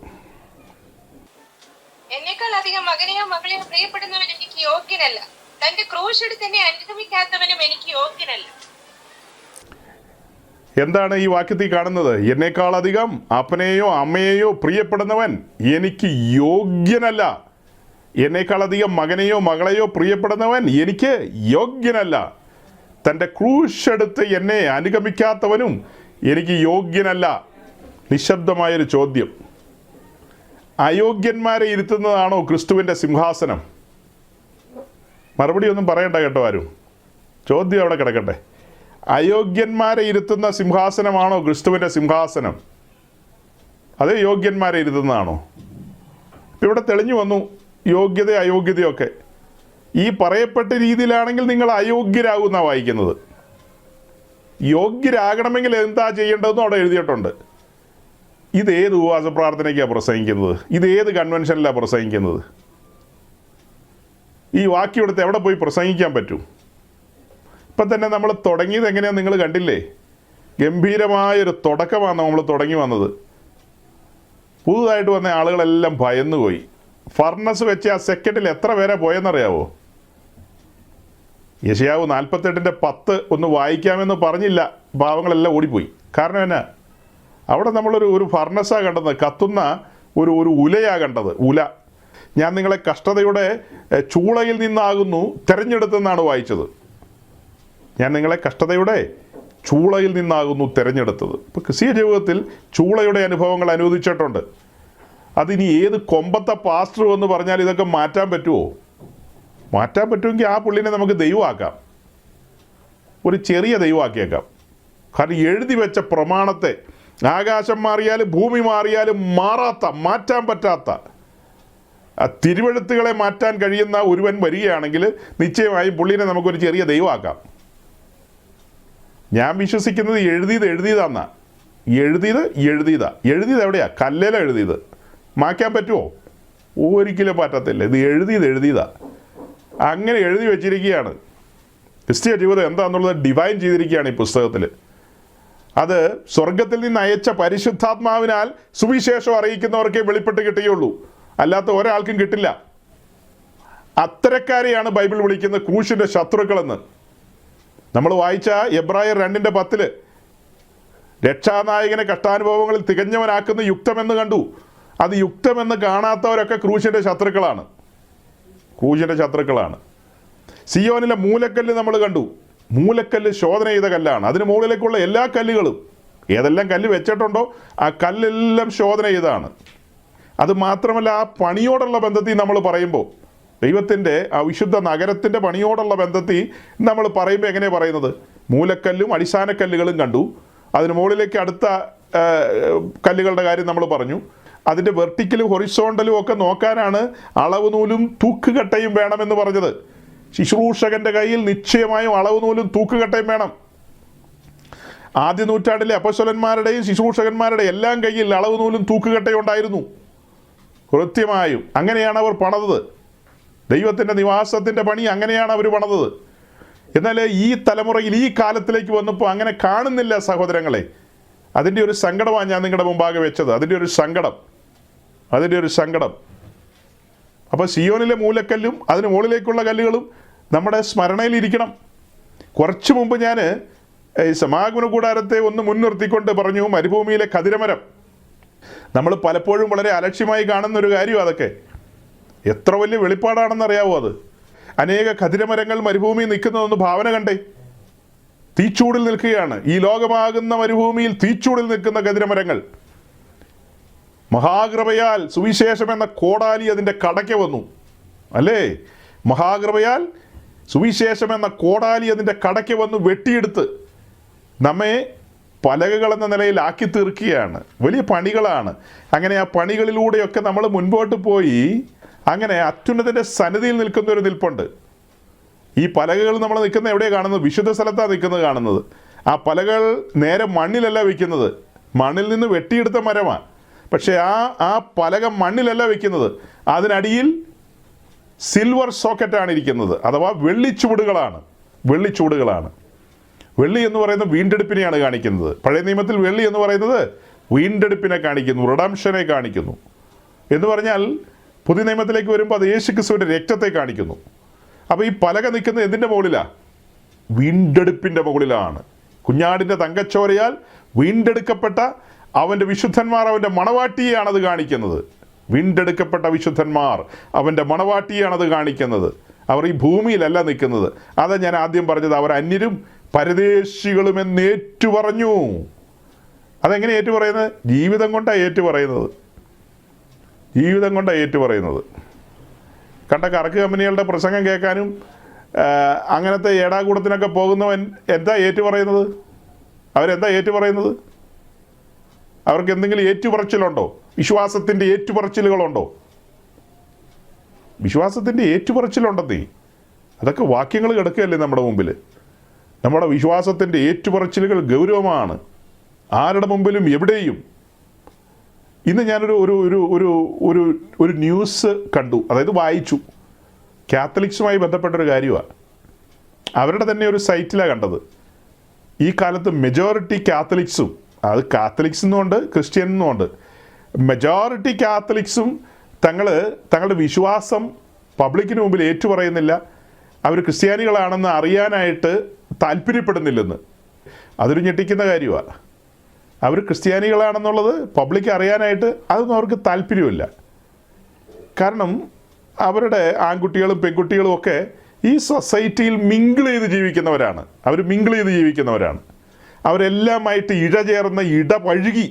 എന്നേക്കാൾ അധികം മകനെയോ മകളെയോ പ്രിയപ്പെടുന്നവൻ എനിക്ക് യോഗ്യനല്ല, തന്റെ ക്രൂശ് എടുത്ത് എന്നെ അനുഗമിക്കാത്തവനും എനിക്ക് യോഗ്യനല്ല. എന്താണ് ഈ വാക്യത്തിൽ കാണുന്നത്? എന്നേക്കാളധികം അപ്പനെയോ അമ്മയെയോ പ്രിയപ്പെടുന്നവൻ എനിക്ക് യോഗ്യനല്ല. എന്നേക്കാളധികം മകനെയോ മകളെയോ പ്രിയപ്പെടുന്നവൻ എനിക്ക് യോഗ്യനല്ല. തൻ്റെ ക്രൂശ് എടുത്ത് എന്നെ അനുഗമിക്കാത്തവനും എനിക്ക് യോഗ്യനല്ല. നിശബ്ദമായൊരു ചോദ്യം. അയോഗ്യന്മാരെ ഇരുത്തുന്നതാണോ ക്രിസ്തുവിൻ്റെ സിംഹാസനം? മറുപടി ഒന്നും പറയണ്ട കേട്ടോ ആരും. ചോദ്യം അവിടെ കിടക്കട്ടെ. അയോഗ്യന്മാരെ ഇരുത്തുന്ന സിംഹാസനമാണോ ക്രിസ്തുവിൻ്റെ സിംഹാസനം? അതേ യോഗ്യന്മാരെ ഇരുത്തുന്നതാണോ? ഇവിടെ തെളിഞ്ഞു വന്നു യോഗ്യത അയോഗ്യതയൊക്കെ. ഈ പറയപ്പെട്ട രീതിയിലാണെങ്കിൽ നിങ്ങൾ അയോഗ്യരാകുമെന്നാണ് വായിക്കുന്നത്. യോഗ്യരാകണമെങ്കിൽ എന്താ ചെയ്യേണ്ടതെന്നും അവിടെ എഴുതിയിട്ടുണ്ട്. ഇതേത് ഉപവാസ പ്രാർത്ഥനയ്ക്കാണ് പ്രസംഗിക്കുന്നത്? ഇതേത് കൺവെൻഷനിലാണ് പ്രസംഗിക്കുന്നത്? ഈ വാക്യം എടുത്ത് എവിടെ പോയി പ്രസംഗിക്കാൻ പറ്റും? ഇപ്പം തന്നെ നമ്മൾ തുടങ്ങിയത് എങ്ങനെയാണ് നിങ്ങൾ കണ്ടില്ലേ? ഗംഭീരമായൊരു തുടക്കമാണ് നമ്മൾ തുടങ്ങി വന്നത്. പുതുതായിട്ട് വന്ന ആളുകളെല്ലാം ഭയന്നുപോയി. ഫർണസ് വെച്ച് ആ സെക്കൻഡിൽ എത്ര പേരെ പോയെന്നറിയാവോ? യെശയ്യാവ് 48:10 ഒന്ന് വായിക്കാമെന്ന് പറഞ്ഞില്ല, പാവങ്ങളെല്ലാം ഓടിപ്പോയി. കാരണം എന്നാ? അവിടെ നമ്മളൊരു ഫർണസാണ് കണ്ടത്, കത്തുന്ന ഒരു ഉലയാണ് കണ്ടത്. ഉല. ഞാൻ നിങ്ങളെ കഷ്ടതയുടെ ചൂളയിൽ നിന്നാകുന്നു തിരഞ്ഞെടുത്തെന്നാണ് വായിച്ചത്. ഞാൻ നിങ്ങളെ കഷ്ടതയുടെ ചൂളയിൽ നിന്നാകുന്നു തിരഞ്ഞെടുത്തത്. ഇപ്പോൾ ക്രിസ്തീയ ജീവിതത്തിൽ ചൂളയുടെ അനുഭവങ്ങൾ അനുവദിച്ചിട്ടുണ്ട്. അതിനി ഏത് കൊമ്പത്തെ പാസ്റ്റർ എന്ന് പറഞ്ഞാൽ ഇതൊക്കെ മാറ്റാൻ പറ്റുമോ? മാറ്റാൻ പറ്റുമെങ്കിൽ ആ പുള്ളിനെ നമുക്ക് ദൈവമാക്കാം, ഒരു ചെറിയ ദൈവമാക്കിയേക്കാം. കാരണം എഴുതി വെച്ച പ്രമാണത്തെ ആകാശം മാറിയാലും ഭൂമി മാറിയാലും മാറ്റാൻ പറ്റാത്ത തിരുവെഴുത്തുകളെ മാറ്റാൻ കഴിയുന്ന ഒരുവൻ വരികയാണെങ്കിൽ നിശ്ചയമായും പുള്ളിനെ നമുക്കൊരു ചെറിയ ദൈവമാക്കാം. ഞാൻ വിശ്വസിക്കുന്നത് എഴുതിയതാന്നാ. എഴുതിയത് എവിടെയാ? കല്ലേല എഴുതിയത്. മായ്ക്കാൻ പറ്റുമോ? ഒരിക്കലും പറ്റത്തില്ല. ഇത് എഴുതിയതാ. അങ്ങനെ എഴുതി വെച്ചിരിക്കുകയാണ്. ക്രിസ്തീയ ജീവിതം എന്താണെന്നുള്ളത് ഡിവൈൻ ചെയ്തിരിക്കുകയാണ് ഈ പുസ്തകത്തിൽ. അത് സ്വർഗത്തിൽ നിന്ന് അയച്ച പരിശുദ്ധാത്മാവിനാൽ സുവിശേഷം അറിയിക്കുന്നവർക്കേ വെളിപ്പെട്ട് കിട്ടുകയുള്ളൂ, അല്ലാത്ത ഒരാൾക്കും കിട്ടില്ല. അത്തരക്കാരെയാണ് ബൈബിൾ വിളിക്കുന്നത് ക്രൂശിൻ്റെ ശത്രുക്കളെന്ന്. നമ്മൾ വായിച്ച എബ്രായർ 2:10 രക്ഷാനായകനെ കഷ്ടാനുഭവങ്ങളിൽ തികഞ്ഞവനാക്കുന്ന യുക്തമെന്ന് കണ്ടു. അത് യുക്തമെന്ന് കാണാത്തവരൊക്കെ ക്രൂശിൻ്റെ ശത്രുക്കളാണ്. ക്രൂശിൻ്റെ ശത്രുക്കളാണ്. സിയോനിലെ മൂലക്കല്ല് നമ്മൾ കണ്ടു. മൂലക്കല്ല് ശോധന ചെയ്ത കല്ലാണ്. അതിന് മുകളിലേക്കുള്ള എല്ലാ കല്ലുകളും, ഏതെല്ലാം കല്ല് വെച്ചിട്ടുണ്ടോ ആ കല്ലെല്ലാം ശോധന ചെയ്തതാണ്. അത് മാത്രമല്ല, ആ പണിയോടുള്ള ബന്ധത്തിൽ നമ്മൾ പറയുമ്പോൾ, ദൈവത്തിൻ്റെ ആ വിശുദ്ധ നഗരത്തിൻ്റെ പണിയോടുള്ള ബന്ധത്തിൽ നമ്മൾ പറയുമ്പോൾ എങ്ങനെയാണ് പറയുന്നത്? മൂലക്കല്ലും അടിസ്ഥാനക്കല്ലുകളും കണ്ടു. അതിന് മുകളിലേക്ക് അടുത്ത കല്ലുകളുടെ കാര്യം നമ്മൾ പറഞ്ഞു. അതിൻ്റെ വെർട്ടിക്കലും ഹൊറിസോണ്ടലും ഒക്കെ നോക്കാനാണ് അളവ് നൂലും തൂക്കുകട്ടയും വേണമെന്ന് പറഞ്ഞത്. ശുശ്രൂഷകൻ്റെ കയ്യിൽ നിശ്ചയമായും അളവ് നൂലും തൂക്കുകട്ടയും വേണം. ആദ്യ നൂറ്റാണ്ടിലെ അപ്പോസ്തലന്മാരുടെയും ശുശ്രൂഷകന്മാരുടെയും എല്ലാം കയ്യിൽ അളവ് നൂലും തൂക്കുകട്ടയും ഉണ്ടായിരുന്നു. കൃത്യമായും അങ്ങനെയാണ് അവർ പണിതത്. ദൈവത്തിൻ്റെ നിവാസത്തിൻ്റെ പണി അങ്ങനെയാണ് അവർ പണിതത്. എന്നാൽ ഈ തലമുറയിൽ ഈ കാലത്തിലേക്ക് വന്നപ്പോൾ അങ്ങനെ കാണുന്നില്ല സഹോദരങ്ങളെ. അതിൻ്റെ ഒരു സങ്കടമാണ് ഞാൻ നിങ്ങളുടെ മുമ്പാകെ വെച്ചത്. അതിൻ്റെ ഒരു സങ്കടം. അപ്പോൾ സിയോനിലെ മൂലക്കല്ലും അതിന് മുകളിലേക്കുള്ള കല്ലുകളും നമ്മുടെ സ്മരണയിലിരിക്കണം. കുറച്ച് മുമ്പ് ഞാൻ സമാഗമന കൂടാരത്തെ ഒന്ന് മുൻനിർത്തിക്കൊണ്ട് പറഞ്ഞു മരുഭൂമിയിലെ ഖദിരമരം. നമ്മൾ പലപ്പോഴും വളരെ അലക്ഷ്യമായി കാണുന്നൊരു കാര്യം അതൊക്കെ. എത്ര വലിയ വെളിപ്പാടാണെന്നറിയാവോ അത്? അനേക ഖദിരമരങ്ങൾ മരുഭൂമിയിൽ നിൽക്കുന്നതൊന്ന് ഭാവന കണ്ടേ. തീച്ചൂടിൽ നിൽക്കുകയാണ്. ഈ ലോകമാകുന്ന മരുഭൂമിയിൽ തീച്ചൂടിൽ നിൽക്കുന്ന ഖദിരമരങ്ങൾ. മഹാകൃപയാൽ സുവിശേഷം എന്ന കോടാലി അതിൻ്റെ കടയ്ക്ക് വന്നു, അല്ലേ? മഹാകൃപയാൽ സുവിശേഷം എന്ന കോടാലി അതിൻ്റെ കടയ്ക്ക് വന്നു വെട്ടിയെടുത്ത് നമ്മെ പലകകളെന്ന നിലയിൽ ആക്കി തീർക്കുകയാണ്. വലിയ പണികളാണ്. അങ്ങനെ ആ പണികളിലൂടെയൊക്കെ നമ്മൾ മുൻപോട്ട് പോയി അങ്ങനെ അത്യുന്നതൻ്റെ സന്നിധിയിൽ നിൽക്കുന്ന ഒരു നിൽപ്പുണ്ട്. ഈ പലകകൾ നമ്മൾ നിൽക്കുന്ന എവിടെയാണ് കാണുന്നത്? വിശുദ്ധ സ്ഥലത്താണ് നിൽക്കുന്നത് കാണുന്നത്. ആ പലകൾ നേരെ മണ്ണിലല്ല വയ്ക്കുന്നത്, മണ്ണിൽ നിന്ന് വെട്ടിയെടുത്ത മരമാണ്. പക്ഷേ ആ പലക മണ്ണിലല്ല വയ്ക്കുന്നത്, അതിനടിയിൽ സിൽവർ സോക്കറ്റാണ് ഇരിക്കുന്നത്, അഥവാ വെള്ളിച്ചൂടുകളാണ്. വെള്ളി എന്ന് പറയുന്നത് വീണ്ടെടുപ്പിനെയാണ് കാണിക്കുന്നത്. പഴയ നിയമത്തിൽ വെള്ളി എന്ന് പറയുന്നത് വീണ്ടെടുപ്പിനെ കാണിക്കുന്നു, റിഡംഷനെ കാണിക്കുന്നു. എന്ന് പറഞ്ഞാൽ പുതിയ നിയമത്തിലേക്ക് വരുമ്പോൾ അത് യേശുക്രിസ്തുവിൻ്റെ രക്തത്തെ കാണിക്കുന്നു. അപ്പോൾ ഈ പലക നിൽക്കുന്നത് എന്തിൻ്റെ മുകളിലാണ്? വീണ്ടെടുപ്പിൻ്റെ മുകളിലാണ്. കുഞ്ഞാടിൻ്റെ തങ്കച്ചോരയാൽ വീണ്ടെടുക്കപ്പെട്ട അവൻ്റെ വിശുദ്ധന്മാർ, അവൻ്റെ മണവാട്ടിയെയാണത് കാണിക്കുന്നത്. വീണ്ടെടുക്കപ്പെട്ട വിശുദ്ധന്മാർ, അവൻ്റെ മണവാട്ടിയാണത് കാണിക്കുന്നത്. അവർ ഈ ഭൂമിയിലല്ല നിൽക്കുന്നത്. അതാ ഞാൻ ആദ്യം പറഞ്ഞത്, അവർ അന്യരും പരദേശികളുമെന്ന് ഏറ്റുപറഞ്ഞു. അതെങ്ങനെ ഏറ്റുപറയുന്നത്? ജീവിതം കൊണ്ടാണ് ഏറ്റുപറയുന്നത്. കണ്ട കറക്ക് കമ്പനികളുടെ പ്രസംഗം കേൾക്കാനും അങ്ങനത്തെ ഏടാകൂടത്തിനൊക്കെ പോകുന്നവൻ എന്താ ഏറ്റുപറയുന്നത്? അവരെന്താ ഏറ്റുപറയുന്നത്? അവർക്ക് എന്തെങ്കിലും ഏറ്റുപറച്ചിലുണ്ടോ? വിശ്വാസത്തിൻ്റെ ഏറ്റുപറച്ചിലുകളുണ്ടോ? വിശ്വാസത്തിൻ്റെ ഏറ്റുപറച്ചിലുണ്ടെന്നേ. അതൊക്കെ വാക്യങ്ങൾ കിടക്കുകയല്ലേ നമ്മുടെ മുമ്പിൽ. നമ്മുടെ വിശ്വാസത്തിൻ്റെ ഏറ്റുപറച്ചിലുകൾ ഗൗരവമാണ്. ആരുടെ മുമ്പിലും എവിടെയും. ഇന്ന് ഞാനൊരു ഒരു ഒരു ഒരു ഒരു ഒരു ന്യൂസ് കണ്ടു, അതായത് വായിച്ചു. കാത്തലിക്സുമായി ബന്ധപ്പെട്ടൊരു കാര്യമാണ്. അവരുടെ തന്നെ ഒരു സൈറ്റിലാണ് കണ്ടത്. ഈ കാലത്ത് മെജോറിറ്റി കാത്തലിക്സും, അത് കാത്തലിക്സ് എന്നുമുണ്ട് ക്രിസ്ത്യൻ എന്നുമുണ്ട്, മെജോറിറ്റി കാത്തലിക്സും തങ്ങളുടെ വിശ്വാസം പബ്ലിക്കിന് മുമ്പിൽ ഏറ്റുപറയുന്നില്ല. അവർ ക്രിസ്ത്യാനികളാണെന്ന് അറിയാനായിട്ട് താല്പര്യപ്പെടുന്നില്ലെന്ന്. അതൊരു ഞെട്ടിക്കുന്ന കാര്യമാണ്. അവർ ക്രിസ്ത്യാനികളാണെന്നുള്ളത് പബ്ലിക് അറിയാനായിട്ട് അതൊന്നും അവർക്ക് താല്പര്യമില്ല. കാരണം അവരുടെ ആൺകുട്ടികളും പെൺകുട്ടികളും ഒക്കെ ഈ സൊസൈറ്റിയിൽ മിങ്കിൾ ചെയ്ത് ജീവിക്കുന്നവരാണ്. അവരെല്ലാമായിട്ട് ഇഴചേർന്ന് ഇടപഴകി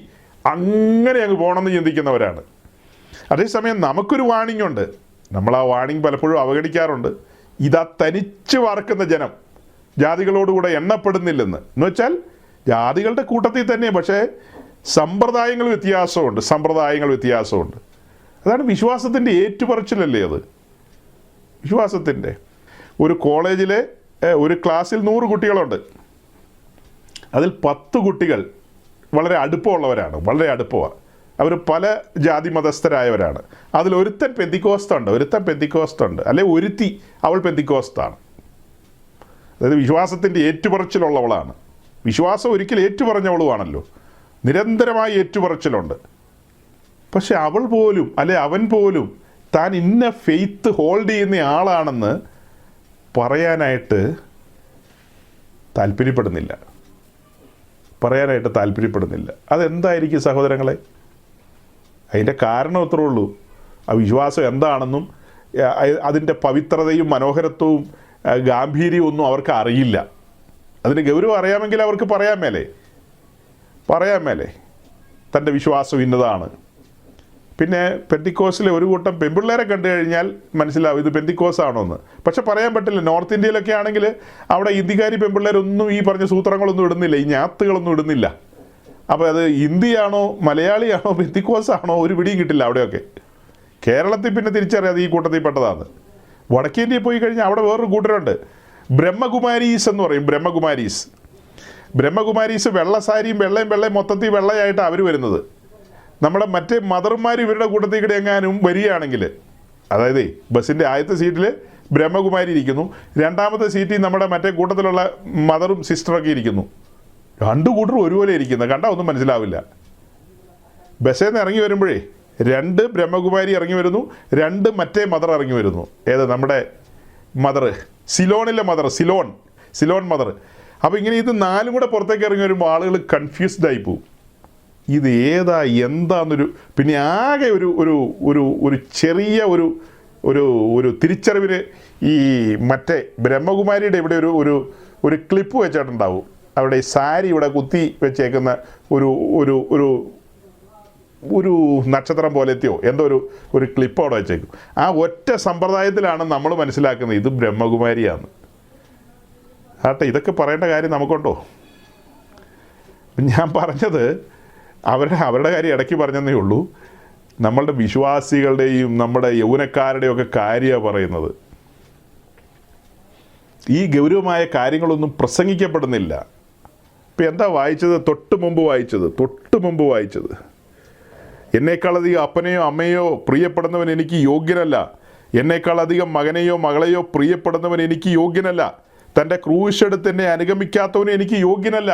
അങ്ങനെ അങ്ങ് പോകണമെന്ന് ചിന്തിക്കുന്നവരാണ്. അതേസമയം നമുക്കൊരു വാണിംഗ് ഉണ്ട്. നമ്മൾ ആ വാണിംഗ് പലപ്പോഴും അവഗണിക്കാറുണ്ട്. ഇതാ തനിച്ച് വാർക്കുന്ന ജനം ജാതികളോടുകൂടെ എണ്ണപ്പെടുന്നില്ലെന്ന്. എന്ന് വെച്ചാൽ ജാതികളുടെ കൂട്ടത്തിൽ തന്നെ, പക്ഷേ സമ്പ്രദായങ്ങൾ വ്യത്യാസമുണ്ട്. അതാണ് വിശ്വാസത്തിൻ്റെ ഏറ്റുപറച്ചിലല്ലേ അത്? വിശ്വാസത്തിൻ്റെ ഒരു കോളേജിലെ ഒരു ക്ലാസ്സിൽ 100 കുട്ടികളുണ്ട്. അതിൽ 10 കുട്ടികൾ വളരെ അടുപ്പമുള്ളവരാണ്. അവർ പല ജാതി മതസ്ഥരായവരാണ്. അതിലൊരുത്തൻ പെന്തിക്കോസ്തുണ്ട്, അല്ലെ ഒരുത്തി അവൾ പെന്തിക്കോസ്താണ്. അതായത് വിശ്വാസത്തിൻ്റെ ഏറ്റുപറച്ചിലുള്ളവളാണ്. വിശ്വാസം ഒരിക്കൽ ഏറ്റുപറഞ്ഞവളുമാണല്ലോ. നിരന്തരമായി ഏറ്റുപറച്ചിലുണ്ട്. പക്ഷെ അവൾ പോലും അവൻ പോലും താൻ ഇന്ന ഫെയ്ത്ത് ഹോൾഡ് ചെയ്യുന്ന ആളാണെന്ന് പറയാനായിട്ട് താല്പര്യപ്പെടുന്നില്ല. അതെന്തായിരിക്കും സഹോദരങ്ങളെ? അതിൻ്റെ കാരണം അത്രേ ഉള്ളൂ. ആ വിശ്വാസം എന്താണെന്നും അതിൻ്റെ പവിത്രതയും മനോഹരത്വവും ഗാംഭീര്യവും ഒന്നും അവർക്ക് അറിയില്ല. അതിൻ്റെ ഗൗരവം അറിയാമെങ്കിൽ അവർക്ക് പറയാൻ മേലെ തൻ്റെ വിശ്വാസം ഇന്നതാണ്. പിന്നെ പെന്തിക്കോസിലെ ഒരു കൂട്ടം പെൺപിള്ളേരെ കണ്ടു കഴിഞ്ഞാൽ മനസ്സിലാവും ഇത് പെന്തിക്കോസാണോ എന്ന്. പക്ഷെ പറയാൻ പറ്റില്ല. നോർത്ത് ഇന്ത്യയിലൊക്കെ ആണെങ്കിൽ അവിടെ ഇന്ത്യക്കാരി പെൺപിള്ളേരൊന്നും ഈ പറഞ്ഞ സൂത്രങ്ങളൊന്നും ഇടുന്നില്ല, ഈ ഞാത്തുകളൊന്നും ഇടുന്നില്ല. അപ്പോൾ അത് ഹിന്ദിയാണോ മലയാളിയാണോ പെന്തിക്കോസാണോ ഒരു പിടിയും കിട്ടില്ല അവിടെയൊക്കെ. കേരളത്തിൽ പിന്നെ തിരിച്ചറിയാതെ ഈ കൂട്ടത്തിൽ പെട്ടതാണ്. വടക്കേ ഇന്ത്യയിൽ പോയി കഴിഞ്ഞാൽ അവിടെ വേറൊരു കൂട്ടരുണ്ട്, ബ്രഹ്മകുമാരീസ് എന്ന് പറയും. ബ്രഹ്മകുമാരീസ് വെള്ള സാരിയും വെള്ളയും മൊത്തത്തിൽ വെള്ളയായിട്ടാണ് അവർ വരുന്നത്. നമ്മുടെ മറ്റേ മദർമാർ ഇവരുടെ കൂട്ടത്തിൽ കൂടെ എങ്ങാനും വരികയാണെങ്കിൽ, അതായത് ബസ്സിൻ്റെ ആദ്യത്തെ സീറ്റിൽ ബ്രഹ്മകുമാരി ഇരിക്കുന്നു, രണ്ടാമത്തെ സീറ്റിൽ നമ്മുടെ മറ്റേ കൂട്ടത്തിലുള്ള മദറും സിസ്റ്ററൊക്കെ ഇരിക്കുന്നു. രണ്ടു കൂട്ടരും ഒരുപോലെ ഇരിക്കുന്നത് കണ്ടാൽ ഒന്നും മനസ്സിലാവില്ല. ബസ്സിൽ നിന്ന് ഇറങ്ങി വരുമ്പോഴേ 2 ബ്രഹ്മകുമാരി ഇറങ്ങി വരുന്നു, 2 മറ്റേ മദർ ഇറങ്ങി വരുന്നു. ഏത് നമ്മുടെ മദർ, സിലോണിലെ മദർ, സിലോൺ മദർ. അപ്പോൾ ഇങ്ങനെ ഇത് 4 കൂടെ പുറത്തേക്ക് ഇറങ്ങി വരുമ്പോൾ ആളുകൾ കൺഫ്യൂസ്ഡ് ആയി പോവും. ഇത് ഏതാ എന്താന്നൊരു, പിന്നെ ആകെ ഒരു ഒരു ഒരു ഒരു ചെറിയ ഒരു ഒരു ഒരു തിരിച്ചറിവിന് ഈ മറ്റേ ബ്രഹ്മകുമാരിയുടെ ഇവിടെ ഒരു ഒരു ക്ലിപ്പ് വെച്ചിട്ടുണ്ടാവും. അവിടെ ഈ സാരി ഇവിടെ കുത്തി വെച്ചേക്കുന്ന ഒരു ഒരു ഒരു ഒരു നക്ഷത്രം പോലത്തെയോ എന്തോ ഒരു ക്ലിപ്പ് അവിടെ വെച്ചേക്കും. ആ ഒറ്റ സമ്പ്രദായത്തിലാണ് നമ്മൾ മനസ്സിലാക്കുന്നത് ഇത് ബ്രഹ്മകുമാരിയാണ്. ആട്ടെ, ഇതൊക്കെ പറയേണ്ട കാര്യം നമുക്കുണ്ടോ? ഞാൻ പറഞ്ഞത് അവരുടെ കാര്യം ഇടയ്ക്ക് പറഞ്ഞതേ ഉള്ളൂ. നമ്മളുടെ വിശ്വാസികളുടെയും നമ്മുടെ യൗവനക്കാരുടെയും ഒക്കെ കാര്യമാണ് പറയുന്നത്. ഈ ഗൗരവമായ കാര്യങ്ങളൊന്നും പ്രസംഗിക്കപ്പെടുന്നില്ല. ഇപ്പം എന്താ വായിച്ചത്? തൊട്ട് മുമ്പ് വായിച്ചത് എന്നേക്കാളധികം അപ്പനെയോ അമ്മയോ പ്രിയപ്പെടുന്നവൻ എനിക്ക് യോഗ്യനല്ല. എന്നേക്കാളധികം മകനെയോ മകളെയോ പ്രിയപ്പെടുന്നവൻ എനിക്ക് യോഗ്യനല്ല. തൻ്റെ ക്രൂശെടുത്ത് എന്നെ അനുഗമിക്കാത്തവന് എനിക്ക് യോഗ്യനല്ല.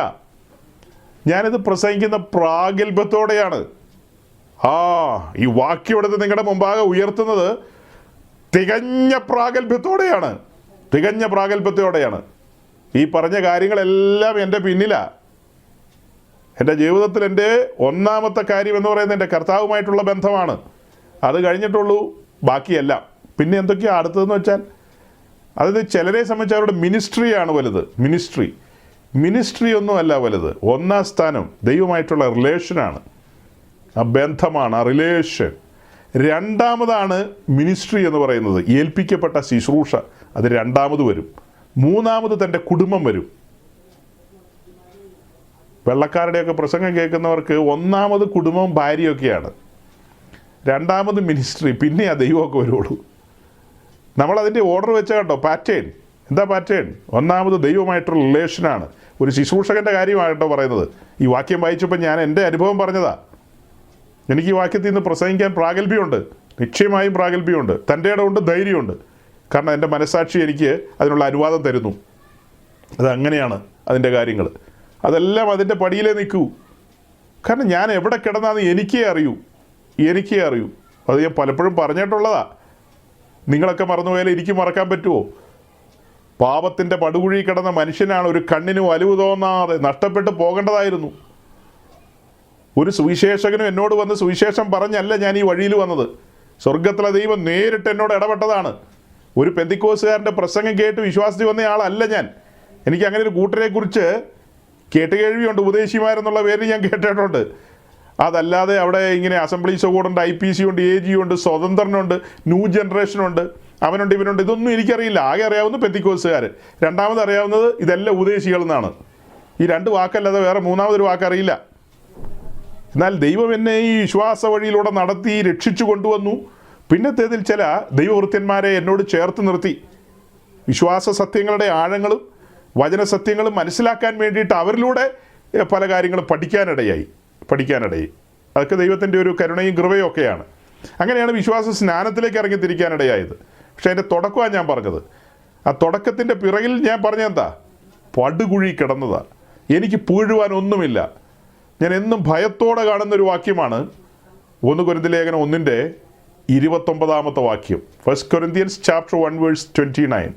ഞാനിത് പ്രസംഗിക്കുന്ന പ്രാഗൽഭ്യത്തോടെയാണ്. ഈ വാക്യം എടുത്ത് നിങ്ങളുടെ മുമ്പാകെ ഉയർത്തുന്നത് തികഞ്ഞ പ്രാഗൽഭ്യത്തോടെയാണ്. ഈ പറഞ്ഞ കാര്യങ്ങളെല്ലാം എൻ്റെ പിന്നിലാണ്. എൻ്റെ ജീവിതത്തിൽ എൻ്റെ ഒന്നാമത്തെ കാര്യം എന്ന് പറയുന്നത് എൻ്റെ കർത്താവുമായിട്ടുള്ള ബന്ധമാണ്. അത് കഴിഞ്ഞിട്ടുള്ളൂ ബാക്കിയെല്ലാം. പിന്നെ എന്തൊക്കെയാണ് അടുത്തതെന്ന് വെച്ചാൽ, അതായത് ചിലരെ സംബന്ധിച്ച് അവരുടെ മിനിസ്ട്രിയാണ് വലുത്. മിനിസ്ട്രി ഒന്നുമല്ല വലുത്. ഒന്നാം സ്ഥാനം ദൈവമായിട്ടുള്ള റിലേഷനാണ്, ആ ബന്ധമാണ്, ആ റിലേഷൻ. രണ്ടാമതാണ് മിനിസ്ട്രി എന്ന് പറയുന്നത്, ഏൽപ്പിക്കപ്പെട്ട ശുശ്രൂഷ, അത് രണ്ടാമത് വരും. മൂന്നാമത് തൻ്റെ കുടുംബം വരും. വെള്ളക്കാരുടെയൊക്കെ പ്രസംഗം കേൾക്കുന്നവർക്ക് ഒന്നാമത് കുടുംബവും ഭാര്യയൊക്കെയാണ്, രണ്ടാമത് മിനിസ്ട്രി, പിന്നെ ആ ദൈവമൊക്കെ വരുള്ളൂ. നമ്മളതിൻ്റെ ഓർഡർ വെച്ച കണ്ടോ പാറ്റേൺ. എന്താ പാറ്റേൺ? ഒന്നാമത് ദൈവമായിട്ടുള്ള റിലേഷനാണ്. ഒരു ശുശ്രൂഷകൻ്റെ കാര്യമാണ് കേട്ടോ പറയുന്നത്. ഈ വാക്യം വായിച്ചപ്പോൾ ഞാൻ എൻ്റെ അനുഭവം പറഞ്ഞതാ. എനിക്ക് ഈ വാക്യത്തിൽ നിന്ന് പ്രസംഗിക്കാൻ പ്രാഗൽഭ്യമുണ്ട്, നിശ്ചയമായും പ്രാഗൽഭ്യമുണ്ട്, തൻ്റെ ഇടമുണ്ട്, ധൈര്യമുണ്ട്. കാരണം എൻ്റെ മനസ്സാക്ഷി എനിക്ക് അതിനുള്ള അനുവാദം തരുന്നു. അതങ്ങനെയാണ് അതിൻ്റെ കാര്യങ്ങൾ. അതെല്ലാം അതിൻ്റെ പടിയിലേ നിൽക്കൂ. കാരണം ഞാൻ എവിടെ കിടന്നാന്ന് എനിക്കേ അറിയൂ. അത് ഞാൻ പലപ്പോഴും പറഞ്ഞിട്ടുള്ളതാ. നിങ്ങളൊക്കെ മറന്നുപോയാലും എനിക്ക് മറക്കാൻ പറ്റുമോ? പാപത്തിൻ്റെ പടുകുഴി കിടന്ന മനുഷ്യനാണ് ഒരു കണ്ണിനും അലിവ് തോന്നാതെ നഷ്ടപ്പെട്ടു പോകേണ്ടതായിരുന്നു. ഒരു സുവിശേഷകനും എന്നോട് വന്ന് സുവിശേഷം പറഞ്ഞല്ല ഞാൻ ഈ വഴിയിൽ വന്നത്. സ്വർഗത്തിലെ ദൈവം നേരിട്ട് എന്നോട് ഇടപെട്ടതാണ്. ഒരു പെന്തിക്കോസുകാരൻ്റെ പ്രസംഗം കേട്ട് വിശ്വാസത്തിൽ വന്ന ആളല്ല ഞാൻ. എനിക്ക് അങ്ങനെ ഒരു കൂട്ടരെക്കുറിച്ച് കേട്ടുകേഴ്വിയുണ്ട്, ഉപദേശിമാരെന്നുള്ള പേര് ഞാൻ കേട്ടിട്ടുണ്ട്. അതല്ലാതെ അവിടെ ഇങ്ങനെ അസംബ്ലീസ് കൂടുണ്ട്, IPC ഉണ്ട്, AG ഉണ്ട്, സ്വതന്ത്രനുണ്ട്, ന്യൂ ജനറേഷനുണ്ട്, അവനുണ്ട്, ഇവനുണ്ട്. ഇതൊന്നും എനിക്കറിയില്ല. ആകെ അറിയാവുന്ന പെന്തിക്കോസുകാർ. രണ്ടാമത് അറിയാവുന്നത് ഇതെല്ലാം ഉപദേശികൾ എന്നാണ്. ഈ 2 വാക്കല്ലാതെ വേറെ മൂന്നാമതൊരു വാക്കറിയില്ല. എന്നാൽ ദൈവം എന്നെ ഈ വിശ്വാസ വഴിയിലൂടെ നടത്തി രക്ഷിച്ചു കൊണ്ടുവന്നു. പിന്നത്തേതിൽ ചില ദൈവവൃത്യന്മാരെ എന്നോട് ചേർത്ത് നിർത്തി വിശ്വാസ സത്യങ്ങളുടെ ആഴങ്ങളും വചനസത്യങ്ങളും മനസ്സിലാക്കാൻ വേണ്ടിയിട്ട് അവരിലൂടെ പല കാര്യങ്ങളും പഠിക്കാനിടയായി. അതൊക്കെ ദൈവത്തിൻ്റെ ഒരു കരുണയും കൃപയും ഒക്കെയാണ്. അങ്ങനെയാണ് വിശ്വാസ സ്നാനത്തിലേക്ക് ഇറങ്ങിത്തിരിക്കാനിടയായത്. പക്ഷേ അതിൻ്റെ തുടക്കമാണ് ഞാൻ പറഞ്ഞത്. ആ തുടക്കത്തിൻ്റെ പിറകിൽ ഞാൻ പറഞ്ഞെന്താ? പടുകുഴി കിടന്നതാണ്. എനിക്ക് പൂഴുവാൻ ഒന്നുമില്ല. ഞാൻ എന്നും ഭയത്തോടെ കാണുന്നൊരു വാക്യമാണ് 1 കൊരിന്ത്യർ ലേഖനം 1 29 വാക്യം. 1 Corinthians chapter 1 verse 29.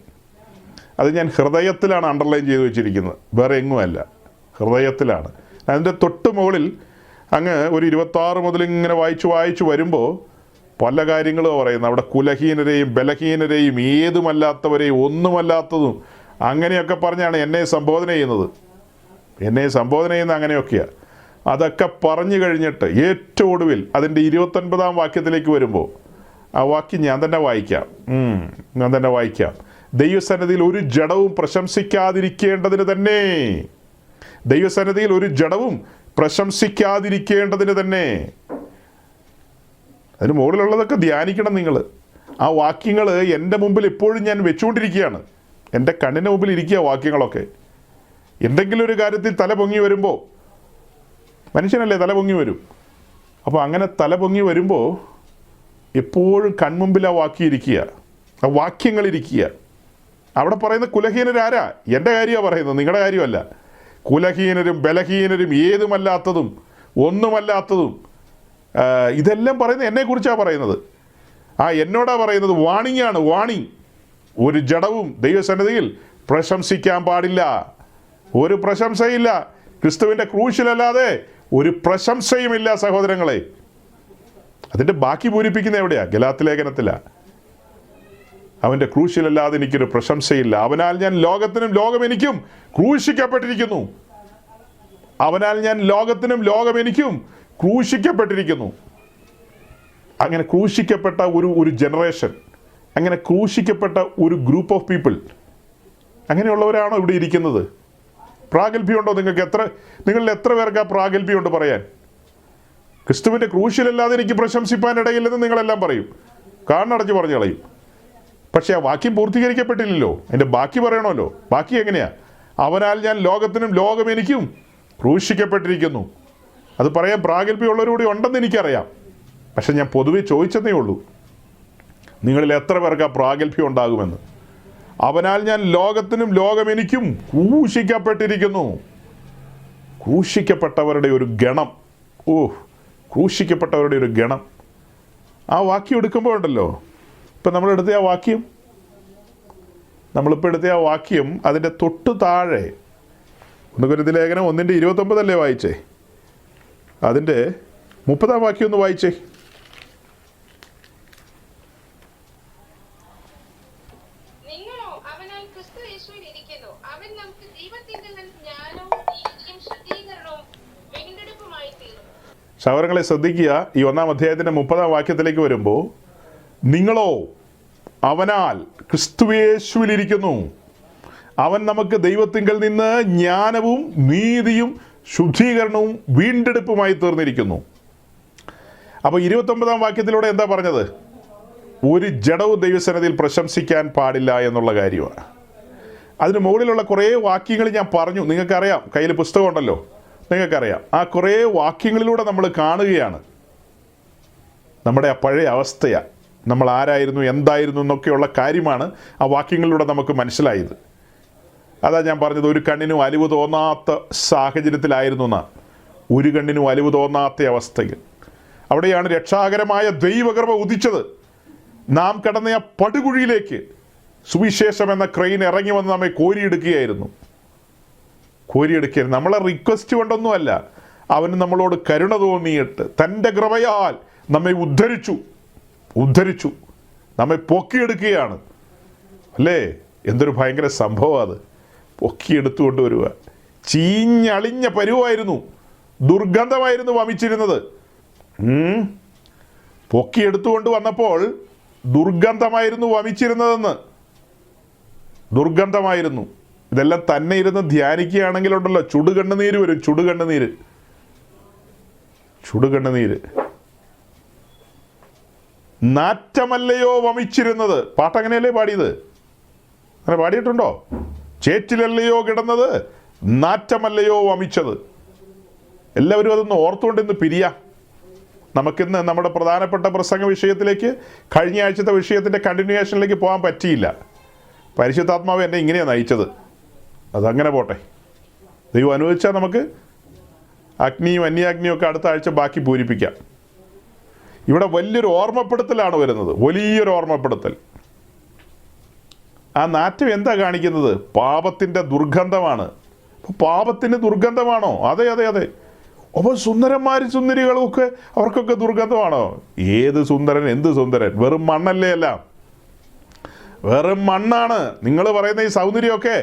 അത് ഞാൻ ഹൃദയത്തിലാണ് അണ്ടർലൈൻ ചെയ്ത് വെച്ചിരിക്കുന്നത്, വേറെ എങ്ങുമല്ല, ഹൃദയത്തിലാണ്. അതിൻ്റെ തൊട്ട് മുകളിൽ അങ്ങ് ഒരു 26 മുതൽ ഇങ്ങനെ വായിച്ചു വരുമ്പോൾ പല കാര്യങ്ങളും പറയുന്നത്. അവിടെ കുലഹീനരെയും ബലഹീനരെയും ഏതുമല്ലാത്തവരെയും ഒന്നുമല്ലാത്തതും അങ്ങനെയൊക്കെ പറഞ്ഞാണ് എന്നെ സംബോധന ചെയ്യുന്നത്. അങ്ങനെയൊക്കെയാണ്. അതൊക്കെ പറഞ്ഞു കഴിഞ്ഞിട്ട് ഏറ്റവും ഒടുവിൽ അതിൻ്റെ 29 വാക്യത്തിലേക്ക് വരുമ്പോൾ ആ വാക്യം ഞാൻ തന്നെ വായിക്കാം. ദൈവസന്നിധിയിൽ ഒരു ജഡവും പ്രശംസിക്കാതിരിക്കേണ്ടതിന് തന്നെ. അതിന് മുകളിലുള്ളതൊക്കെ ധ്യാനിക്കണം നിങ്ങൾ. ആ വാക്യങ്ങൾ എൻ്റെ മുമ്പിൽ എപ്പോഴും ഞാൻ വെച്ചുകൊണ്ടിരിക്കുകയാണ്. എൻ്റെ കണ്ണിന് മുമ്പിൽ ഇരിക്കുക വാക്യങ്ങളൊക്കെ. എന്തെങ്കിലും ഒരു കാര്യത്തിൽ തല പൊങ്ങി വരുമ്പോൾ, മനുഷ്യനല്ലേ തല പൊങ്ങി വരും, അപ്പോൾ അങ്ങനെ തല പൊങ്ങി വരുമ്പോൾ എപ്പോഴും കൺമുമ്പിൽ ആ വാക്യങ്ങളിരിക്കുക. അവിടെ പറയുന്ന കുലഹീനരാരാ? എൻ്റെ കാര്യമാണ് പറയുന്നത്, നിങ്ങളുടെ കാര്യമല്ല. കുലഹീനരും ബലഹീനരും ഏതുമല്ലാത്തതും ഒന്നുമല്ലാത്തതും ഇതെല്ലാം പറയുന്നത് എന്നെക്കുറിച്ചാണ് പറയുന്നത്. എന്നോടാ പറയുന്നത്. വാണിംഗ്. ഒരു ജഡവും ദൈവസന്നിധിയിൽ പ്രശംസിക്കാൻ പാടില്ല. ഒരു പ്രശംസയില്ല. ക്രിസ്തുവിൻ്റെ ക്രൂശിലല്ലാതെ ഒരു പ്രശംസയുമില്ല സഹോദരങ്ങളെ. അതിൻ്റെ ബാക്കി പൂരിപ്പിക്കുന്ന എവിടെയാ? ഗലാത്യ ലേഖനത്തിലാണ്. അവൻ്റെ ക്രൂശിലല്ലാതെ എനിക്കൊരു പ്രശംസയില്ല. അവനാൽ ഞാൻ ലോകത്തിനും ലോകം എനിക്കും ക്രൂശിക്കപ്പെട്ടിരിക്കുന്നു. അങ്ങനെ ക്രൂശിക്കപ്പെട്ട ഒരു ജനറേഷൻ, അങ്ങനെ ക്രൂശിക്കപ്പെട്ട ഒരു ഗ്രൂപ്പ് ഓഫ് പീപ്പിൾ, അങ്ങനെയുള്ളവരാണോ ഇവിടെ ഇരിക്കുന്നത്? പ്രാഗൽഭ്യമുണ്ടോ നിങ്ങൾക്ക്? നിങ്ങളിൽ എത്ര പേർക്ക് ആ പ്രാഗൽഭ്യമുണ്ട് പറയാൻ? ക്രിസ്തുവിൻ്റെ ക്രൂശിലല്ലാതെ എനിക്ക് പ്രശംസിപ്പാൻ ഇടയില്ലെന്ന് നിങ്ങളെല്ലാം പറയും, കാരണടച്ച് പറഞ്ഞു കളയും. പക്ഷേ ആ വാക്യം പൂർത്തീകരിക്കപ്പെട്ടില്ലല്ലോ. അതിൻ്റെ ബാക്കി പറയണമല്ലോ. ബാക്കി എങ്ങനെയാ? അവനാൽ ഞാൻ ലോകത്തിനും ലോകം എനിക്കും ക്രൂശിക്കപ്പെട്ടിരിക്കുന്നു. അത് പറയാൻ പ്രാഗൽഭ്യമുള്ളവരൂടെ ഉണ്ടെന്ന് എനിക്കറിയാം. പക്ഷെ ഞാൻ പൊതുവെ ചോദിച്ചതേ ഉള്ളൂ, നിങ്ങളിൽ എത്ര പേർക്ക് ആ പ്രാഗൽഭ്യം ഉണ്ടാകുമെന്ന്. അവനാൽ ഞാൻ ലോകത്തിനും ലോകം എനിക്കും ക്രൂശിക്കപ്പെട്ടിരിക്കുന്നു. ക്രൂശിക്കപ്പെട്ടവരുടെ ഒരു ഗണം. ക്രൂശിക്കപ്പെട്ടവരുടെ ഒരു ഗണം. ആ വാക്യം എടുക്കുമ്പോൾ ഉണ്ടല്ലോ, ഇപ്പം നമ്മളിപ്പോൾ എടുത്ത ആ വാക്യം അതിൻ്റെ തൊട്ട് താഴെ 1 കൊരിന്ത്യർ ലേഖനം 1:29 വായിച്ചേ. അതിൻ്റെ 30 വാക്യം ഒന്ന് വായിച്ചേ. സഹോദരങ്ങളെ ശ്രദ്ധിക്കുക. ഈ 1-ാം അധ്യായത്തിൻ്റെ 30-ാം വാക്യത്തിലേക്ക് വരുമ്പോൾ, നിങ്ങളോ അവനാൽ ക്രിസ്തുയേശുവിലിരിക്കുന്നു, അവൻ നമുക്ക് ദൈവത്തിങ്കൽ നിന്ന് ജ്ഞാനവും നീതിയും ശുദ്ധീകരണവും വീണ്ടെടുപ്പുമായി തീർന്നിരിക്കുന്നു. അപ്പോൾ 29-ാം വാക്യത്തിലൂടെ എന്താ പറഞ്ഞത്? ഒരു ജഡവും ദൈവസന്നിധിയിൽ പ്രശംസിക്കാൻ പാടില്ല എന്നുള്ള കാര്യമാണ്. അതിന് മുകളിലുള്ള കുറേ വാക്യങ്ങൾ ഞാൻ പറഞ്ഞു, നിങ്ങൾക്കറിയാം, കയ്യിൽ പുസ്തകം ഉണ്ടല്ലോ, നിങ്ങൾക്കറിയാം. ആ കുറേ വാക്യങ്ങളിലൂടെ നമ്മൾ കാണുകയാണ് നമ്മുടെ ആ പഴയ അവസ്ഥയാണ്, നമ്മൾ ആരായിരുന്നു എന്തായിരുന്നു എന്നൊക്കെയുള്ള കാര്യമാണ് ആ വാക്യങ്ങളിലൂടെ നമുക്ക് മനസ്സിലായത്. അതാ ഞാൻ പറഞ്ഞത്, ഒരു കണ്ണിനും അലിവ് തോന്നാത്ത സാഹചര്യത്തിലായിരുന്നു നാം. ഒരു കണ്ണിനും അലിവ് തോന്നാത്ത അവസ്ഥയിൽ അവിടെയാണ് രക്ഷാകരമായ ദൈവകൃപ ഉദിച്ചത്. നാം കടന്ന ആ പടുകുഴിയിലേക്ക് സുവിശേഷം എന്ന ക്രെയിൻ ഇറങ്ങി വന്ന് നമ്മെ കോരിയെടുക്കുകയായിരുന്നു. നമ്മളെ റിക്വസ്റ്റ് കൊണ്ടൊന്നുമല്ല, അവന് നമ്മളോട് കരുണ തോന്നിയിട്ട് തൻ്റെ കൃപയാൽ നമ്മെ ഉദ്ധരിച്ചു, നമ്മെ പൊക്കിയെടുക്കുകയാണ്. അല്ലേ? എന്തൊരു ഭയങ്കര സംഭവം അത്. പൊക്കിയെടുത്തുകൊണ്ട് വരിക. ചീഞ്ഞളിഞ്ഞ പരുവായിരുന്നു, ദുർഗന്ധമായിരുന്നു വമിച്ചിരുന്നത്. പൊക്കിയെടുത്തുകൊണ്ട് വന്നപ്പോൾ ദുർഗന്ധമായിരുന്നു വമിച്ചിരുന്നതെന്ന്. ദുർഗന്ധമായിരുന്നു. ഇതെല്ലാം തന്നെ ഇരുന്ന് ധ്യാനിക്കുകയാണെങ്കിലുണ്ടല്ലോ, ചുടുകണ്ണുനീര് വരും. ചുടുകണ്ണുനീര്. നാറ്റമല്ലയോ വമിച്ചിരുന്നത്. പാട്ടങ്ങനെയല്ലേ പാടിയത്? അങ്ങനെ പാടിയിട്ടുണ്ടോ? ചേറ്റിലല്ലയോ കിടന്നത്, നാറ്റമല്ലയോ വമിച്ചത്. എല്ലാവരും അതൊന്ന് ഓർത്തുകൊണ്ട് ഇന്ന് പിരിയാം. നമുക്കിന്ന് നമ്മുടെ പ്രധാനപ്പെട്ട പ്രസംഗ വിഷയത്തിലേക്ക്, കഴിഞ്ഞ ആഴ്ചത്തെ വിഷയത്തിൻ്റെ കണ്ടിന്യൂവേഷനിലേക്ക് പോകാൻ പറ്റിയില്ല. പരിശുദ്ധാത്മാവ് എന്നെ ഇങ്ങനെയാണ് നയിച്ചത്. അതങ്ങനെ പോട്ടെ. ദൈവം അനുവദിച്ചാൽ നമുക്ക് അഗ്നിയും അന്യാഗ്നിയും ഒക്കെ അടുത്ത ആഴ്ച ബാക്കി പൂരിപ്പിക്കാം. ഇവിടെ വലിയൊരു ഓർമ്മപ്പെടുത്തലാണ് വരുന്നത്, വലിയൊരു ഓർമ്മപ്പെടുത്തൽ. ആ നാറ്റം എന്താ കാണിക്കുന്നത്? പാപത്തിൻ്റെ ദുർഗന്ധമാണ്. പാപത്തിന് ദുർഗന്ധമാണോ? അതെ അതെ അതെ. അപ്പോൾ സുന്ദരന്മാരും സുന്ദരികളും ഒക്കെ അവർക്കൊക്കെ ദുർഗന്ധമാണോ? ഏത് സുന്ദരൻ, എന്ത് സുന്ദരൻ? വെറും മണ്ണല്ലേ എല്ലാം, വെറും മണ്ണാണ്. നിങ്ങൾ പറയുന്ന ഈ സൗന്ദര്യമൊക്കെ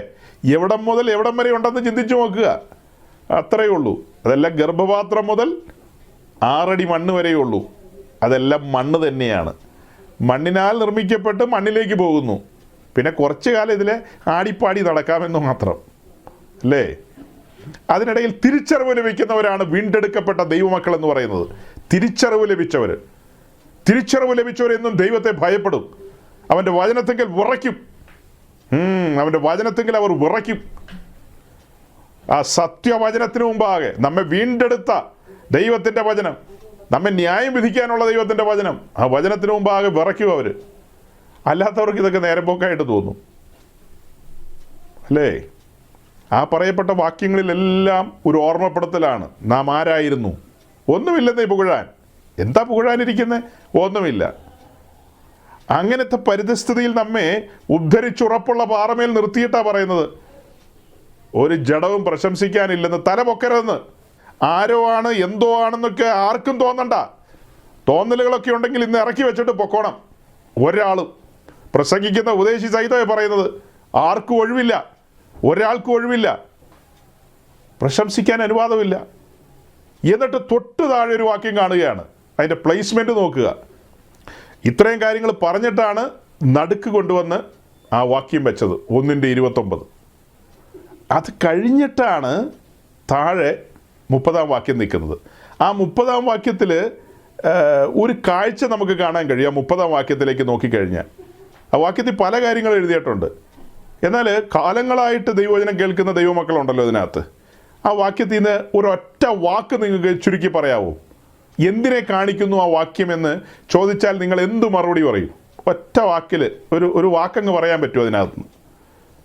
എവിടം മുതൽ എവിടം വരെ ഉണ്ടെന്ന് ചിന്തിച്ചു നോക്കുക. അത്രയേ ഉള്ളൂ. അതെല്ലാം ഗർഭപാത്രം മുതൽ 6 അടി മണ്ണ് വരെയേ ഉള്ളൂ. അതെല്ലാം മണ്ണ് തന്നെയാണ്. മണ്ണിനാൽ നിർമ്മിക്കപ്പെട്ട് മണ്ണിലേക്ക് പോകുന്നു. പിന്നെ കുറച്ച് കാലം ഇതിലെ ആടിപ്പാടി നടക്കാമെന്ന് മാത്രം, അല്ലേ? അതിനിടയിൽ തിരിച്ചറിവ് ലഭിക്കുന്നവരാണ് വീണ്ടെടുക്കപ്പെട്ട ദൈവമക്കൾ എന്ന് പറയുന്നത്. തിരിച്ചറിവ് ലഭിച്ചവരെന്നും ദൈവത്തെ ഭയപ്പെടും. അവൻ്റെ വചനത്തെങ്കിൽ വിറയ്ക്കും. അവൻ്റെ വചനത്തെങ്കിൽ അവർ വിറയ്ക്കും. ആ സത്യവചനത്തിന് മുമ്പാകെ നമ്മെ വീണ്ടെടുത്ത ദൈവത്തിൻ്റെ വചനം, നമ്മെ ന്യായം വിധിക്കാനുള്ള ദൈവത്തിൻ്റെ വചനം, ആ വചനത്തിന് മുമ്പാകെ വിറയ്ക്കും അവർ. അല്ലാത്തവർക്ക് ഇതൊക്കെ നേരമ്പോക്കായിട്ട് തോന്നും, അല്ലേ? ആ പറയപ്പെട്ട വാക്യങ്ങളിലെല്ലാം ഒരു ഓർമ്മപ്പെടുത്തലാണ്. നാം ആരായിരുന്നു? ഒന്നുമില്ലെന്നേ പുകഴാൻ. എന്താ പുകഴാനിരിക്കുന്നത്? ഒന്നുമില്ല. അങ്ങനത്തെ പരിതസ്ഥിതിയിൽ നമ്മെ ഉദ്ധരിച്ചുറപ്പുള്ള പാറമേൽ നിർത്തിയിട്ടാണ് പറയുന്നത്, ഒരു ജഡവും പ്രശംസിക്കാനില്ലെന്ന്, തല പൊക്കരുതെന്ന്. ആരോ ആണ്, എന്തോ ആണെന്നൊക്കെ ആർക്കും തോന്നണ്ട. തോന്നലുകളൊക്കെ ഉണ്ടെങ്കിൽ ഇന്ന് ഇറക്കി വെച്ചിട്ട് പൊക്കോണം. ഒരാളും പ്രസംഗിക്കുന്ന ഉപദേശി സഹിതമേ പറയുന്നത്, ആർക്കും ഒഴിവില്ല, ഒരാൾക്കും ഒഴിവില്ല, പ്രശംസിക്കാൻ അനുവാദമില്ല. എന്നിട്ട് തൊട്ട് താഴെ ഒരു വാക്യം കാണുകയാണ്, അതിൻ്റെ പ്ലേസ്മെൻറ്റ് നോക്കുക. ഇത്രയും കാര്യങ്ങൾ പറഞ്ഞിട്ടാണ് നടുക്ക് കൊണ്ടുവന്ന് ആ വാക്യം വെച്ചത്, 1:29. അത് കഴിഞ്ഞിട്ടാണ് താഴെ 30-ാം വാക്യം നിൽക്കുന്നത്. ആ 30-ാം വാക്യത്തിൽ ഒരു കാഴ്ച നമുക്ക് കാണാൻ കഴിയും. 30-ാം വാക്യത്തിലേക്ക് നോക്കിക്കഴിഞ്ഞാൽ ആ വാക്യത്തിൽ പല കാര്യങ്ങൾ എഴുതിയിട്ടുണ്ട്. എന്നാൽ കാലങ്ങളായിട്ട് ദൈവവചനം കേൾക്കുന്ന ദൈവമക്കളുണ്ടല്ലോ ഇതിനകത്ത്. ആ വാക്യത്തിൽ നിന്ന് ഒരൊറ്റ വാക്ക് നിങ്ങൾക്ക് ചുരുക്കി പറയാവോ? എന്തിനെ കാണിക്കുന്നു ആ വാക്യമെന്ന് ചോദിച്ചാൽ നിങ്ങൾ എന്ത് മറുപടി പറയും? ഒറ്റ വാക്കിൽ ഒരു വാക്കങ്ങ് പറയാൻ പറ്റുമോ അതിനകത്ത്?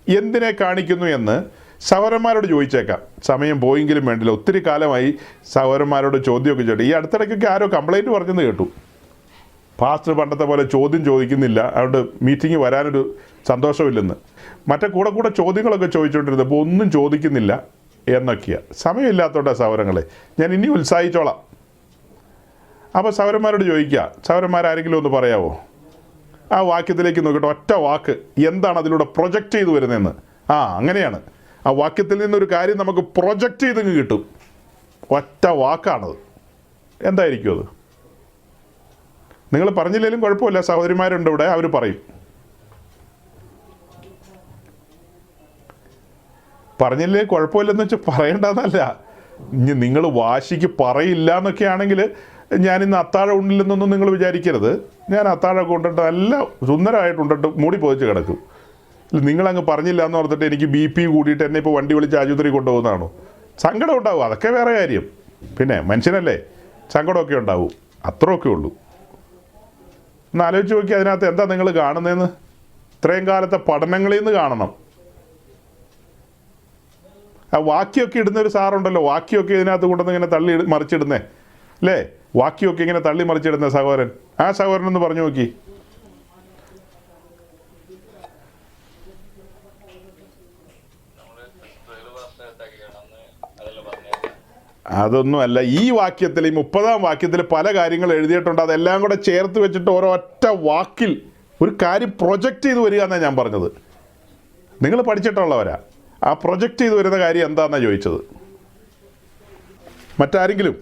എന്തിനെ കാണിക്കുന്നു എന്ന് സഹോദരന്മാരോട് ചോദിച്ചേക്കാം. സമയം പോയെങ്കിലും വേണ്ടില്ല, ഒത്തിരി കാലമായി സഹോദരന്മാരോട് ചോദ്യമൊക്കെ ചോദിച്ചു. ഈ അടുത്തിടയ്ക്കൊക്കെ ആരോ കംപ്ലൈൻറ്റ് പറഞ്ഞെന്ന് കേട്ടു, പാസ്റ്റർ പണ്ടത്തെ പോലെ ചോദ്യം ചോദിക്കുന്നില്ല, അതുകൊണ്ട് മീറ്റിംഗ് വരാനൊരു സന്തോഷമില്ലെന്ന്. മറ്റേ കൂടെ ചോദ്യങ്ങളൊക്കെ ചോദിച്ചുകൊണ്ടിരുന്നപ്പോൾ ഒന്നും ചോദിക്കുന്നില്ല എന്നൊക്കെയാണ്. സമയമില്ലാത്തതുകൊണ്ടാണ് സഹോദരങ്ങളെ, ഞാൻ ഇനി ഉത്സാഹിച്ചോളാം. അപ്പോൾ സഹോദരന്മാരോട് ചോദിക്കുക, സഹോദരന്മാരാരെങ്കിലും ഒന്ന് പറയാവോ? ആ വാക്യത്തിലേക്ക് നോക്കിയിട്ട് ഒറ്റ വാക്ക് എന്താണ് അതിലൂടെ പ്രൊജക്റ്റ് ചെയ്ത് വരുന്നതെന്ന്. അങ്ങനെയാണ്, ആ വാക്യത്തിൽ നിന്നൊരു കാര്യം നമുക്ക് പ്രൊജക്റ്റ് ചെയ്തങ്ങ് കിട്ടും. ഒറ്റ വാക്കാണത്. എന്തായിരിക്കും അത്? നിങ്ങൾ പറഞ്ഞില്ലെങ്കിലും കുഴപ്പമില്ല, സഹോദരിമാരുണ്ട് ഇവിടെ, അവർ പറയും. പറഞ്ഞില്ലേ കുഴപ്പമില്ലെന്ന് വെച്ചാൽ പറയേണ്ടതെന്നല്ല. ഇനി നിങ്ങൾ വാശിക്ക് പറയില്ല എന്നൊക്കെ ആണെങ്കിൽ ഞാനിന്ന് അത്താഴം ഉണ്ടില്ലെന്നൊന്നും നിങ്ങൾ വിചാരിക്കരുത്. ഞാൻ അത്താഴമൊക്കെ കൊണ്ടിട്ട് നല്ല സുന്ദരമായിട്ടുണ്ടിട്ട് മൂടി പോയിച്ച് കിടക്കും. നിങ്ങളങ്ങ് പറഞ്ഞില്ല എന്ന് ഓർത്തിട്ട് എനിക്ക് BP കൂടിയിട്ട് എന്നെ ഇപ്പോൾ വണ്ടി വിളിച്ച് ആശുപത്രി കൊണ്ടുപോകുന്നതാണോ? സങ്കടം ഉണ്ടാവും, അതൊക്കെ വേറെ കാര്യം. പിന്നെ മനുഷ്യനല്ലേ, സങ്കടമൊക്കെ ഉണ്ടാവും, അത്രയൊക്കെ ഉള്ളൂ. ഒന്ന് ആലോചിച്ച് നോക്കി, അതിനകത്ത് എന്താ നിങ്ങൾ കാണുന്നതെന്ന്. ഇത്രയും കാലത്തെ പഠനങ്ങളിൽ നിന്ന് കാണണം. ആ വാക്യമൊക്കെ ഇടുന്നൊരു സാറുണ്ടല്ലോ, വാക്യമൊക്കെ ഇതിനകത്ത് കൊണ്ടുവന്ന് ഇങ്ങനെ തള്ളി മറിച്ചിടുന്നേ, അല്ലേ? വാക്യമൊക്കെ ഇങ്ങനെ തള്ളി മറിച്ചിടുന്ന സഹോദരൻ, ആ സഹോദരനൊന്ന് പറഞ്ഞു നോക്കി. അതൊന്നുമല്ല. ഈ വാക്യത്തിൽ, ഈ 30-ാം വാക്യത്തിൽ പല കാര്യങ്ങൾ എഴുതിയിട്ടുണ്ട്. അതെല്ലാം കൂടെ ചേർത്ത് വെച്ചിട്ട് ഒരൊറ്റ വാക്കിൽ ഒരു കാര്യം പ്രൊജക്റ്റ് ചെയ്ത് വരിക എന്നാണ് ഞാൻ പറഞ്ഞത്. നിങ്ങൾ പഠിച്ചിട്ടുള്ളവരാ. ആ പ്രൊജക്റ്റ് ചെയ്ത് വരുന്ന കാര്യം എന്താണെന്നാണ് ചോദിച്ചത്. മറ്റാരെങ്കിലും?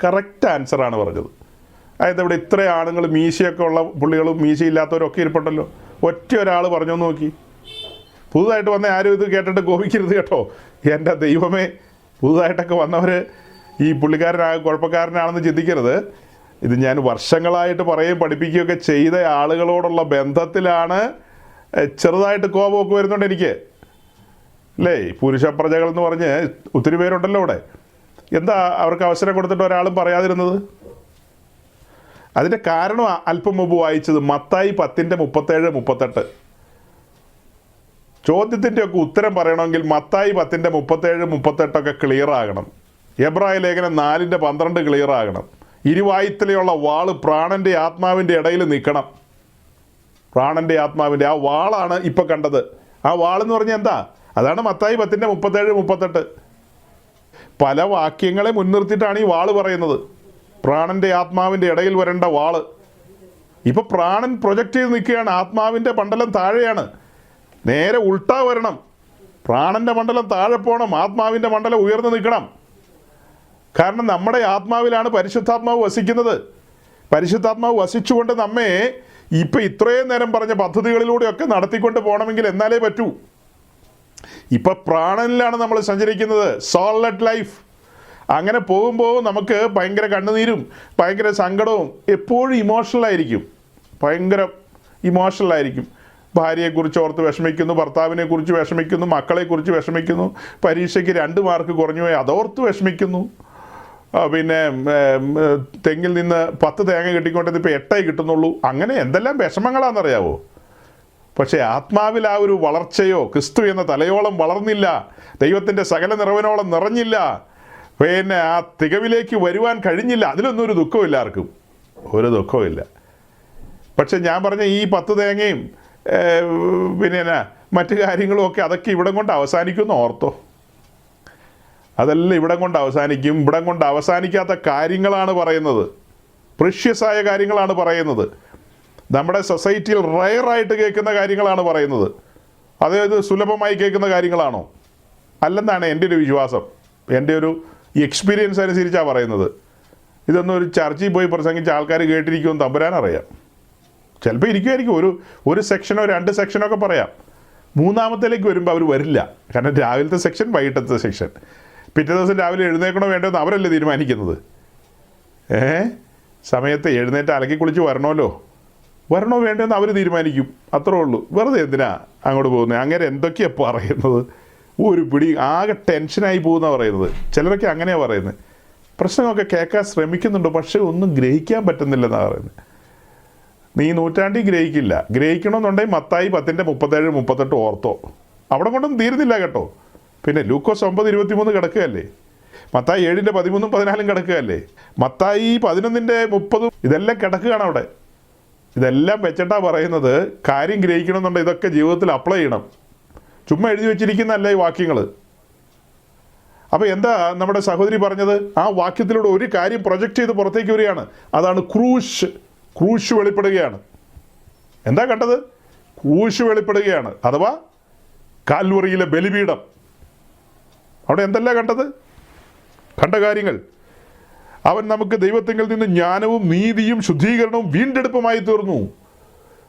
കറക്റ്റ് ആൻസറാണ് പറഞ്ഞത്. അതായത് ഇവിടെ ഇത്ര ആണുങ്ങൾ, മീശയൊക്കെ ഉള്ള പുള്ളികളും മീശയില്ലാത്തവരൊക്കെ ഇരിപ്പുണ്ടല്ലോ. ഒറ്റ ഒരാൾ പറഞ്ഞു നോക്കി. പുതുതായിട്ട് വന്ന ആരും ഇത് കേട്ടിട്ട് കോപിക്കരുത് കേട്ടോ. എൻ്റെ ദൈവമേ, പുതുതായിട്ടൊക്കെ വന്നവർ ഈ കുഴപ്പക്കാരനാണെന്ന് ചിന്തിക്കരുത്. ഇത് ഞാൻ വർഷങ്ങളായിട്ട് പഠിപ്പിക്കുകയൊക്കെ ചെയ്ത ആളുകളോടുള്ള ബന്ധത്തിലാണ് ചെറുതായിട്ട് കോപമൊക്കെ വരുന്നുണ്ട് എനിക്ക്, അല്ലേ? പുരുഷ പ്രജകൾ എന്ന് പറഞ്ഞ് ഒത്തിരി പേരുണ്ടല്ലോ ഇവിടെ. എന്താ അവർക്ക് അവസരം കൊടുത്തിട്ട് ഒരാളും പറയാതിരുന്നത്? അതിൻ്റെ കാരണം അല്പം മുമ്പ് വായിച്ചത് മത്തായി 10:37-38. ചോദ്യത്തിൻ്റെയൊക്കെ ഉത്തരം പറയണമെങ്കിൽ മത്തായി 10:37-38 ക്ലിയർ ആകണം. എബ്രായ ലേഖനം 4:12 ക്ലിയർ ആകണം. ഇരുവായുത്തിലെയുള്ള വാള് പ്രാണൻ്റെ ആത്മാവിൻ്റെ ഇടയിൽ നിൽക്കണം. പ്രാണൻ്റെ ആത്മാവിൻ്റെ ആ വാളാണ് ഇപ്പം കണ്ടത്. ആ വാളെന്ന് പറഞ്ഞാൽ എന്താ? അതാണ് മത്തായി 10:37-38. പല വാക്യങ്ങളെ മുൻനിർത്തിയിട്ടാണ് ഈ വാള് പറയുന്നത്. പ്രാണൻ്റെ ആത്മാവിൻ്റെ ഇടയിൽ വരേണ്ട വാള്. ഇപ്പം പ്രാണൻ പ്രൊജക്റ്റ് ചെയ്ത് നിൽക്കുകയാണ്. ആത്മാവിൻ്റെ മണ്ഡലം താഴെയാണ്. നേരെ ഉൾട്ടാ വരണം. പ്രാണൻ്റെ മണ്ഡലം താഴെ പോകണം, ആത്മാവിൻ്റെ മണ്ഡലം ഉയർന്നു നിൽക്കണം. കാരണം നമ്മുടെ ആത്മാവിലാണ് പരിശുദ്ധാത്മാവ് വസിക്കുന്നത്. പരിശുദ്ധാത്മാവ് വസിച്ചുകൊണ്ട് നമ്മെ ഇപ്പം ഇത്രയും നേരം പറഞ്ഞ പദ്ധതികളിലൂടെയൊക്കെ നടത്തിക്കൊണ്ട് പോകണമെങ്കിൽ എന്നാലേ പറ്റൂ. ഇപ്പം പ്രാണനിലാണ് നമ്മൾ സഞ്ചരിക്കുന്നത്. സോൾലെറ്റ് ലൈഫ്. അങ്ങനെ പോകുമ്പോൾ നമുക്ക് ഭയങ്കര കണ്ണുനീരും ഭയങ്കര സങ്കടവും, എപ്പോഴും ഇമോഷണലായിരിക്കും. ഭയങ്കര ഇമോഷണലായിരിക്കും. ഭാര്യയെക്കുറിച്ച് ഓർത്ത് വിഷമിക്കുന്നു, ഭർത്താവിനെക്കുറിച്ച് വിഷമിക്കുന്നു, മക്കളെക്കുറിച്ച് വിഷമിക്കുന്നു, പരീക്ഷയ്ക്ക് 2 മാർക്ക് കുറഞ്ഞു പോയി അതോർത്ത് വിഷമിക്കുന്നു. പിന്നെ തെങ്ങിൽ നിന്ന് 10 തേങ്ങ കിട്ടിക്കൊണ്ടത് ഇപ്പോൾ 8 കിട്ടുന്നുള്ളൂ. അങ്ങനെ എന്തെല്ലാം വിഷമങ്ങളാണെന്നറിയാവോ? പക്ഷേ ആത്മാവിൽ ആ ഒരു വളർച്ചയോ, ക്രിസ്തു എന്ന തലയോളം വളർന്നില്ല, ദൈവത്തിൻ്റെ സകല നിറവിനോളം നിറഞ്ഞില്ല, പിന്നെ ആ തികവിലേക്ക് വരുവാൻ കഴിഞ്ഞില്ല. അതിലൊന്നും ഒരു ദുഃഖമില്ല, ആർക്കും ഒരു ദുഃഖമില്ല. പക്ഷെ ഞാൻ പറഞ്ഞ ഈ 10 തേങ്ങയും പിന്നെ മറ്റു കാര്യങ്ങളും ഒക്കെ അതൊക്കെ ഇവിടം കൊണ്ട് അവസാനിക്കുമെന്ന് ഓർത്തോ. അതെല്ലാം ഇവിടം കൊണ്ട് അവസാനിക്കും. ഇവിടം കൊണ്ട് അവസാനിക്കാത്ത കാര്യങ്ങളാണ് പറയുന്നത്. പ്രഷ്യസായ കാര്യങ്ങളാണ് പറയുന്നത്. നമ്മുടെ സൊസൈറ്റിയിൽ റയറായിട്ട് കേൾക്കുന്ന കാര്യങ്ങളാണ് പറയുന്നത്. അതായത് സുലഭമായി കേൾക്കുന്ന കാര്യങ്ങളാണോ? അല്ലെന്നാണ് എൻ്റെ ഒരു വിശ്വാസം. എൻ്റെ ഒരു എക്സ്പീരിയൻസ് അനുസരിച്ചാണ് പറയുന്നത്. ഇതൊന്നും ഒരു ചർച്ചിൽ പോയി പ്രസംഗിച്ച ആൾക്കാർ കേട്ടിരിക്കുമെന്ന് തമ്പുരാനറിയാം. ചിലപ്പോൾ ഇരിക്കുമായിരിക്കും, ഒരു സെക്ഷനോ 2 സെക്ഷനോ ഒക്കെ പറയാം. മൂന്നാമത്തേലേക്ക് വരുമ്പോൾ അവർ വരില്ല. കാരണം രാവിലത്തെ സെക്ഷൻ, വൈകിട്ടത്തെ സെക്ഷൻ, പിറ്റേ ദിവസം രാവിലെ എഴുന്നേക്കണോ വേണ്ടതെന്ന് അവരല്ലേ തീരുമാനിക്കുന്നത്. സമയത്ത് എഴുന്നേറ്റ് അലക്കി കുളിച്ച് വരണമല്ലോ, വരണോ വേണ്ടതെന്ന് അവർ തീരുമാനിക്കും. അത്രേ ഉള്ളൂ. വെറുതെ എന്തിനാ അങ്ങോട്ട് പോകുന്നത്? അങ്ങനെ എന്തൊക്കെയാണ് പറയുന്നത്? ഒരു പിടി ആകെ ടെൻഷനായി പോകുന്ന പറയുന്നത്. ചിലരൊക്കെ അങ്ങനെയാണ് പറയുന്നത്. പ്രശ്നമൊക്കെ കേൾക്കാൻ ശ്രമിക്കുന്നുണ്ട്, പക്ഷേ ഒന്നും ഗ്രഹിക്കാൻ പറ്റുന്നില്ലെന്നാണ് പറയുന്നത്. നീ നൂറ്റാണ്ടിൽ ഗ്രഹിക്കില്ല. ഗ്രഹിക്കണമെന്നുണ്ടെങ്കിൽ മത്തായി 10:37-38 ഓർത്തോ. അവിടെ കൊണ്ടൊന്നും തീരുന്നില്ല കേട്ടോ. പിന്നെ ലൂക്കോസ് 9:23 കിടക്കുകയല്ലേ, മത്തായി 7:13-14 കിടക്കുകയല്ലേ, മത്തായി 11:30 ഇതെല്ലാം കിടക്കുകയാണ് അവിടെ. ഇതെല്ലാം വെച്ചിട്ടാണ് പറയുന്നത്. കാര്യം ഗ്രഹിക്കണമെന്നുണ്ടെങ്കിൽ ഇതൊക്കെ ജീവിതത്തിൽ അപ്ലൈ ചെയ്യണം. ചുമ്മാ എഴുതി വെച്ചിരിക്കുന്നതല്ല ഈ വാക്യങ്ങൾ. അപ്പോൾ എന്താ നമ്മുടെ സഹോദരി പറഞ്ഞത്? ആ വാക്യത്തിലൂടെ ഒരു കാര്യം പ്രൊജക്റ്റ് ചെയ്ത് പുറത്തേക്ക് വരികയാണ്. അതാണ് ക്രൂശ് വെളിപ്പെടുകയാണ്. എന്താ കണ്ടത്? ക്രൂശ് വെളിപ്പെടുകയാണ്, അഥവാ കാൽവറിയിലെ ബലിപീഠം. അവിടെ എന്തെല്ലാം കണ്ടത്? കണ്ട കാര്യങ്ങൾ. അവൻ നമുക്ക് ദൈവത്തിങ്കിൽ നിന്ന് ജ്ഞാനവും നീതിയും ശുദ്ധീകരണവും വീണ്ടെടുപ്പുമായി തീർന്നു.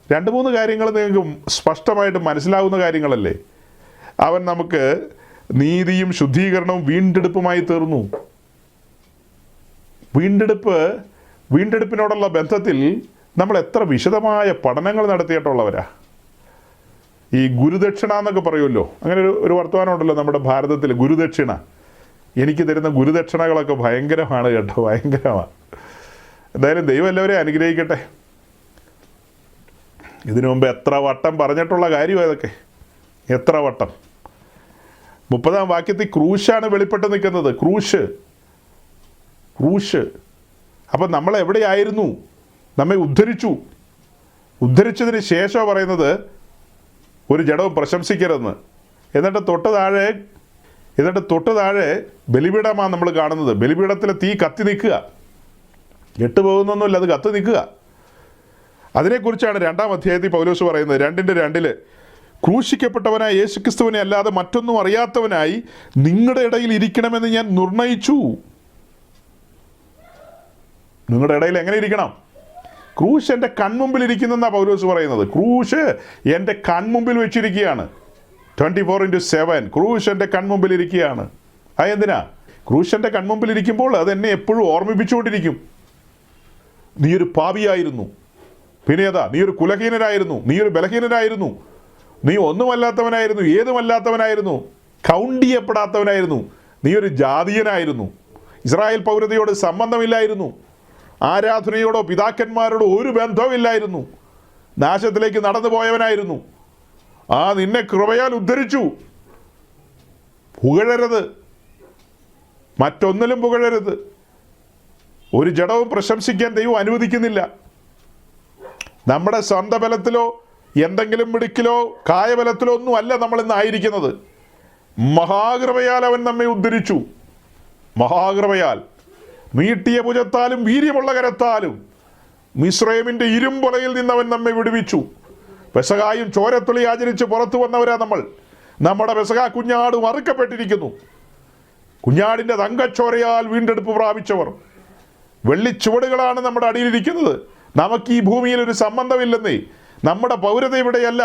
2-3 കാര്യങ്ങൾ നിങ്ങൾക്ക് സ്പഷ്ടമായിട്ട് മനസ്സിലാവുന്ന കാര്യങ്ങളല്ലേ. അവൻ നമുക്ക് നീതിയും ശുദ്ധീകരണവും വീണ്ടെടുപ്പുമായി തീർന്നു. വീണ്ടെടുപ്പിനോടുള്ള ബന്ധത്തിൽ നമ്മൾ എത്ര വിശദമായ പഠനങ്ങൾ നടത്തിയിട്ടുള്ളവരാ. ഈ ഗുരുദക്ഷിണ എന്നൊക്കെ പറയുമല്ലോ, അങ്ങനെ ഒരു വർത്തമാനം ഉണ്ടല്ലോ നമ്മുടെ ഭാരതത്തിൽ. ഗുരുദക്ഷിണ. എനിക്ക് തരുന്ന ഗുരുദക്ഷിണകളൊക്കെ ഭയങ്കരമാണ് കേട്ടോ, ഭയങ്കരമാണ്. എന്തായാലും ദൈവം എല്ലാവരെയും അനുഗ്രഹിക്കട്ടെ. ഇതിനു മുമ്പ് എത്ര വട്ടം പറഞ്ഞിട്ടുള്ള കാര്യം അതൊക്കെ. എത്ര വട്ടം. 30-ാം വാക്യത്തിൽ ക്രൂശാണ് വെളിപ്പെട്ട് നിൽക്കുന്നത്. ക്രൂശ്. അപ്പം നമ്മൾ എവിടെയായിരുന്നു? നമ്മെ ഉദ്ധരിച്ചതിന് ശേഷം പറയുന്നത് ഒരു ജഡവും പ്രശംസിക്കരുതെന്ന്. എന്നിട്ട് തൊട്ട് താഴെ ബലിപീഠമാണ് നമ്മൾ കാണുന്നത്. ബലിപീഠത്തിലെ തീ കത്തി നിൽക്കുക. പോകുന്നൊന്നുമില്ല, അത് കത്തി നിൽക്കുക. അതിനെക്കുറിച്ചാണ് 2-ാം അധ്യായത്തിൽ പൗലോസ് പറയുന്നത്. 2:2 ക്രൂശിക്കപ്പെട്ടവനായ യേശുക്രിസ്തുവിനെ അല്ലാതെ മറ്റൊന്നും അറിയാത്തവനായി നിങ്ങളുടെ ഇടയിൽ ഇരിക്കണമെന്ന് ഞാൻ നിർണയിച്ചു. നിങ്ങളുടെ ഇടയിൽ എങ്ങനെ ഇരിക്കണം? ക്രൂശ് എൻ്റെ കൺമുമ്പിൽ ഇരിക്കുന്നെന്നാണ് പൗലോസ് പറയുന്നത്. ക്രൂശ് എൻ്റെ കൺമുമ്പിൽ വെച്ചിരിക്കുകയാണ്. 24/7 ക്രൂശ് എൻ്റെ കൺമുമ്പിൽ ഇരിക്കുകയാണ്. അതെന്തിനാ? ക്രൂശ് എൻ്റെ കൺമുമ്പിൽ ഇരിക്കുമ്പോൾ അതെന്നെ എപ്പോഴും ഓർമ്മിപ്പിച്ചുകൊണ്ടിരിക്കും. നീ ഒരു പാപിയായിരുന്നു, പിന്നെ ഏതാ, നീ ഒരു കുലഹീനരായിരുന്നു, നീ ഒരു ബലഹീനരായിരുന്നു, നീ ഒന്നുമല്ലാത്തവനായിരുന്നു, ഏതുമല്ലാത്തവനായിരുന്നു, കൗണ്ട് ചെയ്യപ്പെടാത്തവനായിരുന്നു, നീ ഒരു ജാതീയനായിരുന്നു, ഇസ്രായേൽ പൗരതയോട് സംബന്ധമില്ലായിരുന്നു, ആരാധനയോടോ പിതാക്കന്മാരോടോ ഒരു ബന്ധവുമില്ലായിരുന്നു, നാശത്തിലേക്ക് നടന്നു പോയവനായിരുന്നു. ആ നിന്നെ കൃപയാൽ ഉദ്ധരിച്ചു. പുകഴരുത്, മറ്റൊന്നിലും പുകഴരുത്. ഒരു ജഡവും പ്രശംസിക്കാൻ ദൈവം അനുവദിക്കുന്നില്ല. നമ്മുടെ സ്വന്തം ബലത്തിലോ എന്തെങ്കിലും മിടുക്കിലോ കായബലത്തിലോ ഒന്നും അല്ല നമ്മൾ ഇന്ന് ആയിരിക്കുന്നത്. മഹാകൃപയാൽ അവൻ നമ്മെ ഉദ്ധരിച്ചു. മഹാകൃപയാൽ, നീട്ടിയ ഭുജത്താലും വീര്യമുള്ള കരത്താലും മിസ്രയീമിൻ്റെ ഇരുമ്പൊലയിൽ നിന്നവൻ നമ്മെ വിടുവിച്ചു. പെസഹായും ചോരത്തുള്ളി ആചരിച്ച് പുറത്തു വന്നവരാ നമ്മൾ. നമ്മുടെ പെസഹാ കുഞ്ഞാട് മറുക്കപ്പെട്ടിരിക്കുന്നു. കുഞ്ഞാടിൻ്റെ തങ്കച്ചോരയാൽ വീണ്ടെടുപ്പ് പ്രാപിച്ചവർ. വെള്ളിച്ചുവടുകളാണ് നമ്മുടെ അടിയിലിരിക്കുന്നത്. നമുക്ക് ഈ ഭൂമിയിൽ ഒരു സംബന്ധമില്ലെന്നേ. നമ്മുടെ പൗരത ഇവിടെയല്ല.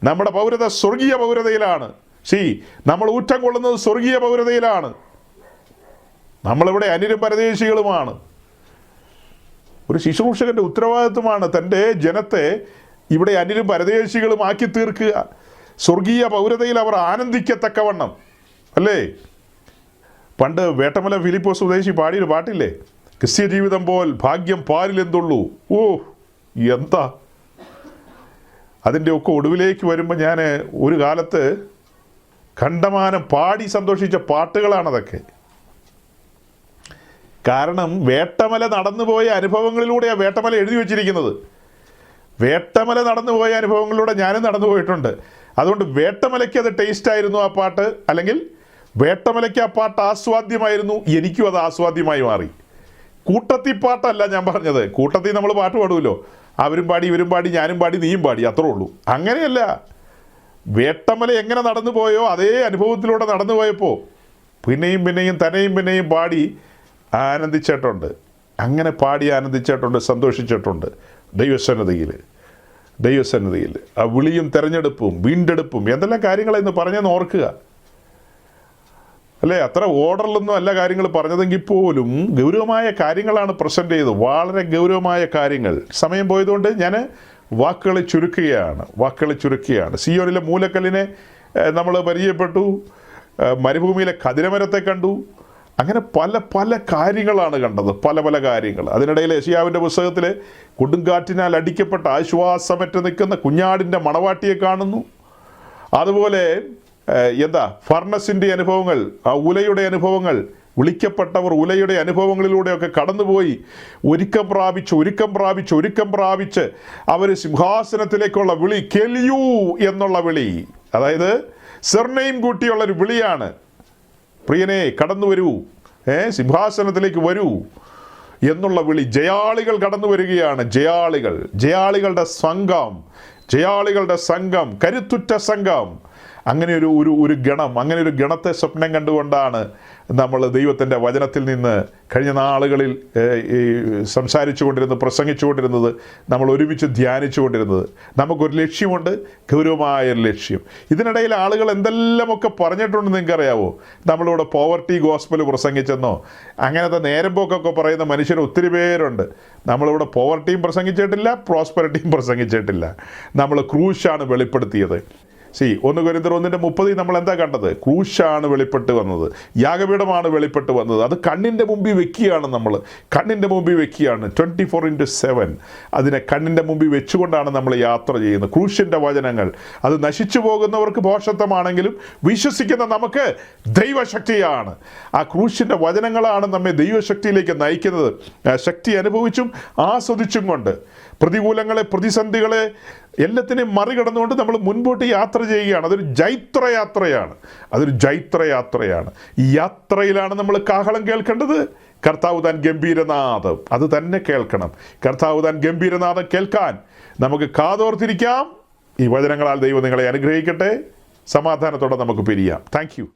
നമ്മുടെ പൗരത സ്വർഗീയ പൗരതയിലാണ്. നമ്മൾ ഊറ്റം കൊള്ളുന്നത് സ്വർഗീയ പൗരതയിലാണ്. നമ്മളിവിടെ അന്യരും പരദേശികളുമാണ്. ഒരു ശുശ്രൂഷകന്റെ ഉത്തരവാദിത്വമാണ് തൻ്റെ ജനത്തെ ഇവിടെ അന്യരും പരദേശികളും ആക്കി തീർക്കുക. സ്വർഗീയ പൗരതയിൽ അവർ ആനന്ദിക്കത്തക്കവണ്ണം, അല്ലേ? പണ്ട് വേട്ടമല ഫിലിപ്പോസ് സ്വദേശി പാടിയൊരു പാട്ടില്ലേ, ക്രിസ്ത്യ ജീവിതം പോൽ ഭാഗ്യം പാരിലെന്തുള്ളൂ. ഓ എന്താ! അതിൻ്റെ ഒക്കെ ഒടുവിലേക്ക് വരുമ്പോൾ ഞാൻ ഒരു കാലത്ത് കണ്ടമാനം പാടി സന്തോഷിച്ച പാട്ടുകളാണതൊക്കെ. കാരണം വേട്ടമല നടന്നുപോയ അനുഭവങ്ങളിലൂടെയാണ് വേട്ടമല എഴുതി വച്ചിരിക്കുന്നത്. വേട്ടമല നടന്നുപോയ അനുഭവങ്ങളിലൂടെ ഞാനും നടന്നു പോയിട്ടുണ്ട്. അതുകൊണ്ട് വേട്ടമലയ്ക്ക് അത് ടേസ്റ്റായിരുന്നു ആ പാട്ട്, അല്ലെങ്കിൽ വേട്ടമലയ്ക്ക് ആ പാട്ട് ആസ്വാദ്യമായിരുന്നു. എനിക്കും അത് ആസ്വാദ്യമായി മാറി. കൂട്ടത്തി പാട്ടല്ല ഞാൻ പറഞ്ഞത്. കൂട്ടത്തിൽ നമ്മൾ പാട്ട് പാടുമല്ലോ, അവരും പാടി ഇവരും പാടി ഞാനും പാടി നീയും പാടി, അത്രേ ഉള്ളൂ. അങ്ങനെയല്ല. വേട്ടമല എങ്ങനെ നടന്നു പോയോ അതേ അനുഭവത്തിലൂടെ നടന്നു പോയപ്പോൾ പിന്നെയും പിന്നെയും പാടി ആനന്ദിച്ചിട്ടുണ്ട്. അങ്ങനെ പാടി ആനന്ദിച്ചിട്ടുണ്ട്, സന്തോഷിച്ചിട്ടുണ്ട്. ദൈവസന്നിധിയിൽ ആ വിളിയും തെരഞ്ഞെടുപ്പും വീണ്ടെടുപ്പും എന്തെല്ലാം കാര്യങ്ങളെന്ന് പറഞ്ഞെന്ന് ഓർക്കുക, അല്ലേ? അത്ര ഓർഡറിലൊന്നും അല്ല കാര്യങ്ങൾ പറഞ്ഞതെങ്കിൽ പോലും ഗൗരവമായ കാര്യങ്ങളാണ് പ്രസൻറ്റ് ചെയ്തത്. വളരെ ഗൗരവമായ കാര്യങ്ങൾ. സമയം പോയതുകൊണ്ട് ഞാൻ വാക്കുകളെ ചുരുക്കുകയാണ്. സിയോനിലെ മൂലക്കല്ലിനെ നമ്മൾ പരിചയപ്പെട്ടു, മരുഭൂമിയിലെ ഖദിരമരത്തെ കണ്ടു. അങ്ങനെ പല കാര്യങ്ങളാണ് കണ്ടത്, പല കാര്യങ്ങൾ. അതിനിടയിൽ യെശയ്യാവിൻ്റെ പുസ്തകത്തിൽ കൊടുങ്കാറ്റിനാൽ അടിക്കപ്പെട്ട ആശ്വാസമറ്റ് നിൽക്കുന്ന കുഞ്ഞാടിൻ്റെ മണവാട്ടിയെ കാണുന്നു. അതുപോലെ ഫർണസിൻ്റെ അനുഭവങ്ങൾ, ആ ഉലയുടെ അനുഭവങ്ങൾ, വിളിക്കപ്പെട്ടവർ ഉലയുടെ അനുഭവങ്ങളിലൂടെയൊക്കെ കടന്നുപോയി ഒരുക്കം പ്രാപിച്ച് അവർ സിംഹാസനത്തിലേക്കുള്ള വിളി, കെലിയൂ എന്നുള്ള വിളി, അതായത് സർനെയിം കൂട്ടിയുള്ളൊരു വിളിയാണ്. പ്രിയനെ കടന്നു വരൂ, സിംഹാസനത്തിലേക്ക് വരൂ എന്നുള്ള വിളി. ജയാളികൾ കടന്നു വരികയാണ്. ജയാളികളുടെ സംഘം, കരുത്തുറ്റ സംഘം. അങ്ങനെ ഒരു ഗണം, അങ്ങനെ ഒരു ഗണത്തെ സ്വപ്നം കണ്ടുകൊണ്ടാണ് നമ്മൾ ദൈവത്തിൻ്റെ വചനത്തിൽ നിന്ന് കഴിഞ്ഞ നാളുകളിൽ സംസാരിച്ചു കൊണ്ടിരുന്നത്, പ്രസംഗിച്ചു കൊണ്ടിരുന്നത്, നമ്മൾ ഒരുമിച്ച് ധ്യാനിച്ചു കൊണ്ടിരുന്നത്. നമുക്കൊരു ലക്ഷ്യമുണ്ട്, ഗൗരവമായൊരു ലക്ഷ്യം. ഇതിനിടയിൽ ആളുകൾ എന്തെല്ലാമൊക്കെ പറഞ്ഞിട്ടുണ്ടെന്ന് നിങ്ങൾക്കറിയാവോ? നമ്മളിവിടെ പോവർട്ടി ഗോസ്പൽ പ്രസംഗിച്ചെന്നോ അങ്ങനത്തെ നേരം പോക്കൊക്കെ പറയുന്ന മനുഷ്യർ ഒത്തിരി പേരുണ്ട്. നമ്മളിവിടെ പോവർട്ടിയും പ്രസംഗിച്ചിട്ടില്ല, പ്രോസ്പെറിറ്റിയും പ്രസംഗിച്ചിട്ടില്ല. നമ്മൾ ക്രൂശാണ് വെളിപ്പെടുത്തിയത്. 1 കൊരിന്ത്യർ 1:30 നമ്മൾ എന്താ കണ്ടത്? ക്രൂശാണ് വെളിപ്പെട്ട് വന്നത്, യാഗപീഠമാണ് വെളിപ്പെട്ട് വന്നത്. അത് കണ്ണിൻ്റെ മുമ്പിൽ വെക്കുകയാണ്. നമ്മൾ കണ്ണിൻ്റെ മുമ്പിൽ വെക്കുകയാണ് 24/7. അതിനെ കണ്ണിൻ്റെ മുമ്പിൽ വെച്ചുകൊണ്ടാണ് നമ്മൾ യാത്ര ചെയ്യുന്നത്. ക്രൂശിൻ്റെ വചനങ്ങൾ അത് നശിച്ചു പോകുന്നവർക്ക് ഭോഷത്വമാണെങ്കിലും വിശ്വസിക്കുന്ന നമുക്ക് ദൈവശക്തിയാണ്. ആ ക്രൂശിൻ്റെ വചനങ്ങളാണ് നമ്മെ ദൈവശക്തിയിലേക്ക് നയിക്കുന്നത്. ശക്തി അനുഭവിച്ചും ആസ്വദിച്ചും കൊണ്ട് പ്രതികൂലങ്ങളെ, പ്രതിസന്ധികളെ എല്ലാത്തിനെയും മറികടന്നുകൊണ്ട് നമ്മൾ മുൻപോട്ട് യാത്ര ചെയ്യുകയാണ്. അതൊരു ജൈത്രയാത്രയാണ്. ഈ യാത്രയിലാണ് നമ്മൾ കാഹളം കേൾക്കേണ്ടത്. കർത്താവ് താൻ ഗംഭീരനാദം അത് തന്നെ കേൾക്കണം. കർത്താവ് താൻ ഗംഭീരനാദം കേൾക്കാൻ നമുക്ക് കാതോർത്തിരിക്കാം. ഈ വചനങ്ങളാൽ ദൈവം നിങ്ങളെ അനുഗ്രഹിക്കട്ടെ. സമാധാനത്തോടെ നമുക്ക് പിരിയാം. Thank you.